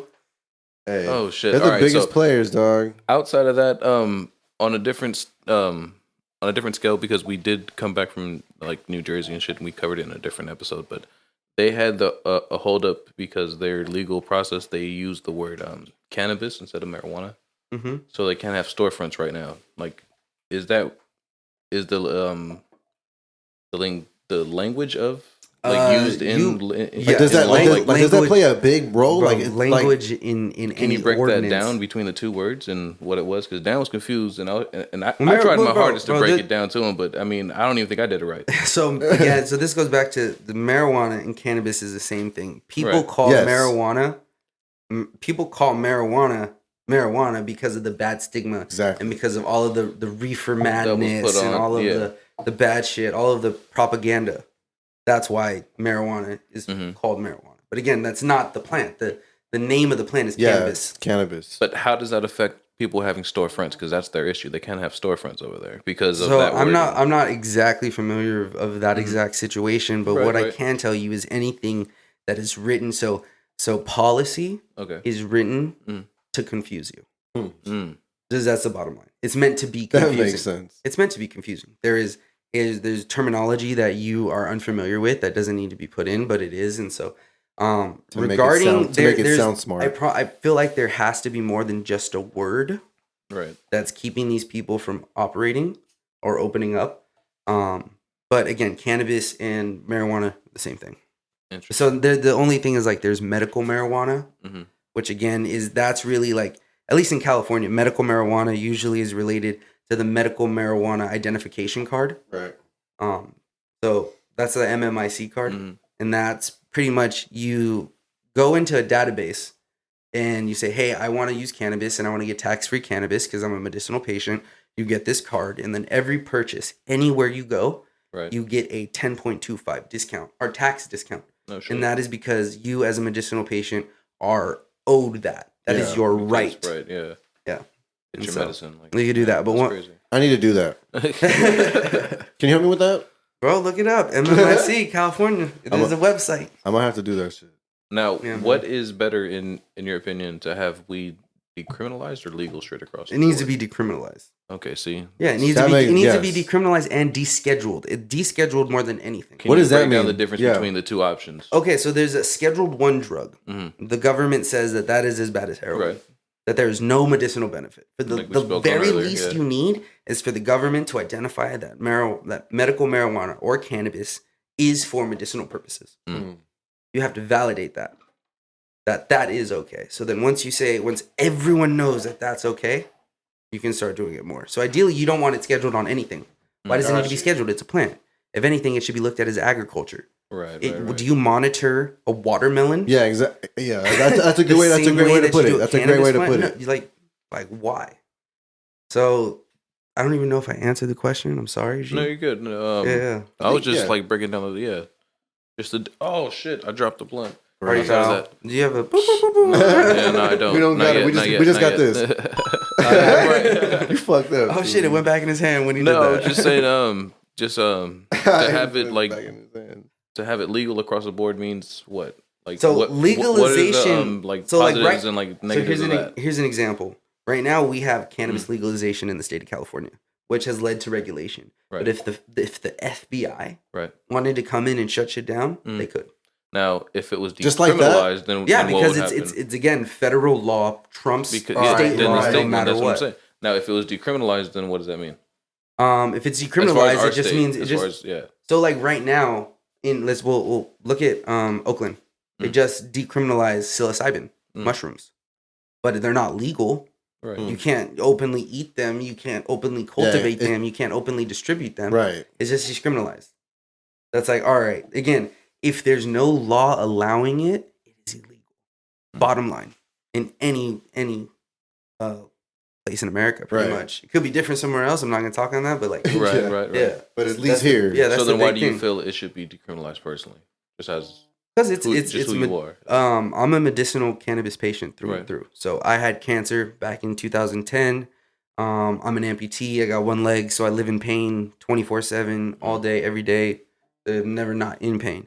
Speaker 2: Hey,
Speaker 3: oh shit!
Speaker 2: they're the
Speaker 3: All right,
Speaker 2: biggest
Speaker 3: so
Speaker 2: players, dog.
Speaker 3: outside of that, on a different scale, because we did come back from like New Jersey and shit, and we covered it in a different episode, but they had a hold up because their legal process, they used the word cannabis instead of marijuana,
Speaker 4: Mm-hmm.
Speaker 3: so they can't have storefronts right now. Like, is the language of like used in
Speaker 4: yeah,
Speaker 2: Does that
Speaker 4: like,
Speaker 2: does that
Speaker 4: language-
Speaker 2: play a big role?
Speaker 4: Bro,
Speaker 2: Like it's
Speaker 4: language in
Speaker 3: Can
Speaker 4: any
Speaker 3: you break
Speaker 4: ordinance.
Speaker 3: that down between the two words and what it was? Because Dan was confused, and I
Speaker 4: Well,
Speaker 3: tried my
Speaker 4: bro,
Speaker 3: hardest to
Speaker 4: bro,
Speaker 3: break
Speaker 4: the-
Speaker 3: it down to him, but I mean, I don't even think I did it right.
Speaker 4: So again, so this goes back to the marijuana and cannabis is the same thing. People
Speaker 3: Right.
Speaker 4: call
Speaker 2: Yes.
Speaker 4: marijuana. People call marijuana because of the bad stigma
Speaker 2: Exactly.
Speaker 4: and because of all of the reefer
Speaker 3: was
Speaker 4: madness
Speaker 3: put
Speaker 4: and
Speaker 3: on,
Speaker 4: all of
Speaker 3: yeah.
Speaker 4: the bad shit, all of the propaganda. That's why marijuana is
Speaker 3: Mhm.
Speaker 4: called marijuana. But again, that's not the plant. The name of the plant is
Speaker 2: yeah,
Speaker 4: cannabis.
Speaker 2: it's cannabis.
Speaker 3: But how does that affect people having storefronts? Because that's their issue. They can't have storefronts over there because of
Speaker 4: So
Speaker 3: that.
Speaker 4: I'm
Speaker 3: wording.
Speaker 4: not exactly familiar of that
Speaker 3: Mhm.
Speaker 4: exact situation, but
Speaker 3: Right,
Speaker 4: what I
Speaker 3: right.
Speaker 4: can tell you is anything that is written. So policy
Speaker 3: Okay.
Speaker 4: is written
Speaker 3: Mm.
Speaker 4: to confuse you.
Speaker 3: Mm.
Speaker 4: That's the bottom line. It's meant to be
Speaker 2: That
Speaker 4: confusing.
Speaker 2: makes sense.
Speaker 4: It's meant to be confusing. There's terminology that you are unfamiliar with that doesn't need to be put in, but it is. And so
Speaker 2: To
Speaker 4: regarding
Speaker 2: make it sound smart.
Speaker 4: I feel like there has to be more than just a word
Speaker 3: Right.
Speaker 4: that's keeping these people from operating or opening up. But again, cannabis and marijuana, the same thing.
Speaker 3: Interesting.
Speaker 4: So the only thing is like there's medical marijuana,
Speaker 3: Mhm.
Speaker 4: which again that's really like, at least in California, medical marijuana usually is related to the medical marijuana identification card.
Speaker 2: Right.
Speaker 4: So that's the MMIC card,
Speaker 3: Mhm.
Speaker 4: and that's pretty much you go into a database and you say, hey, I want to use cannabis and I want to get tax-free cannabis because I'm a medicinal patient. You get this card, and then every purchase, anywhere you go,
Speaker 3: Right.
Speaker 4: you get a 10.25 discount or tax discount.
Speaker 3: No shit.
Speaker 4: And that is because you, as a medicinal patient, are owed that. That is
Speaker 2: Yeah,
Speaker 4: your
Speaker 3: Because-
Speaker 4: right.
Speaker 3: Right. Yeah.
Speaker 4: Yeah.
Speaker 3: It's
Speaker 4: And
Speaker 3: your
Speaker 4: so,
Speaker 3: medicine. Like,
Speaker 4: you can do that, but
Speaker 3: that's
Speaker 4: what-
Speaker 3: crazy.
Speaker 2: I need to do that. Can you help me with that?
Speaker 4: Bro, look it up. MMIC, California. It
Speaker 2: I'm
Speaker 4: is a website.
Speaker 2: I might have to do that shit.
Speaker 3: Now,
Speaker 4: Yeah, man.
Speaker 3: what is better in your opinion, to have weed decriminalized or legal straight across?
Speaker 4: It needs to be decriminalized.
Speaker 3: Okay, see.
Speaker 4: Yeah, it needs
Speaker 2: That
Speaker 4: to be.
Speaker 2: makes-
Speaker 4: It needs to be
Speaker 2: yes.
Speaker 4: decriminalized and descheduled. It descheduled more than anything.
Speaker 3: Can
Speaker 2: What
Speaker 3: you
Speaker 2: does that
Speaker 3: break down
Speaker 2: mean?
Speaker 3: the difference
Speaker 2: Yeah.
Speaker 3: between the two options?
Speaker 4: Okay, so there's a Scheduled 1 drug.
Speaker 3: Mhm.
Speaker 4: The government says that is as bad as heroin.
Speaker 3: Right.
Speaker 4: That there is no medicinal benefit. For
Speaker 3: Like we
Speaker 4: the
Speaker 3: spoke on
Speaker 4: very
Speaker 3: earlier,
Speaker 4: least
Speaker 3: yeah.
Speaker 4: you need is for the government to identify that that medical marijuana or cannabis is for medicinal purposes.
Speaker 3: Mm.
Speaker 4: You have to validate that that is okay. So then once everyone knows that that's okay, you can start doing it more. So ideally, you don't want it scheduled on anything. Why does it need to be
Speaker 2: Gotcha.
Speaker 4: scheduled? It's a plant. If anything, it should be looked at as agriculture.
Speaker 3: Right.
Speaker 4: Do you monitor a watermelon?
Speaker 2: Yeah, exactly. Yeah, that's a
Speaker 4: the
Speaker 2: good way. That's a
Speaker 4: same
Speaker 2: great way to
Speaker 4: that
Speaker 2: put
Speaker 4: you
Speaker 2: it.
Speaker 4: do
Speaker 2: That's a great way to
Speaker 4: cannabis
Speaker 2: put
Speaker 4: plant?
Speaker 2: it.
Speaker 4: No, like why? So I don't even know if I answered the question. I'm sorry. G.
Speaker 3: No, you're good. No,
Speaker 4: yeah.
Speaker 3: I was
Speaker 2: think-
Speaker 3: just
Speaker 2: yeah.
Speaker 3: like breaking down just the. Oh shit! I dropped the blunt.
Speaker 4: Party
Speaker 3: Outside of
Speaker 4: foul.
Speaker 3: that.
Speaker 4: Do you have a boop, boop, boop, boop?
Speaker 3: Yeah, no, I don't.
Speaker 2: We don't
Speaker 3: Not
Speaker 2: got it.
Speaker 3: yet,
Speaker 2: We
Speaker 3: not
Speaker 2: just-
Speaker 3: yet,
Speaker 2: we just
Speaker 3: not
Speaker 2: got
Speaker 3: yet.
Speaker 2: You fucked up.
Speaker 4: Oh shit! It went back in his hand when he
Speaker 3: No,
Speaker 4: did that.
Speaker 3: just saying. To have it like
Speaker 2: Back in his hand.
Speaker 3: to have it legal across the board means what? Like
Speaker 4: So
Speaker 3: what,
Speaker 4: legalization-
Speaker 3: What are the, like
Speaker 4: so, like,
Speaker 3: positives
Speaker 4: right-
Speaker 3: and like
Speaker 4: So
Speaker 3: negatives of that?
Speaker 4: here's an example. Right now, we have cannabis
Speaker 3: Hmm.
Speaker 4: legalization in the state of California, which has led to regulation.
Speaker 3: Right.
Speaker 4: But if the FBI
Speaker 3: Right.
Speaker 4: wanted to come in and shut shit down,
Speaker 3: Mm.
Speaker 4: they could.
Speaker 3: Now, if it was
Speaker 2: Just like that?
Speaker 3: decriminalized, then
Speaker 4: Yeah,
Speaker 3: then what
Speaker 4: because
Speaker 3: would
Speaker 4: it's
Speaker 3: happen?
Speaker 4: again federal law trumps
Speaker 3: Because
Speaker 4: state
Speaker 3: then
Speaker 4: law,
Speaker 3: the
Speaker 4: no
Speaker 3: state,
Speaker 4: matter
Speaker 3: that's what I'm
Speaker 4: what.
Speaker 3: saying. Now, if it was decriminalized, then what does that mean?
Speaker 4: If it's
Speaker 3: As far as
Speaker 4: decriminalized,
Speaker 3: our
Speaker 4: it just
Speaker 3: state,
Speaker 4: means it
Speaker 3: as
Speaker 4: just
Speaker 3: far as, yeah.
Speaker 4: so like right now we'll look at Oakland. They
Speaker 3: Mm.
Speaker 4: just decriminalized psilocybin
Speaker 3: Mm.
Speaker 4: mushrooms, but they're not legal.
Speaker 3: Right.
Speaker 4: You can't openly eat them. You can't openly cultivate
Speaker 2: it-
Speaker 4: them. You can't openly distribute them.
Speaker 2: Right.
Speaker 4: It's just decriminalized. That's like, all right. Again, if there's no law allowing it, it is illegal. Bottom line, in any place in America, pretty
Speaker 2: Right.
Speaker 4: much. It could be different somewhere else. I'm not gonna talk on that, but like,
Speaker 3: Right,
Speaker 2: Yeah.
Speaker 3: right, right.
Speaker 4: yeah.
Speaker 2: But at
Speaker 4: That's
Speaker 2: least
Speaker 4: the-
Speaker 2: here.
Speaker 4: yeah, that's
Speaker 3: So then,
Speaker 4: the
Speaker 3: why
Speaker 4: big
Speaker 3: do you
Speaker 4: thing.
Speaker 3: feel it should be decriminalized personally? Just as
Speaker 4: Because it's
Speaker 3: who,
Speaker 4: it's
Speaker 3: just
Speaker 4: it's
Speaker 3: who
Speaker 4: med-
Speaker 3: you are.
Speaker 4: I'm a medicinal cannabis patient through
Speaker 3: Right.
Speaker 4: and through. So I had cancer back in 2010. I'm an amputee. I got one leg, so I live in pain 24/7, all day, every day. I'm never not in pain.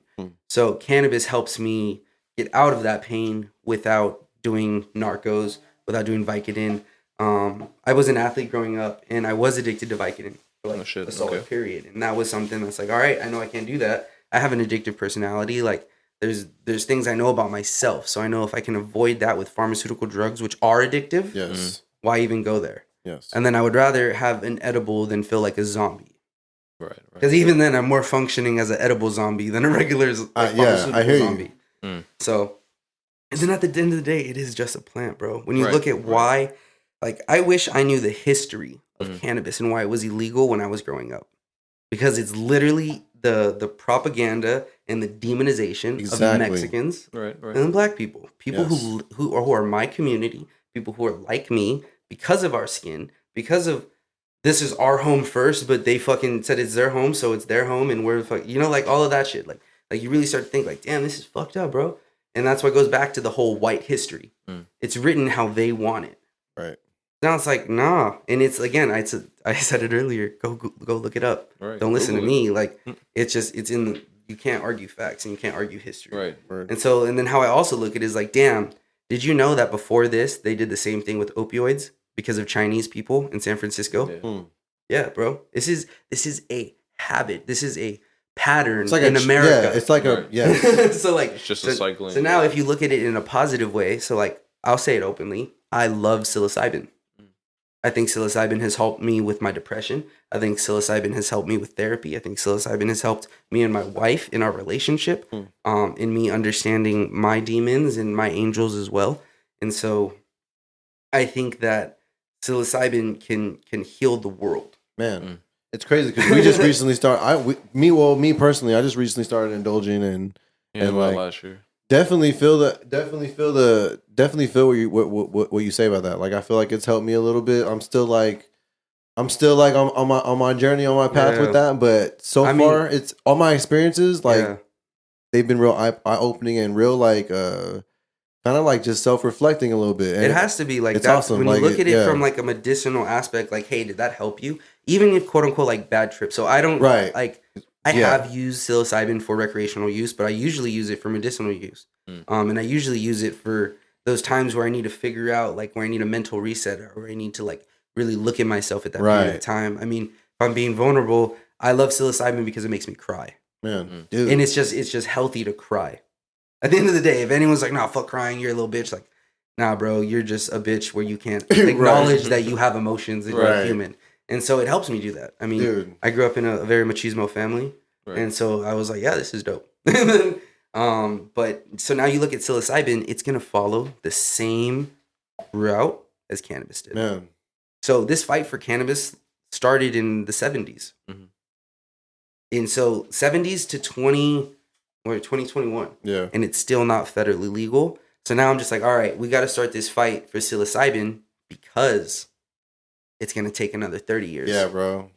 Speaker 4: So cannabis helps me get out of that pain without doing narcos, without doing Vicodin. I was an athlete growing up, and I was addicted to Vicodin for like a solid period. And that was something that's like, all right, I know I can't do that. I have an addictive personality. Like there's things I know about myself. So I know if I can avoid that with pharmaceutical drugs, which are addictive,
Speaker 2: Yes.
Speaker 4: why even go there?
Speaker 2: Yes.
Speaker 4: And then I would rather have an edible than feel like a zombie.
Speaker 3: Right.
Speaker 4: Because even then, I'm more functioning as an edible zombie than a regular pharmaceutical
Speaker 2: I hear
Speaker 4: zombie.
Speaker 2: you.
Speaker 4: So, and then at the end of the day, it is just a plant, bro. When you look at why, like, I wish I knew the history of cannabis and why it was illegal when I was growing up. Because it's literally the propaganda and the demonization of Mexicans and black people. People who are my community, people who are like me, because of our skin, because of this is our home first, but they fucking said it's their home, so it's their home, and we're like all of that shit. Like you really start to think like, damn, this is fucked up, bro. And that's why it goes back to the whole white history. It's written how they want it.
Speaker 2: Right.
Speaker 4: Now it's like, nah. And it's, again, I said it earlier, go look it up.
Speaker 3: Right.
Speaker 4: Don't listen to me. Like, it's in you can't argue facts and you can't argue history.
Speaker 3: Right.
Speaker 4: And then how I also look at it is like, damn, did you know that before this, they did the same thing with opioids because of Chinese people in San Francisco? Yeah, bro. This is a habit. This is a pattern in America.
Speaker 2: Yeah, it's like
Speaker 4: So like,
Speaker 3: it's just a cycling.
Speaker 4: So now if you look at it in a positive way, so like, I'll say it openly, I love psilocybin. I think psilocybin has helped me with my depression. I think psilocybin has helped me with therapy. I think psilocybin has helped me and my wife in our relationship, in me understanding my demons and my angels as well. And so I think that psilocybin can heal the world.
Speaker 2: Man, it's crazy because we just recently started. Me personally, I just recently started indulging and like
Speaker 3: last year.
Speaker 2: Definitely feel what you say about that. Like I feel like it's helped me a little bit. I'm still like on my journey, on my path with that. But so far, it's all my experiences. Like they've been real eye opening and real like kind of like just self reflecting a little bit. And
Speaker 4: it has to be like
Speaker 2: it's
Speaker 4: that.
Speaker 2: awesome.
Speaker 4: When
Speaker 2: like,
Speaker 4: you look at it from like a medicinal aspect, like, hey, did that help you? Even if quote unquote like bad trip. So I don't like. I have used psilocybin for recreational use, but I usually use it for medicinal use. And I usually use it for those times where I need to figure out, like, where I need a mental reset or where I need to, like, really look at myself at that period of time. I mean, if I'm being vulnerable, I love psilocybin because it makes me cry.
Speaker 2: Man, dude.
Speaker 4: And it's just healthy to cry. At the end of the day, if anyone's like, nah, fuck crying, you're a little bitch. Like, nah, bro, you're just a bitch where you can't acknowledge that you have emotions and you're human. And so it helps me do that. I mean, I grew up in a very machismo family. And so I was like, yeah, this is dope. But so now you look at psilocybin, it's going to follow the same route as cannabis did.
Speaker 2: Man.
Speaker 4: So this fight for cannabis started in the 70s. And so 70s to 2021.
Speaker 2: Yeah.
Speaker 4: And it's still not federally legal. So now I'm just like, all right, we got to start this fight for psilocybin because it's going to take another 30 years.
Speaker 2: Yeah, bro.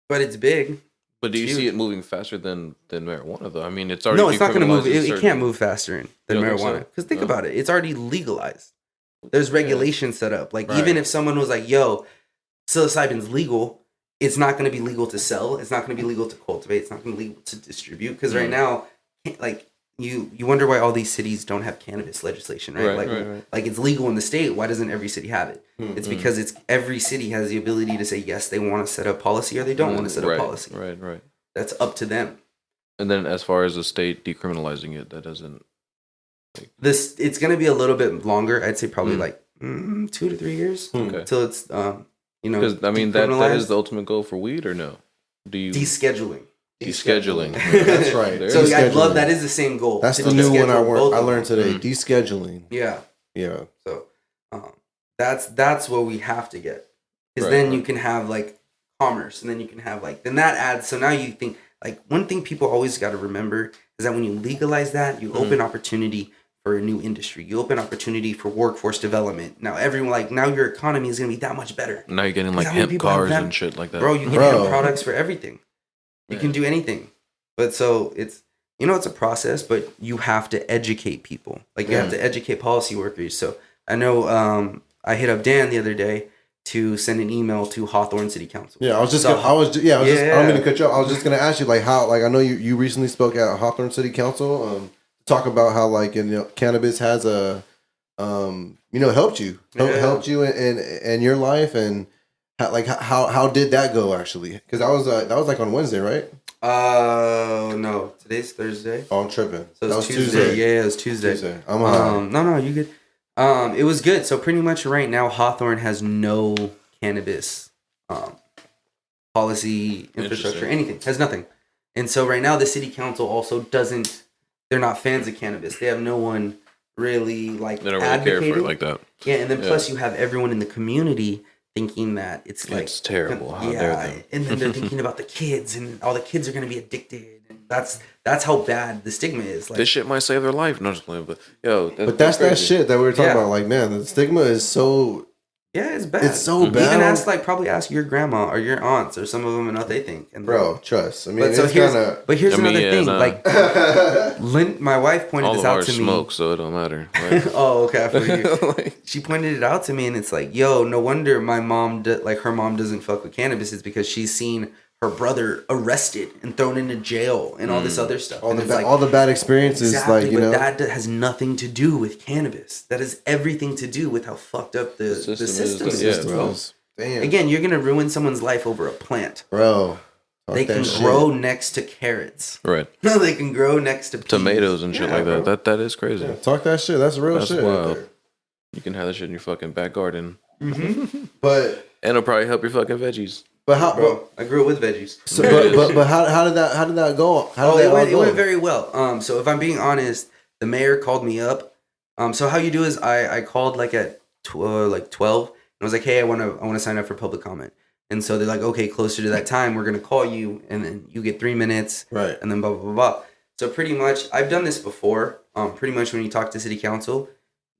Speaker 4: But it's big.
Speaker 3: But do you see it moving faster than marijuana, though? I mean, it's already...
Speaker 4: No, it's not going to move. It can't move faster than marijuana.
Speaker 3: So?
Speaker 4: Because think about it. It's already legalized. There's regulations set up. Like, even if someone was like, yo, psilocybin's legal, it's not going to be legal to sell. It's not going to be legal to cultivate. It's not going to be legal to distribute. Because right now, like, you wonder why all these cities don't have cannabis legislation, right? Like it's legal in the state. Why doesn't every city have it? It's because every city has the ability to say, yes, they want to set up policy or they don't want to set up policy.
Speaker 3: Right.
Speaker 4: That's up to them.
Speaker 3: And then as far as the state decriminalizing it, that doesn't...
Speaker 4: It's going to be a little bit longer. I'd say probably like 2 to 3 years until it's,
Speaker 3: Because, I mean, that is the ultimate goal for weed, or no? Do you...
Speaker 4: Descheduling.
Speaker 2: That's right.
Speaker 4: So I love that is the same goal.
Speaker 2: That's the new one I learned today. Descheduling.
Speaker 4: Yeah.
Speaker 2: So
Speaker 4: that's what we have to get. Because then you can have like commerce, and then you can have like, then that adds. So now you think like one thing people always got to remember is that when you legalize that, you open opportunity for a new industry. You open opportunity for workforce development. Now now your economy is gonna be that much better.
Speaker 3: Now you're getting like hemp cars and shit like that.
Speaker 4: Bro, you can get products for everything. You can do anything. But so it's a process, but you have to educate people. Like you have to educate policy workers. So I know I hit up Dan the other day to send an email to Hawthorne City Council.
Speaker 2: Yeah, I was just.
Speaker 4: So-
Speaker 2: I don't mean to cut you off. I was just gonna ask you, like, how, like, I know you recently spoke at Hawthorne City Council. Talk about how, like, cannabis has helped you, helped you in your life, and how did that go actually? Because that was like on Wednesday, right?
Speaker 4: No, today's Thursday.
Speaker 2: Oh, I'm tripping.
Speaker 4: So
Speaker 2: that was
Speaker 4: Tuesday. Yeah, it was Tuesday. No, you good. It was good. So pretty much right now, Hawthorne has no cannabis policy, infrastructure, anything. Has nothing. And so right now, the city council also doesn't. They're not fans of cannabis. They have no one really like
Speaker 3: They don't really care for it like that.
Speaker 4: Yeah, and then plus you have everyone in the community thinking that it's like
Speaker 3: It's terrible. How dare them?
Speaker 4: and then they're thinking about the kids, and all the kids are going to be addicted, and that's how bad the stigma is. Like,
Speaker 3: This shit might save their life. No, just playing, but
Speaker 2: But that's that
Speaker 3: crazy.
Speaker 2: shit that we were talking
Speaker 4: Yeah.
Speaker 2: about. Like, man, the stigma is so.
Speaker 4: yeah, it's bad.
Speaker 2: It's so bad.
Speaker 4: Even probably ask your grandma or your aunts or some of them and what they think. And
Speaker 2: Bro, trust. I mean,
Speaker 4: but so
Speaker 2: it's
Speaker 4: here's
Speaker 2: kind of.
Speaker 4: but here's
Speaker 3: I mean,
Speaker 4: another
Speaker 3: yeah,
Speaker 4: thing.
Speaker 3: nah.
Speaker 4: Like, my wife pointed
Speaker 3: All
Speaker 4: this
Speaker 3: of
Speaker 4: out
Speaker 3: ours
Speaker 4: to me.
Speaker 3: smoke, so it don't matter. Right?
Speaker 4: Oh, okay. I feel you.
Speaker 3: Like,
Speaker 4: She pointed it out to me, and it's like, yo, no wonder my mom, her mom doesn't fuck with cannabis. Is because she's seen her brother arrested and thrown into jail and all this other stuff.
Speaker 2: all
Speaker 4: And
Speaker 2: the
Speaker 4: it's like,
Speaker 2: all the bad experiences,
Speaker 4: exactly,
Speaker 2: like, you
Speaker 4: but
Speaker 2: know.
Speaker 4: that has nothing to do with cannabis. That has everything to do with how fucked up the system is,
Speaker 3: yeah,
Speaker 4: bro.
Speaker 2: Damn.
Speaker 4: Again, you're gonna ruin someone's life over a plant.
Speaker 2: Bro. Talk
Speaker 4: They
Speaker 2: that
Speaker 4: can
Speaker 2: shit.
Speaker 4: grow next to carrots.
Speaker 3: right.
Speaker 4: No, they can grow next to peas.
Speaker 3: Tomatoes and shit
Speaker 4: Yeah,
Speaker 3: like
Speaker 4: bro.
Speaker 3: that. That is crazy.
Speaker 2: Yeah, talk that shit. That's real
Speaker 3: That's
Speaker 2: shit.
Speaker 3: wild.
Speaker 2: Right there.
Speaker 3: You can have that shit in your fucking back garden,
Speaker 2: But
Speaker 3: and it'll probably help your fucking veggies.
Speaker 2: how?
Speaker 4: Bro, I grew it with veggies.
Speaker 2: So, but how did that go? How did that all
Speaker 4: it
Speaker 2: go?
Speaker 4: went very well. So if I'm being honest, the mayor called me up. So how you do is I called like at 12, and I was like, hey, I want to sign up for public comment. And so they're like, okay, closer to that time, we're gonna call you, and then you get 3 minutes,
Speaker 2: Right.
Speaker 4: and then blah blah blah blah. So pretty much, I've done this before. Pretty much when you talk to city council,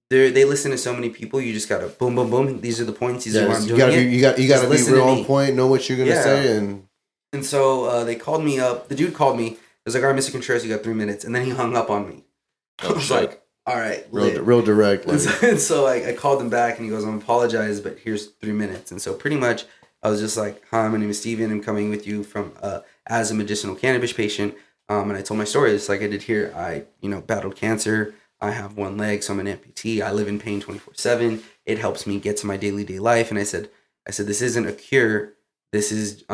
Speaker 4: they listen to so many people. You just gotta boom boom boom. These are the points. These are what I'm doing.
Speaker 2: You gotta
Speaker 4: Just
Speaker 2: be
Speaker 4: listen
Speaker 2: real
Speaker 4: to
Speaker 2: on
Speaker 4: me.
Speaker 2: point. Know what you're gonna
Speaker 4: Yeah.
Speaker 2: say, and
Speaker 4: And so they called me up. The dude called me. He was like, all right, Mr. Contreras, you got 3 minutes. And then he hung up on me. I was
Speaker 3: shit.
Speaker 4: like, all right, lit.
Speaker 2: real direct. Like,
Speaker 4: And so I called him back, and he goes, I apologize, but here's 3 minutes. And so pretty much I was just like, hi, my name is Steven. I'm coming with you from as a medicinal cannabis patient. And I told my story just like I did here. I, battled cancer. I have one leg, so I'm an amputee. I live in pain 24/7. It helps me get to my daily life. And I said, this isn't a cure. This is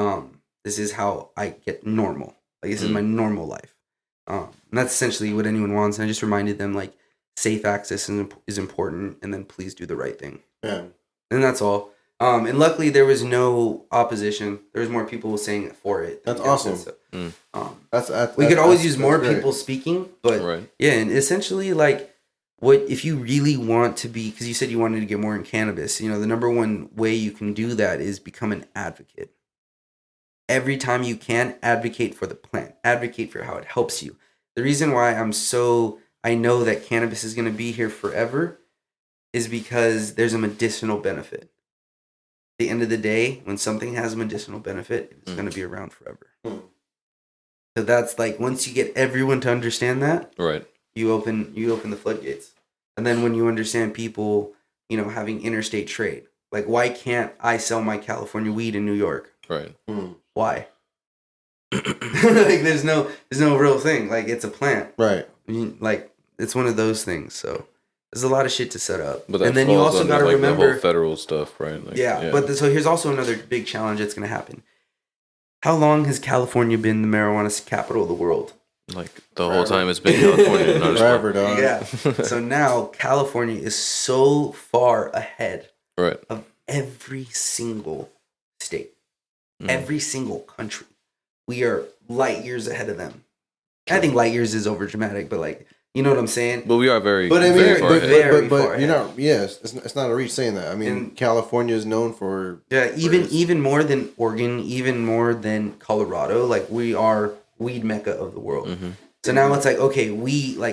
Speaker 4: how I get normal. Like, this is my normal life. And that's essentially what anyone wants. And I just reminded them, like, safe access is important, and then please do the right thing.
Speaker 2: yeah.
Speaker 4: And that's all. And luckily there was no opposition. There was more people saying for it.
Speaker 2: That's awesome.
Speaker 4: So,
Speaker 2: We
Speaker 4: we could always use more people speaking, but
Speaker 3: Right.
Speaker 4: yeah, and essentially, like, what if you really want to be, because you said you wanted to get more in cannabis, the number one way you can do that is become an advocate. Every time you can, advocate for the plant, advocate for how it helps you. The reason why I know that cannabis is going to be here forever is because there's a medicinal benefit. At the end of the day, when something has a medicinal benefit, it's going to be around forever. So that's like, once you get everyone to understand that,
Speaker 3: Right.
Speaker 4: you open the floodgates. And then when you understand people, having interstate trade, like, why can't I sell my California weed in New York?
Speaker 3: Right.
Speaker 4: Why? Like, there's no real thing. Like, it's a plant.
Speaker 2: Right.
Speaker 4: Like, it's one of those things. So there's a lot of shit to set up.
Speaker 3: But that
Speaker 4: and then you
Speaker 3: falls
Speaker 4: also
Speaker 3: under,
Speaker 4: got to
Speaker 3: like, the
Speaker 4: remember,
Speaker 3: whole federal stuff, right? Like,
Speaker 4: But so here's also another big challenge that's going to happen. How long has California been the marijuana capital of the world?
Speaker 3: like the whole time it's been California. not just
Speaker 2: Forever, dog.
Speaker 4: Yeah. So now California is so far ahead
Speaker 3: right.
Speaker 4: of every single state,
Speaker 3: Mm.
Speaker 4: every single country. We are light years ahead of them. I think light years is over dramatic, but, like, you know what I'm saying?
Speaker 3: But we are very,
Speaker 2: But I mean,
Speaker 3: very far ahead.
Speaker 4: very
Speaker 2: but
Speaker 4: far
Speaker 2: you're
Speaker 4: ahead.
Speaker 2: not. Yes, it's not a reach saying that. I mean,
Speaker 4: And-
Speaker 2: California is known for.
Speaker 4: Yeah, even more than Oregon, even more than Colorado. Like, we are weed mecca of the world.
Speaker 3: Mhm.
Speaker 4: So now it's like, okay,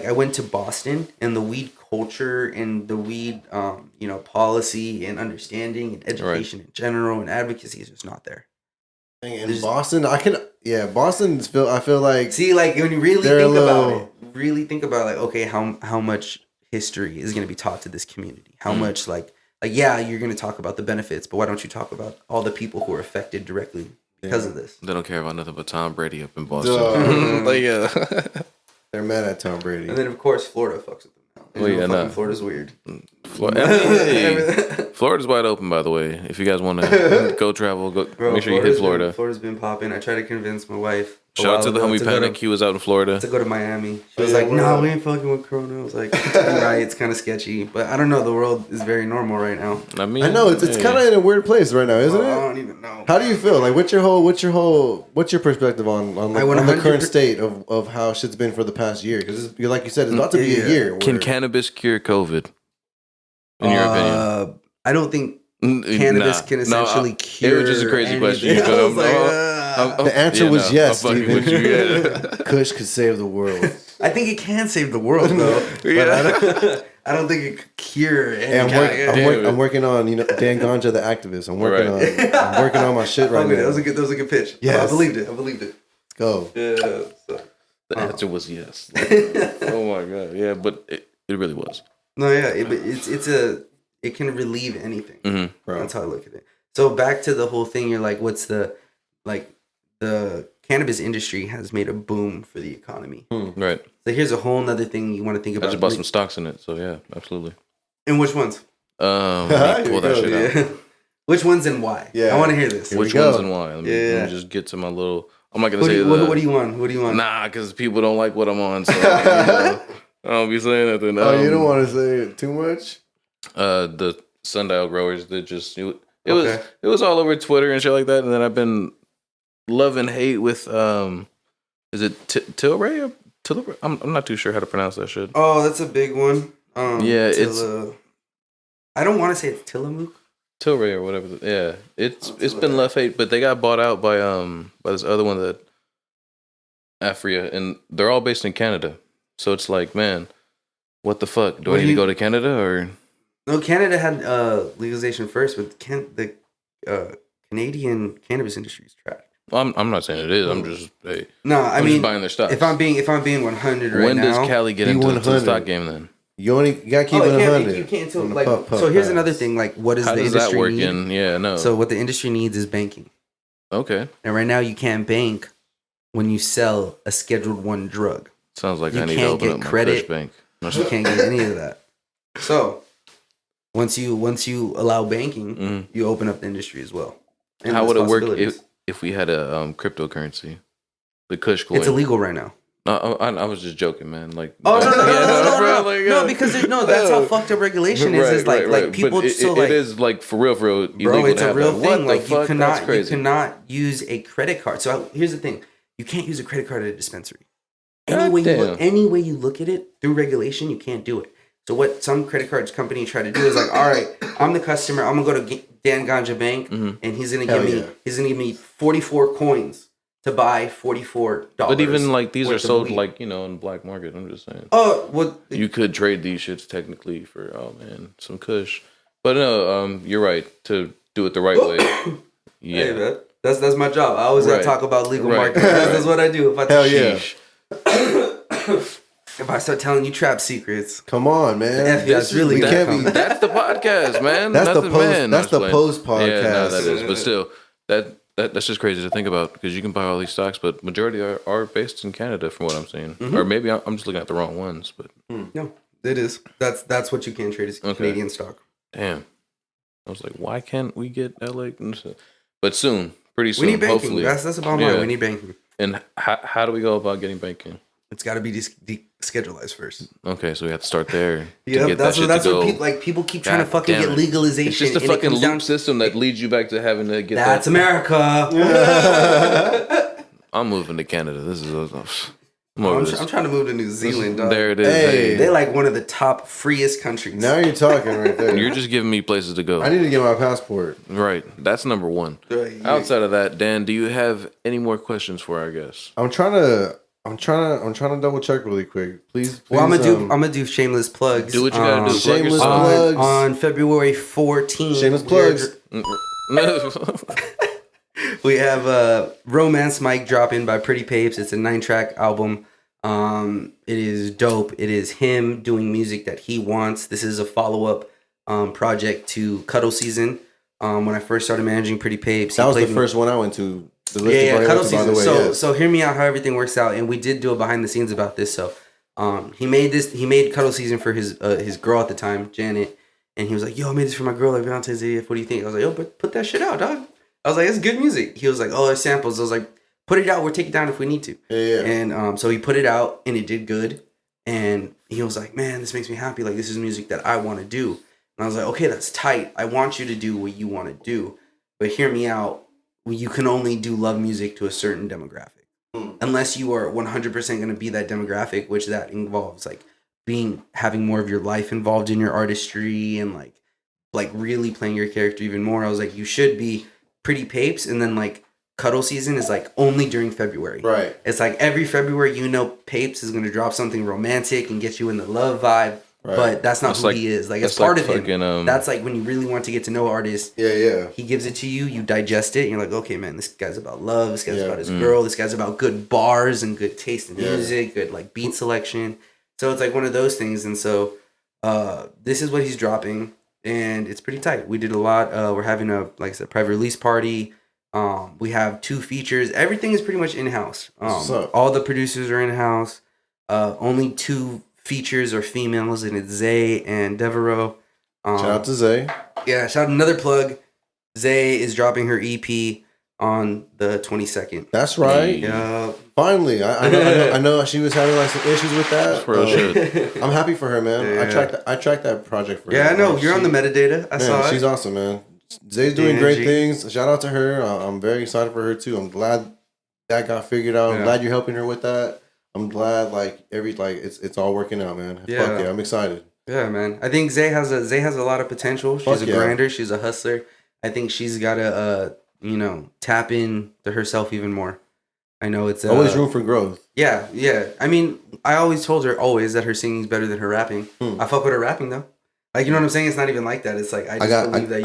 Speaker 4: I went to Boston, and the weed culture and the weed, policy and understanding and education in general and advocacy is just not there.
Speaker 2: In
Speaker 4: There's-
Speaker 2: Boston, Boston's feel. I feel like
Speaker 4: See, like, when you really
Speaker 2: They're a
Speaker 4: think about
Speaker 2: little-
Speaker 4: it, like, okay, how much history is going to be taught to this community? How much, like, Like, yeah, you're going to talk about the benefits, but why don't you talk about all the people who are affected directly because of this?
Speaker 3: They don't care about nothing but Tom Brady up in Boston. Like, yeah.
Speaker 2: They're mad at Tom Brady.
Speaker 4: And then, of course, Florida fucks with them now.
Speaker 3: Well, yeah, nah.
Speaker 4: Florida's weird.
Speaker 3: Florida's wide open, by the way. If you guys want to go travel, make sure you hit Florida.
Speaker 4: Florida's been popping. I tried to convince my wife.
Speaker 3: Shout out to the homie Panic. He was out in Florida.
Speaker 4: To go to Miami. She was like, no, we ain't fucking with Corona. I was like, right, it's kind of sketchy. But I don't know. The world is very normal right now.
Speaker 2: I know it's kind of in a weird place right now, isn't it?
Speaker 4: I don't even know.
Speaker 2: How do you feel? Like, what's your perspective on the current state of how shit's been for the past year? Because like you said, it's about to be a year.
Speaker 3: Can cannabis cure COVID? In your opinion,
Speaker 4: I don't think cannabis can essentially cure.
Speaker 3: It was just a crazy question.
Speaker 2: The answer was yes, Steven. Kush could save the world.
Speaker 4: I think it can save the world, though. But I don't think it could cure anything.
Speaker 2: I'm working on Dan-GANJA the activist. I'm working on my shit right now.
Speaker 4: That was a good pitch.
Speaker 2: Yes.
Speaker 4: I believed it.
Speaker 2: Let's go.
Speaker 4: Yeah. So.
Speaker 3: The answer was yes. Oh my god, yeah, but it really was.
Speaker 4: No, yeah, it can relieve anything.
Speaker 3: Mm-hmm.
Speaker 4: That's how I look at it. So back to the whole thing, you're like, the cannabis industry has made a boom for the economy.
Speaker 3: Right.
Speaker 4: So here's a whole nother thing you want to think about.
Speaker 3: I just bought some stocks in it, so yeah, absolutely.
Speaker 4: And which ones?
Speaker 3: Pull that shit out.
Speaker 4: Which ones and why?
Speaker 2: Yeah.
Speaker 4: I want to hear this.
Speaker 3: Which ones and why? Let me just get to my little. I'm not gonna say
Speaker 4: what do you want? What do you want?
Speaker 3: Nah, because people don't like what I'm on, so I don't be saying nothing.
Speaker 2: Oh, you don't want to say it too much?
Speaker 3: The sundial growers that just it was all over Twitter and shit like that, and then I've been love and hate with is it Tilray or Tilray? I'm not too sure how to pronounce that shit.
Speaker 4: Oh, that's a big one.
Speaker 3: Yeah, it's
Speaker 4: I don't want to say it's Tillamook.
Speaker 3: Tilray or whatever. Yeah, it's been love hate, but they got bought out by this other one that Afria, and they're all based in Canada. So it's like, man, what the fuck? Do I need to go to Canada or?
Speaker 4: No, Canada had legalization first, but the Canadian cannabis industry is trash.
Speaker 3: Well, I'm not saying it is. I'm just
Speaker 4: I mean,
Speaker 3: just buying their stuff.
Speaker 4: If I'm being 100 right now.
Speaker 3: When does Cali get into the stock game then?
Speaker 2: You gotta keep it 100.
Speaker 4: You can't tell. Like, so here's another thing. Like, what is
Speaker 3: how
Speaker 4: the
Speaker 3: does
Speaker 4: industry
Speaker 3: that work
Speaker 4: need?
Speaker 3: in? Yeah, no.
Speaker 4: So what the industry needs is banking.
Speaker 3: Okay.
Speaker 4: And right now you can't bank when you sell a Scheduled 1 drug.
Speaker 3: Sounds like
Speaker 4: You
Speaker 3: I need to
Speaker 4: can't
Speaker 3: open
Speaker 4: get
Speaker 3: up my
Speaker 4: credit.
Speaker 3: Kush bank.
Speaker 4: You can't get any of that. So once you allow banking, you open up the industry as well. And
Speaker 3: How would it work
Speaker 4: possibilities.
Speaker 3: if we had a cryptocurrency, the Kush coin?
Speaker 4: It's illegal right now.
Speaker 3: I was just joking, man. Like,
Speaker 4: Oh no,
Speaker 3: bro,
Speaker 4: because that's how fucked up regulation is. Is like people
Speaker 3: but
Speaker 4: still
Speaker 3: it is like for real illegal.
Speaker 4: Bro, it's
Speaker 3: to
Speaker 4: a
Speaker 3: have
Speaker 4: real
Speaker 3: that.
Speaker 4: thing.
Speaker 3: What the
Speaker 4: Like
Speaker 3: fuck?
Speaker 4: you cannot use a credit card. So here's the thing: you can't use a credit card at a dispensary. Any way you look at it through regulation, you can't do it. So what some credit cards company try to do is like, all right, I'm the customer. I'm gonna go to Dan-GANJA Bank, and he's gonna give me 44 coins to buy $44.
Speaker 3: But even like these are sold like in black market. I'm just saying.
Speaker 4: Oh, well,
Speaker 3: you could trade these shits technically for some Kush. But no, you're right to do it the right way. Yeah,
Speaker 4: hey, man, that's my job. I always gotta talk about legal market. That's what I do. If I start telling you trap secrets,
Speaker 2: come on, man.
Speaker 4: That's really
Speaker 3: that's the podcast, man.
Speaker 2: That's the post podcast.
Speaker 3: Yeah, no, that is. But still, that's just crazy to think about because you can buy all these stocks, but majority are based in Canada, from what I'm seeing. Or maybe I'm just looking at the wrong ones. But
Speaker 4: no, it is. That's what you can trade is Canadian stock.
Speaker 3: Damn, I was like, why can't we get LA? But soon, pretty soon,
Speaker 4: we need banking.
Speaker 3: Hopefully,
Speaker 4: that's the bottom line. We need banking.
Speaker 3: And how do we go about getting banking?
Speaker 4: It's got to be deschedulized first.
Speaker 3: Okay, so we have to start there.
Speaker 4: Yeah, that's what people keep trying to fucking get legalization.
Speaker 3: It's just a fucking loop system that leads you back to having to get
Speaker 4: That's America.
Speaker 3: I'm moving to Canada. This is
Speaker 4: I'm trying to move to New Zealand, dog.
Speaker 3: There it is.
Speaker 2: Hey.
Speaker 4: They're like one of the top freest countries.
Speaker 2: Now you're talking right there.
Speaker 3: You're just giving me places to go.
Speaker 2: I need to get my passport.
Speaker 3: Right. That's number one. Outside of that, Dan, do you have any more questions for our guests?
Speaker 2: I'm trying to double check really quick. Please
Speaker 4: well, I'm gonna do shameless plugs.
Speaker 3: Do what you gotta do.
Speaker 2: Shameless plugs
Speaker 4: on February 14th.
Speaker 2: Shameless plugs.
Speaker 4: We have Romance Mic dropping by Pretty Papes. It's a 9-track album. It is dope. It is him doing music that he wants. This is a follow-up project to Cuddle Season. When I first started managing Pretty Papes,
Speaker 2: That was the first one I went to. The
Speaker 4: Cuddle Season.
Speaker 2: Way,
Speaker 4: so hear me out how everything works out, and we did do a behind the scenes about this. So he made Cuddle Season for his girl at the time, Janet, and he was like, "Yo, I made this for my girl, like Valentine's Day. What do you think?" I was like, "Yo, but put that shit out, dog." I was like, "It's good music." He was like, "Oh, there's samples." I was like, "Put it out. We'll take it down if we need to."
Speaker 2: Yeah.
Speaker 4: And so he put it out, and it did good. And he was like, "Man, this makes me happy. Like, this is music that I want to do." And I was like, "Okay, that's tight. I want you to do what you want to do, but hear me out. You can only do love music to a certain demographic, unless you are 100% going to be that demographic, which that involves like having more of your life involved in your artistry and like really playing your character even more." I was like, "You should be Pretty Papes, and then like Cuddle Season is like only during February.
Speaker 2: Right.
Speaker 4: It's like every February, Papes is going to drop something romantic and get you in the love vibe." Right. But that's not who he is. Like, it's part of him. That's like when you really want to get to know artists.
Speaker 2: Yeah.
Speaker 4: He gives it to you, you digest it, and you're like, okay, man, this guy's about love. This guy's about his girl. This guy's about good bars and good taste in music, good like beat selection. So it's like one of those things. And so this is what he's dropping, and it's pretty tight. We did a lot. We're having a, like I said, private release party. We have 2 features. Everything is pretty much in-house. All the producers are in-house. Only 2 features are females, and it's Zay and Devereaux.
Speaker 2: Shout out to Zay.
Speaker 4: Yeah, shout out another plug. Zay is dropping her EP on the 22nd.
Speaker 2: That's right.
Speaker 4: Yeah.
Speaker 2: Finally, I know she was having like some issues with that.
Speaker 3: For real shit.
Speaker 2: I'm happy for her, man.
Speaker 4: Yeah.
Speaker 2: I tracked that project for her.
Speaker 4: Yeah, I know. You're on the metadata. I saw it.
Speaker 2: She's awesome, man. Zay's doing great things. Shout out to her. I'm very excited for her too. I'm glad that got figured out. I'm glad you're helping her with that. I'm glad it's all working out, man.
Speaker 4: Yeah.
Speaker 2: Fuck yeah, I'm excited.
Speaker 4: Yeah, man. I think Zay has a lot of potential. She's a grinder. She's a hustler. I think she's got to tap into herself even more. I know it's
Speaker 2: always room for growth.
Speaker 4: Yeah. I mean, I always told her that her singing's better than her rapping. I fuck with her rapping though. Like, you know what I'm saying? It's not even like that. It's like I believe that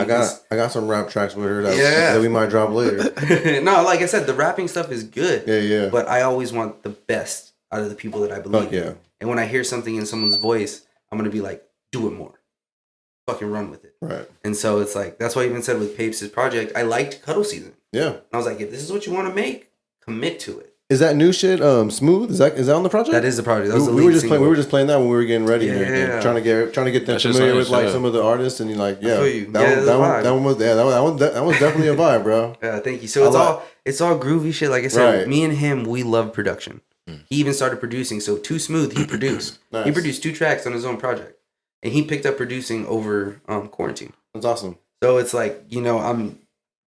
Speaker 2: I got some rap tracks with her that we might drop later.
Speaker 4: No, like I said, the rapping stuff is good.
Speaker 2: Yeah.
Speaker 4: But I always want the best out of the people that I believe in. And when I hear something in someone's voice, I'm gonna be like, do it more. Fucking run with it.
Speaker 2: Right.
Speaker 4: And so it's like, that's why I even said with Papes' project, I liked Cuddle Season.
Speaker 2: Yeah.
Speaker 4: And I was like, if this is what you want to make, commit to it.
Speaker 2: Is that new shit Smooth? Is that on the project?
Speaker 4: That is the project. That was
Speaker 2: we were just playing that when we were getting ready and trying to get them
Speaker 3: That's
Speaker 2: familiar with like some of the artists, and you're like, that one was definitely a vibe, bro.
Speaker 4: Yeah, thank you. So it's all groovy shit. Like I said, me and him, we love production. He even started producing. So Too Smooth, he produced.
Speaker 2: Nice.
Speaker 4: He produced 2 tracks on his own project, and he picked up producing over quarantine.
Speaker 2: That's awesome.
Speaker 4: So it's like, I'm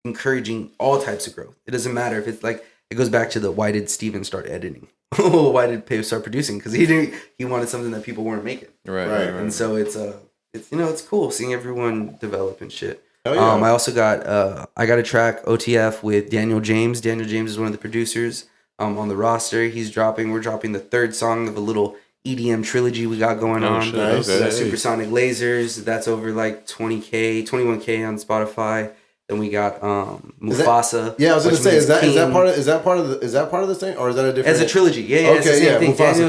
Speaker 4: encouraging all types of growth. It doesn't matter if it's like, it goes back to the why did Steven start editing? Why did Pape start producing? Because he wanted something that people weren't making.
Speaker 3: Right.
Speaker 4: And so it's cool seeing everyone develop and shit.
Speaker 2: Oh, yeah.
Speaker 4: I also got I got a track OTF with Daniel James. Daniel James is one of the producers on the roster. We're dropping the 3rd song of a little EDM trilogy we got going on.
Speaker 3: Shit, nice.
Speaker 4: We got Supersonic Lasers. That's over like 21K on Spotify. Then we got Mufasa.
Speaker 2: I was gonna say, is that part of the thing, or is that a different?
Speaker 4: It's a trilogy. Yeah.
Speaker 2: Okay,
Speaker 4: it's the same thing.
Speaker 2: Mufasa.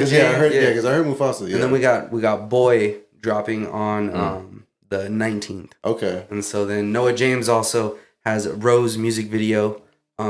Speaker 2: Because I heard Mufasa. Yeah.
Speaker 4: And then we got Boy dropping on the 19th.
Speaker 2: Okay.
Speaker 4: And so then Noah James also has Rose music video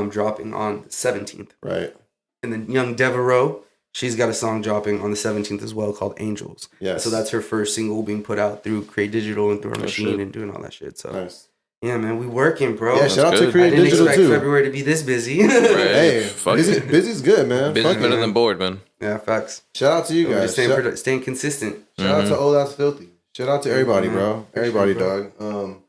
Speaker 4: dropping on the 17th.
Speaker 2: Right.
Speaker 4: And then young Devereaux, she's got a song dropping on the 17th as well called Angels.
Speaker 2: Yes.
Speaker 4: So that's her first single being put out through Create Digital and through her machine and doing all that shit. So
Speaker 2: nice.
Speaker 4: Yeah, man, we working, bro.
Speaker 2: Yeah, shout out to Create
Speaker 4: Digital
Speaker 2: too.
Speaker 4: I didn't expect February to be this busy.
Speaker 3: Right.
Speaker 2: Hey, busy's good, man.
Speaker 3: Busy's better than bored, man.
Speaker 4: Yeah, facts.
Speaker 2: Shout out to you guys.
Speaker 4: Staying consistent.
Speaker 2: Shout out to Old Ass Filthy. Shout out to everybody, bro. Everybody, dog.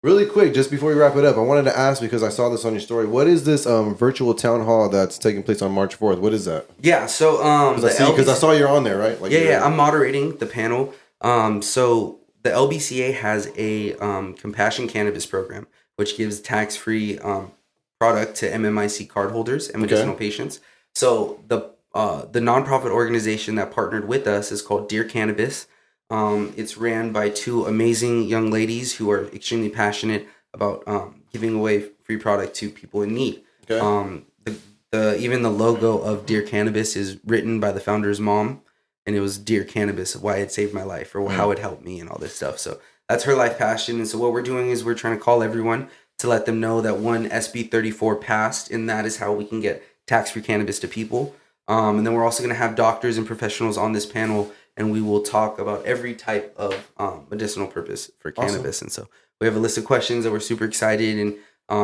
Speaker 2: Really quick, just before we wrap it up, I wanted to ask, because I saw this on your story, what is this virtual town hall that's taking place on March 4th? What is that?
Speaker 4: Yeah, so
Speaker 2: because I saw you're on there, right? Like,
Speaker 4: I'm moderating the panel. So the LBCA has a compassion cannabis program, which gives tax-free product to MMIC cardholders and medicinal patients. So the nonprofit organization that partnered with us is called Dear Cannabis. It's ran by 2 amazing young ladies who are extremely passionate about giving away free product to people in need. Okay. Even the logo of Dear Cannabis is written by the founder's mom, and it was Dear Cannabis, why it saved my life or how it helped me and all this stuff. So that's her life passion. And so what we're doing is we're trying to call everyone to let them know that one, SB 34 passed, and that is how we can get tax-free cannabis to people. And then we're also going to have doctors and professionals on this panel, and we will talk about every type of medicinal purpose for cannabis. And so we have a list of questions that we're super excited, and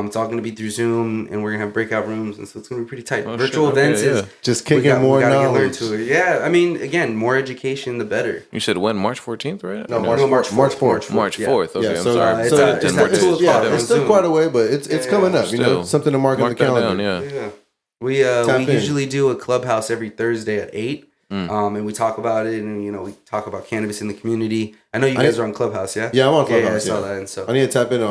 Speaker 4: it's all going to be through Zoom, and we're going to have breakout rooms, and so it's going to be pretty tight. Virtual events is
Speaker 2: just kicking more knowledge.
Speaker 4: To it. Yeah, I mean, again, more education, the better.
Speaker 3: You said when? March 14th, right?
Speaker 2: No, March 4th.
Speaker 3: March 4th. Okay,
Speaker 2: yeah,
Speaker 3: I'm
Speaker 2: so,
Speaker 3: sorry.
Speaker 2: So
Speaker 4: it's at 2 o'clock.
Speaker 2: It's still quite a way, but it's coming up. You know, something to mark on the calendar.
Speaker 3: Yeah.
Speaker 4: We usually do a clubhouse every Thursday at 8. And we talk about it, and we talk about cannabis in the community. I know you guys are on Clubhouse, yeah?
Speaker 2: Yeah, I'm on Clubhouse.
Speaker 4: Yeah, I saw that, and so
Speaker 2: I need to tap into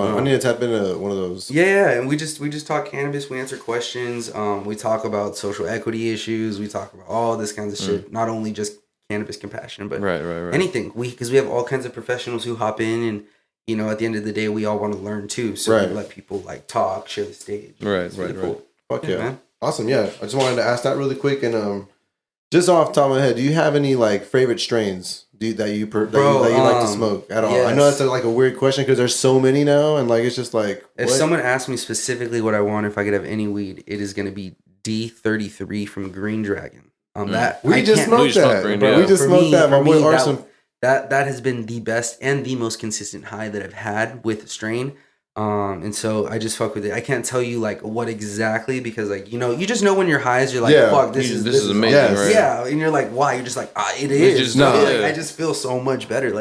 Speaker 2: one of those.
Speaker 4: Yeah, and we just talk cannabis. We answer questions. We talk about social equity issues. We talk about all this kinds of shit. Not only just cannabis compassion, but
Speaker 3: right.
Speaker 4: anything. Because we have all kinds of professionals who hop in, and at the end of the day, we all want to learn too. So we let people talk, share the stage.
Speaker 3: Right.
Speaker 4: Cool.
Speaker 2: Fuck yeah, man. Awesome. Yeah, I just wanted to ask that really quick, and just off the top of my head, do you have any favorite strains that you like to smoke at all? Yes. I know that's a weird question because there's so many now, and it's just
Speaker 4: if someone asked me specifically what I want, if I could have any weed, it is going to be D33 from Green Dragon.
Speaker 2: We just smoked that. We just smoked that. My boy Arson.
Speaker 4: That has been the best and the most consistent high that I've had with strain. And so I just fuck with it. I can't tell you what exactly because you just know when you're high as you're fuck, this is
Speaker 3: amazing, right?
Speaker 4: Yeah, and you're why? You're just it is. I just feel so much better.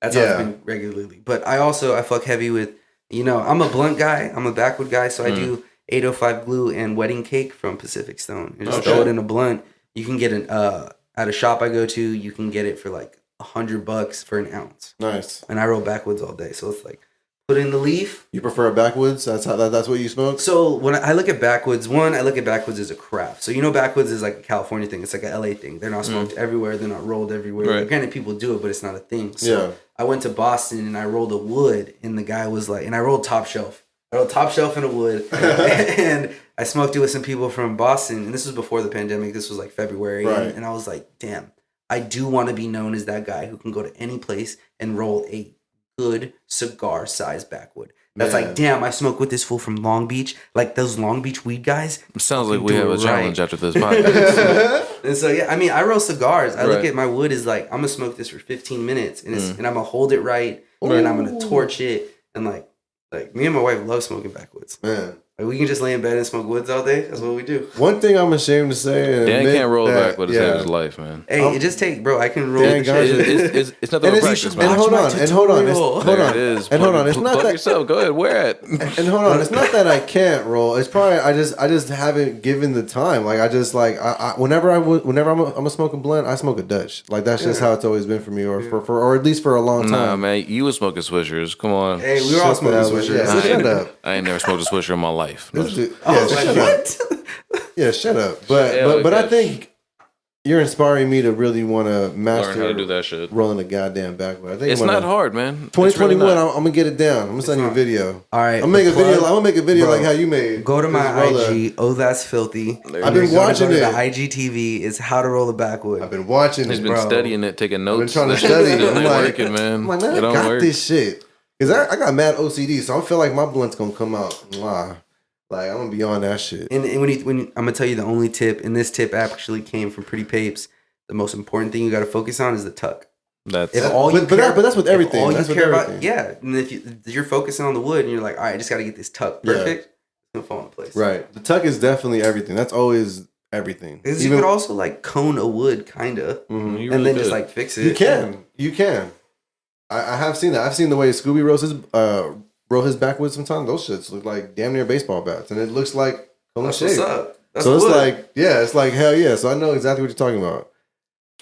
Speaker 4: That's how it's been regularly. But I fuck heavy with I'm a blunt guy, I'm a backwood guy, so I do 805 glue and wedding cake from Pacific Stone. You just throw it in a blunt. You can get at a shop I go to, you can get it for $100 for an ounce.
Speaker 2: Nice.
Speaker 4: And I roll backwoods all day, so it's put in the leaf.
Speaker 2: You prefer backwoods? That's what you smoke?
Speaker 4: So when I look at backwoods, I look at backwoods as a craft. So backwoods is a California thing. It's a LA thing. They're not smoked everywhere. They're not rolled everywhere.
Speaker 3: Right.
Speaker 4: Granted, people do it, but it's not a thing. So I went to Boston and I rolled a wood, and the guy was and I rolled top shelf. I rolled top shelf in a wood, and I smoked it with some people from Boston. And this was before the pandemic. This was February, and I was damn, I do want to be known as that guy who can go to any place and roll a good cigar size backwood. That's damn, I smoke with this fool from Long Beach. Those Long Beach weed guys.
Speaker 3: It sounds like we have a challenge after this podcast.
Speaker 4: And so I roll cigars. I look at my wood as I'm gonna smoke this for 15 minutes and and I'm gonna hold it right and I'm gonna torch it and me and my wife love smoking backwoods.
Speaker 2: Man.
Speaker 4: We can just lay in bed and smoke woods all day. That's what we do.
Speaker 2: One thing I'm ashamed to say,
Speaker 3: Dan can't roll backwoods to save his life, man.
Speaker 4: Hey, it just take, bro. I can roll.
Speaker 3: It's nothing but practice, man.
Speaker 2: And hold on. It's not that.
Speaker 3: Yourself. Go ahead. Where at?
Speaker 2: And hold on. It's not that I can't roll. It's probably I just haven't given the time. Whenever I'm a smoking blunt, I smoke a Dutch. That's just how it's always been for me, or at least for a long time.
Speaker 3: Nah, man. You was smoking Swishers. Come on.
Speaker 4: Hey, we were all smoking Swishers.
Speaker 2: Yeah, shut up.
Speaker 3: I ain't never smoked a Swisher in my life.
Speaker 2: What? Yeah, shut up. But I think you're inspiring me to really want to master
Speaker 3: learn how to do that shit.
Speaker 2: Rolling a goddamn backward. I think
Speaker 3: it's not hard, man.
Speaker 2: 2021. Really I'm gonna get it down. I'm gonna send you a video.
Speaker 4: All right,
Speaker 2: I'm gonna make a video like how you made.
Speaker 4: Go to my IG. Oh, that's filthy.
Speaker 2: I've been watching it.
Speaker 4: The IGTV is how to roll a backwood.
Speaker 2: I've been watching it.
Speaker 3: He's been studying it, taking notes.
Speaker 2: I've been trying to study.
Speaker 3: I'm working, man.
Speaker 2: I got this shit because I got mad OCD, so I feel like my blunt's gonna come out. I'm gonna be on that shit.
Speaker 4: And when I'm gonna tell you the only tip, and this tip actually came from Pretty Papes. The most important thing you got to focus on is the tuck.
Speaker 2: But that's with everything.
Speaker 4: All you care about, and if you're focusing on the wood, and you're all right, I just got to get this tuck perfect, it's gonna fall into place.
Speaker 2: Right. The tuck is definitely everything. That's always everything.
Speaker 4: Because you could also cone a wood, kinda,
Speaker 2: mm-hmm.
Speaker 4: and then just fix it.
Speaker 2: You can. I have seen that. I've seen the way Scooby roll his backwoods sometimes. Those shits look like damn near baseball bats, and it looks like
Speaker 4: that's what's up. That's
Speaker 2: so
Speaker 4: wood.
Speaker 2: it's like hell yeah. So I know exactly what you're talking about.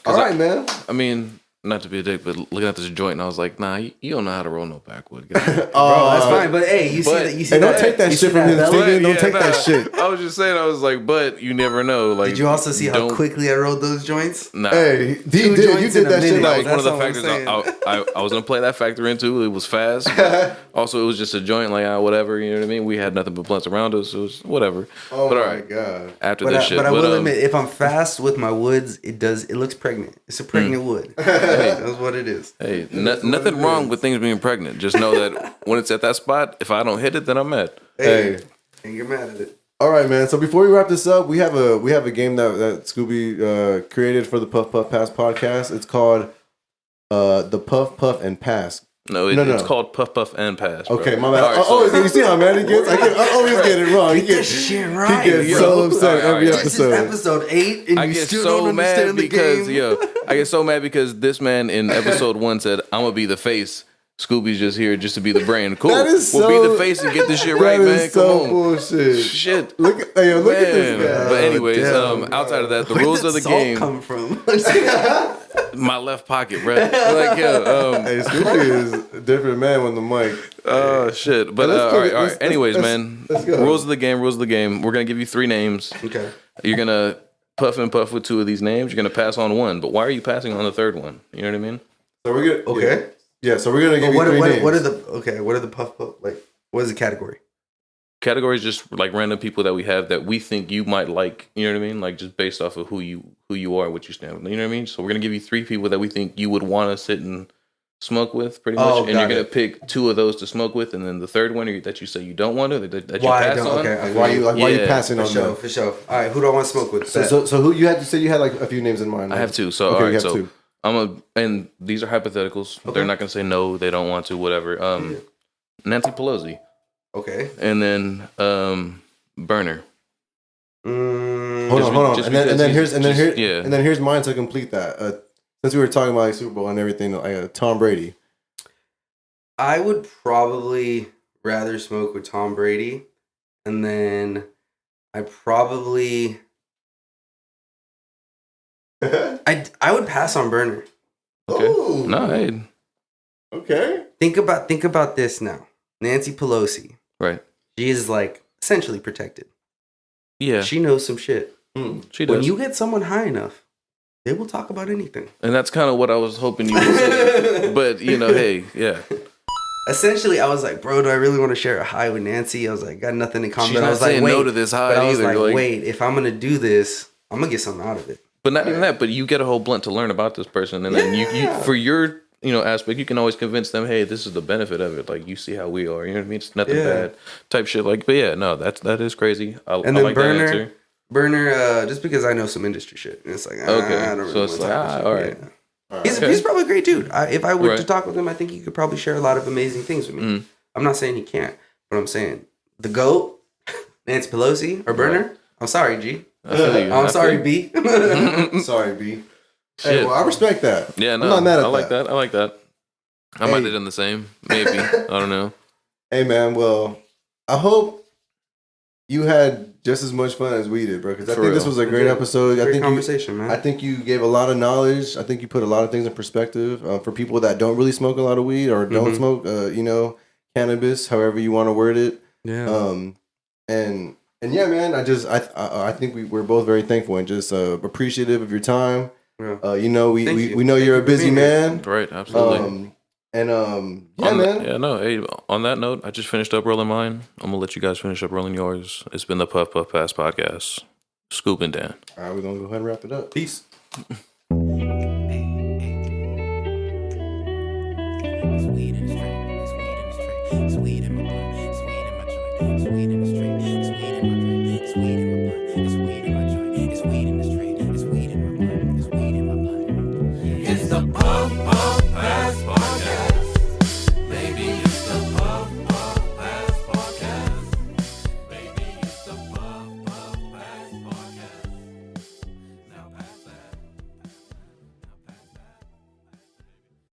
Speaker 2: All right, man.
Speaker 3: I mean, not to be a dick, but looking at this joint, and I was like, nah, you don't know how to roll no backwood.
Speaker 4: Bro, that's fine. But hey, you see
Speaker 2: don't take that shit from him. Don't take that shit.
Speaker 3: I was just saying, I was like, but you never know.
Speaker 4: Did you also see how quickly I rolled those joints?
Speaker 3: Nah.
Speaker 2: Hey, you did that shit.
Speaker 3: That was one of the factors I was gonna play that factor into. It was fast. But also, it was just a joint, whatever. You know what I mean? We had nothing but blunts around us. It was whatever.
Speaker 2: Oh but my god!
Speaker 3: After this shit,
Speaker 4: but I will admit, if I'm fast with my woods, it looks pregnant. It's a pregnant wood. That's what it is.
Speaker 3: Hey, nothing wrong with things being pregnant. Just know that when it's at that spot, if I don't hit it, then I'm mad.
Speaker 4: Hey, and get mad at it.
Speaker 2: All right, man. So before we wrap this up, we have a game that Scooby created for the Puff Puff Pass podcast. It's called the Puff Puff and Pass.
Speaker 3: No, it's called Puff Puff and Pass. Bro.
Speaker 2: Okay, my bad.
Speaker 3: All right,
Speaker 2: you see how mad he gets? I always get it wrong. He gets
Speaker 4: shit right.
Speaker 2: He gets so upset every episode.
Speaker 4: This is episode 8, and
Speaker 3: I
Speaker 4: you
Speaker 3: get
Speaker 4: still
Speaker 3: so
Speaker 4: don't
Speaker 3: mad
Speaker 4: understand the
Speaker 3: because
Speaker 4: game.
Speaker 3: I get so mad because this man in episode 1 said, "I'm gonna be the face." Scooby's just here just to be the brain. Cool.
Speaker 2: That is
Speaker 3: we'll
Speaker 2: so-
Speaker 3: be the face and get this shit right,
Speaker 2: That
Speaker 3: man.
Speaker 2: is
Speaker 3: Come
Speaker 2: so
Speaker 3: on.
Speaker 2: bullshit.
Speaker 3: Shit.
Speaker 2: Look at this guy.
Speaker 3: But anyways,
Speaker 4: damn,
Speaker 3: outside of that, the
Speaker 4: Where'd
Speaker 3: rules
Speaker 4: that
Speaker 3: of the
Speaker 4: salt
Speaker 3: game.
Speaker 4: come from?
Speaker 3: My left pocket, bro. Like, yeah.
Speaker 2: Hey, Scooby is a different man with the mic.
Speaker 3: Oh shit! But
Speaker 2: Let's
Speaker 3: all
Speaker 2: go.
Speaker 3: right.
Speaker 2: Let's-
Speaker 3: Anyways,
Speaker 2: let's-
Speaker 3: man.
Speaker 2: let's go.
Speaker 3: Rules of the game. We're gonna give you 3 names.
Speaker 4: Okay.
Speaker 3: You're gonna puff and puff with 2 of these names. You're gonna pass on 1. But why are you passing on the 3rd one? You know what I mean?
Speaker 2: So we're gonna
Speaker 4: Okay.
Speaker 2: Yeah, so we're gonna give
Speaker 4: But
Speaker 2: you 3 names.
Speaker 4: what are the puff like? What is the category?
Speaker 3: Categories just like random people that we have that we think you might like. You know what I mean? Like just based off of who you are, what you stand. You know what I mean? So we're gonna give you 3 people that we think you would want to sit and smoke with, pretty much. And you're gonna pick 2 of those to smoke with, and then the 3rd one that you say you don't want to, that you pass on.
Speaker 4: Okay.
Speaker 2: Why you passing on
Speaker 4: For sure,
Speaker 2: them?
Speaker 4: for sure. All right, who do I want to smoke with?
Speaker 2: So who you had to say you had like a few names in mind?
Speaker 3: I have 2. So
Speaker 2: Okay,
Speaker 3: all
Speaker 2: you
Speaker 3: right,
Speaker 2: have
Speaker 3: so
Speaker 2: 2.
Speaker 3: and these are hypotheticals.
Speaker 4: Okay.
Speaker 3: They're not gonna say no, they don't want to, whatever. Nancy Pelosi,
Speaker 4: Okay.
Speaker 3: and then Burner.
Speaker 2: Hold
Speaker 3: Just
Speaker 2: on.
Speaker 3: just
Speaker 2: And then
Speaker 3: because
Speaker 2: here's mine to complete that. Since we were talking about like Super Bowl and everything, like Tom Brady.
Speaker 4: I would probably rather smoke with Tom Brady, and then I probably I would pass on Burner.
Speaker 3: Okay.
Speaker 2: Ooh.
Speaker 3: No, hey,
Speaker 2: Okay.
Speaker 4: Think about this now. Nancy Pelosi.
Speaker 3: right.
Speaker 4: She is like essentially protected.
Speaker 3: Yeah,
Speaker 4: She knows some shit.
Speaker 3: she does.
Speaker 4: When you get someone high enough, they will talk about anything.
Speaker 3: And that's kind of what I was hoping you would say. But, hey, yeah.
Speaker 4: Essentially, I was like, bro, do I really want to share a high with Nancy? I was like, got nothing in common.
Speaker 3: She's
Speaker 4: I
Speaker 3: not
Speaker 4: was like,
Speaker 3: saying
Speaker 4: wait.
Speaker 3: no to this high
Speaker 4: But I was
Speaker 3: either.
Speaker 4: like, wait, if I'm going to do this, I'm going to get something out of it.
Speaker 3: But not even that, but you get a whole blunt to learn about this person. And then you for your, aspect, you can always convince them, hey, this is the benefit of it. Like, you see how we are. You know what I mean? It's nothing bad type shit. Like, but yeah, no, that is crazy. I
Speaker 4: And then
Speaker 3: like that answer.
Speaker 4: Burner, just because I know some industry shit. And it's like, I don't really
Speaker 3: So it's
Speaker 4: wanna
Speaker 3: like,
Speaker 4: talk
Speaker 3: all
Speaker 4: shit.
Speaker 3: right.
Speaker 4: Yeah. He's probably a great dude. If I were to
Speaker 3: Right.
Speaker 4: talk with him, I think he could probably share a lot of amazing things with me.
Speaker 3: Mm.
Speaker 4: I'm not saying he can't, but I'm saying the GOAT, Nancy Pelosi, or Burner. I'm sorry, G.
Speaker 3: I feel you.
Speaker 4: I'm
Speaker 3: I
Speaker 4: sorry,
Speaker 3: feel
Speaker 4: B.
Speaker 2: Sorry, B.
Speaker 3: Shit.
Speaker 2: Hey, well, I respect that.
Speaker 3: Yeah, no,
Speaker 2: I'm not mad at
Speaker 3: I like that. I like that. I might have done the same. Maybe. I don't know.
Speaker 2: Hey, man. Well, I hope you had just as much fun as we did, bro. Because I
Speaker 3: For
Speaker 2: think this
Speaker 3: real.
Speaker 2: was a great episode.
Speaker 4: Great conversation, man.
Speaker 2: I think you gave a lot of knowledge. I think you put a lot of things in perspective for people that don't really smoke a lot of weed or don't smoke, cannabis, however you want to word it.
Speaker 4: Yeah.
Speaker 2: And yeah, man. I think we're both very thankful and just appreciative of your time.
Speaker 4: Yeah.
Speaker 2: We
Speaker 4: Thank you.
Speaker 2: we know
Speaker 4: Thank
Speaker 2: you're
Speaker 4: you
Speaker 2: a
Speaker 4: for
Speaker 2: busy
Speaker 4: being here.
Speaker 2: man.
Speaker 3: Right, absolutely.
Speaker 2: Yeah, man.
Speaker 3: Yeah, no. Hey, on that note, I just finished up rolling mine. I'm gonna let you guys finish up rolling yours. It's been the Puff Puff Pass podcast. Scoop and Dan.
Speaker 2: All right, we're gonna go ahead and wrap it up. Peace.